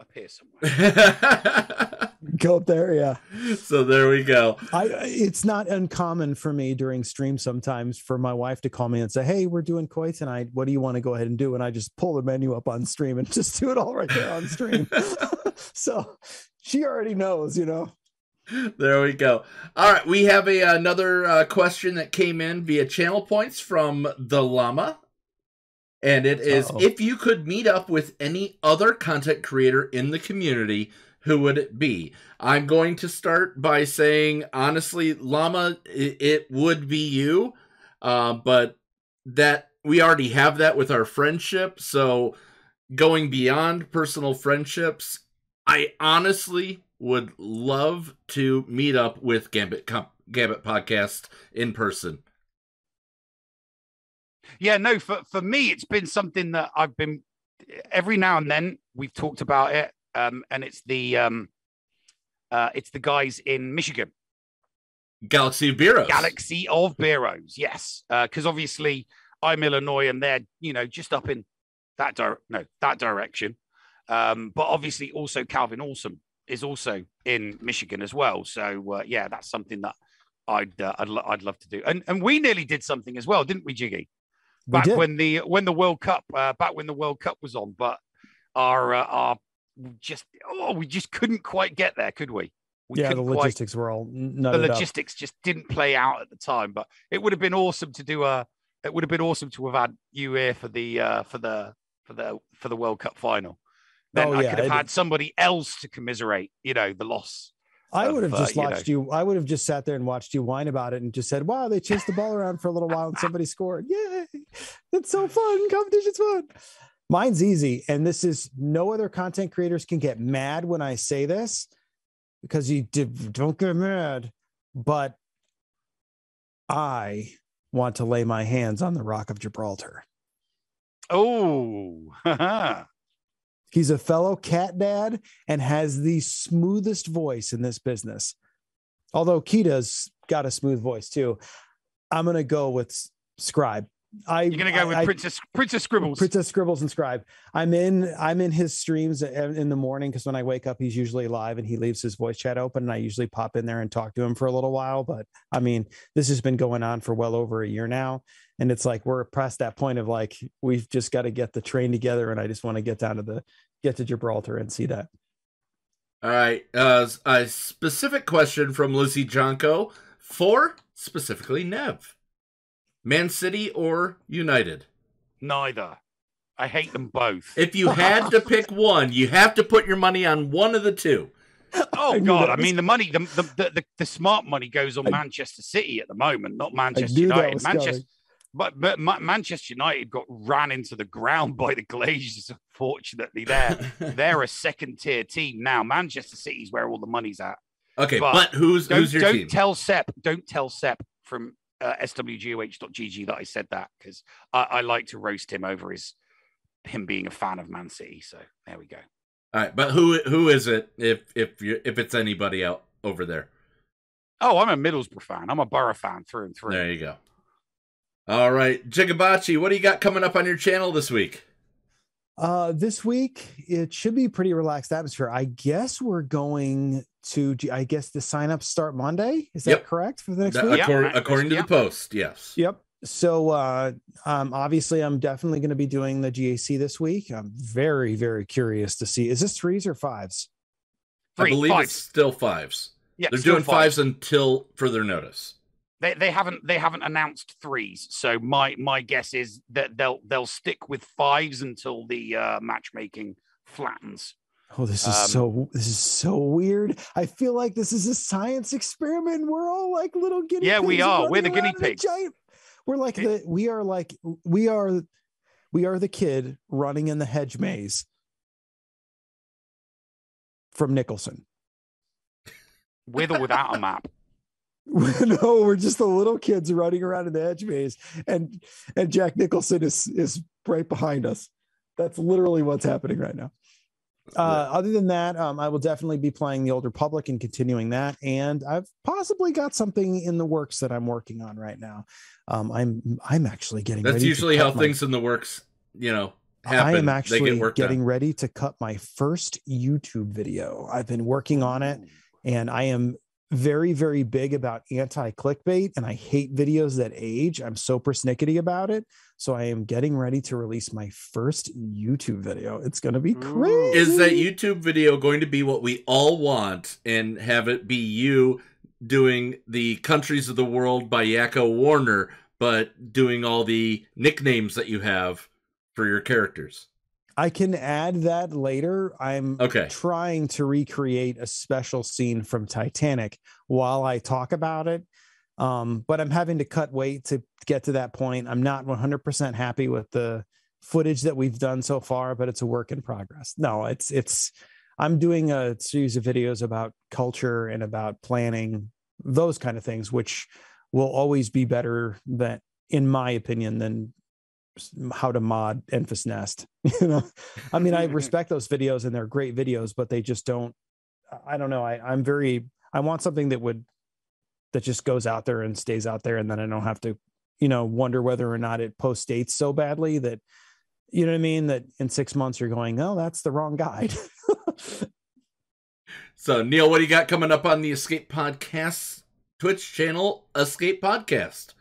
up here somewhere. Go up there, yeah. So there we go. It's not uncommon for me during stream sometimes for my wife to call me and say, "Hey, we're doing koi tonight. What do you want to go ahead and do?" And I just pull the menu up on stream and just do it all right there on stream. So she already knows, There we go. All right, we have another question that came in via channel points from the Llama. And it is, if you could meet up with any other content creator in the community, who would it be? I'm going to start by saying, honestly, Llama, it would be you. But that we already have that with our friendship. So going beyond personal friendships, I honestly would love to meet up with Gambit Podcast in person. Yeah, no, for me, it's been something that I've been every now and then we've talked about it. And it's the guys in Michigan. Galaxy of Bureaus. Galaxy of Bureaus, yes. Because obviously I'm Illinois and they're, just up in that direction. But obviously also Calvin Awesome is also in Michigan as well. So yeah, that's something that I'd love to do. And we nearly did something as well, didn't we, Jiggy? Back when the World Cup was on, but we just couldn't quite get there, could we? The logistics were all nutted the logistics just didn't play out at the time. But it would have been awesome to do it would have been awesome to have had you here for the World Cup final. Then I could have had somebody else to commiserate, the loss. I would have just watched you. I would have just sat there and watched you whine about it and just said, "Wow, they chased the ball around for a little while and somebody scored. Yay! It's so fun. Competition's fun." Mine's easy, and this is no other content creators can get mad when I say this because don't get mad, but I want to lay my hands on the Rock of Gibraltar. Oh, he's a fellow cat dad and has the smoothest voice in this business. Although Kita's got a smooth voice too. I'm going to go with Scribe. You're going to go with Princess Scribbles. Princess Scribbles and Scribe. I'm in his streams in the morning because when I wake up, he's usually live and he leaves his voice chat open. And I usually pop in there and talk to him for a little while. But I mean, this has been going on for well over a year now. And it's like, we're past that point of like, we've just got to get the train together. And I just want to get to Gibraltar and see that. All right. A specific question from Lizzie Jonko for specifically Nev. Man City or United? Neither. I hate them both. If you had to pick one, you have to put your money on one of the two. Oh God! I mean, the money, the smart money goes on Manchester City at the moment, not Manchester United. Manchester United got ran into the ground by the Glazers. Unfortunately, they're a second-tier team now. Manchester City's where all the money's at. Okay, but who's your team? Don't tell Sepp from SWGOH.GG that I said that, because I like to roast him over him being a fan of Man City. So there we go. All right, but who is it if it's anybody out over there? Oh, I'm a Middlesbrough fan. I'm a Borough fan through and through. There you go. All right, Jigabachi, what do you got coming up on your channel this week? This week it should be pretty relaxed atmosphere. I guess we're going to. I guess the signups start Monday. Is that correct for the next week? According to the post, yes. Yep. So obviously I'm definitely going to be doing the GAC this week. I'm very, very curious to see, is this 3s or 5s? I believe it's still 5s. Yeah, they're doing 5s until further notice. They haven't announced 3s, so my guess is that they'll stick with 5s until the matchmaking flattens. Oh, this is so weird. I feel like this is a science experiment. We're all like little guinea pigs. Yeah, we are. We're the guinea pigs. We're like we are the kid running in the hedge maze from Nicholson. With or without a map. No, we're just the little kids running around in the hedge maze, and Jack Nicholson is right behind us. That's literally what's happening right now. Other than that, I will definitely be playing the Old Republic and continuing that, and I've possibly got something in the works that I'm working on right now. I'm actually getting. That's ready usually how things in the works, happen. I am actually getting ready to cut my first YouTube video. I've been working on it, and I am very, very big about anti-clickbait, and I hate videos that age. I'm so persnickety about it. So I am getting ready to release my first YouTube video. It's going to be crazy. Is that YouTube video going to be what we all want and have it be you doing the Countries of the World by Yakko Warner, but doing all the nicknames that you have for your characters? I can add that later. I'm trying to recreate a special scene from Titanic while I talk about it. But I'm having to cut weight to get to that point. I'm not 100% happy with the footage that we've done so far, but it's a work in progress. No, I'm doing a series of videos about culture and about planning, those kind of things, which will always be better than, in my opinion, than how to mod Enfys Nest. I mean, I respect those videos and they're great videos, but they just don't, I don't know. I want something that just goes out there and stays out there, and then I don't have to, wonder whether or not it post dates so badly that, you know what I mean, that in 6 months you're going, oh, that's the wrong guide. So Neil, what do you got coming up on the Escape Podcast Twitch channel, Escape Podcast?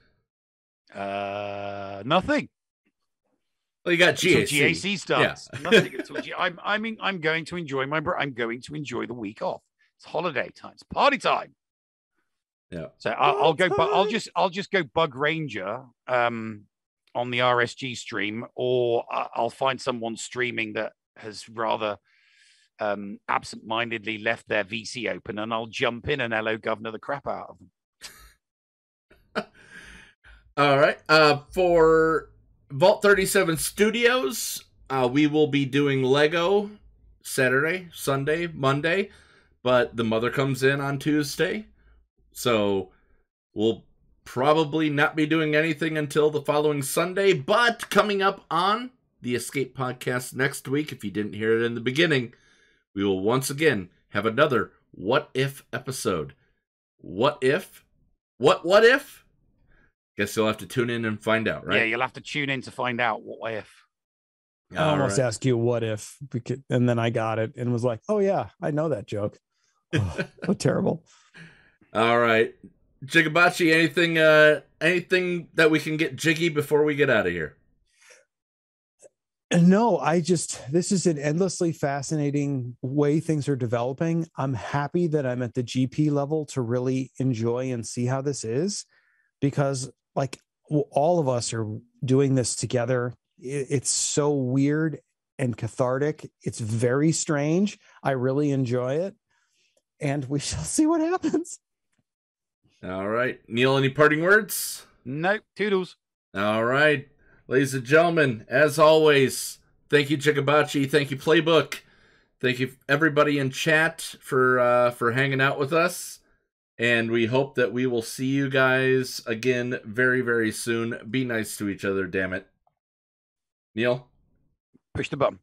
Nothing. Well, you got GAC. GAC starts. Yeah. Nothing until I'm going to enjoy I'm going to enjoy the week off. It's holiday time. It's party time. Yeah. So I'll go. I'll just go Bug Ranger on the RSG stream, or I'll find someone streaming that has rather absent-mindedly left their VC open, and I'll jump in and hello governor the crap out of them. All right. For Vault 37 Studios, we will be doing Lego Saturday, Sunday, Monday, but the mother comes in on Tuesday. So we'll probably not be doing anything until the following Sunday, but coming up on the Escape Podcast next week, if you didn't hear it in the beginning, we will once again have another What If episode. What if? What if? Guess you'll have to tune in and find out, right? Yeah, you'll have to tune in to find out what if. I almost asked you what if, and then I got it and was like, oh yeah, I know that joke. Oh, so terrible. All right. Jigabachi, anything that we can get jiggy before we get out of here? No, this is an endlessly fascinating way things are developing. I'm happy that I'm at the GP level to really enjoy and see how this is, because like all of us are doing this together. It's so weird and cathartic. It's very strange. I really enjoy it. And we shall see what happens. All right. Neil, any parting words? Nope. Toodles. All right. Ladies and gentlemen, as always, thank you, Jigabachi. Thank you, Playbook. Thank you, everybody in chat, for hanging out with us. And we hope that we will see you guys again very, very soon. Be nice to each other, damn it. Neil? Push the button.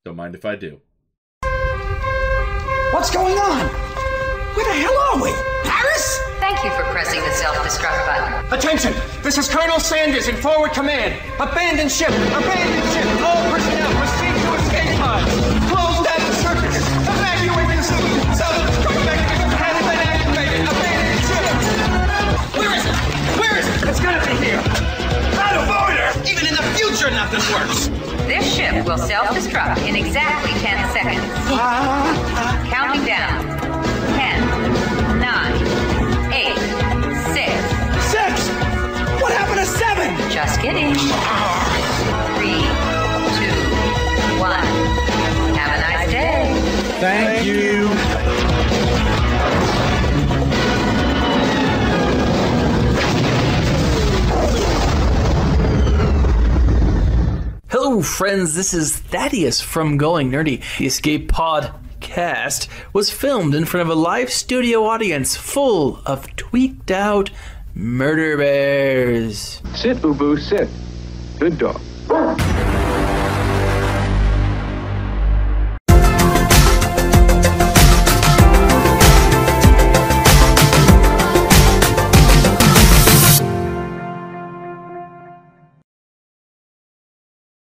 Don't mind if I do. What's going on? Where the hell are we? Paris? Thank you for pressing the self-destruct button. Attention! This is Colonel Sanders in forward command. Abandon ship! Abandon ship! All personnel proceed to escape pods. Close down the circuits. Evacuate the city. Self-destruct mechanism has been activated. Abandon ship! Where is it? Where is it? It's gonna be here. Out of order! Even in the future, nothing works. This ship will self-destruct in exactly 10 seconds. Counting down. 10, 9, 8, 6. 6! What happened to 7? Just kidding. 3, 2, 1. Have a nice day. Thank you. Hello, friends. This is Thaddeus from Going Nerdy. The Escape Podcast was filmed in front of a live studio audience full of tweaked out murder bears. Sit, Ubu, sit. Good dog.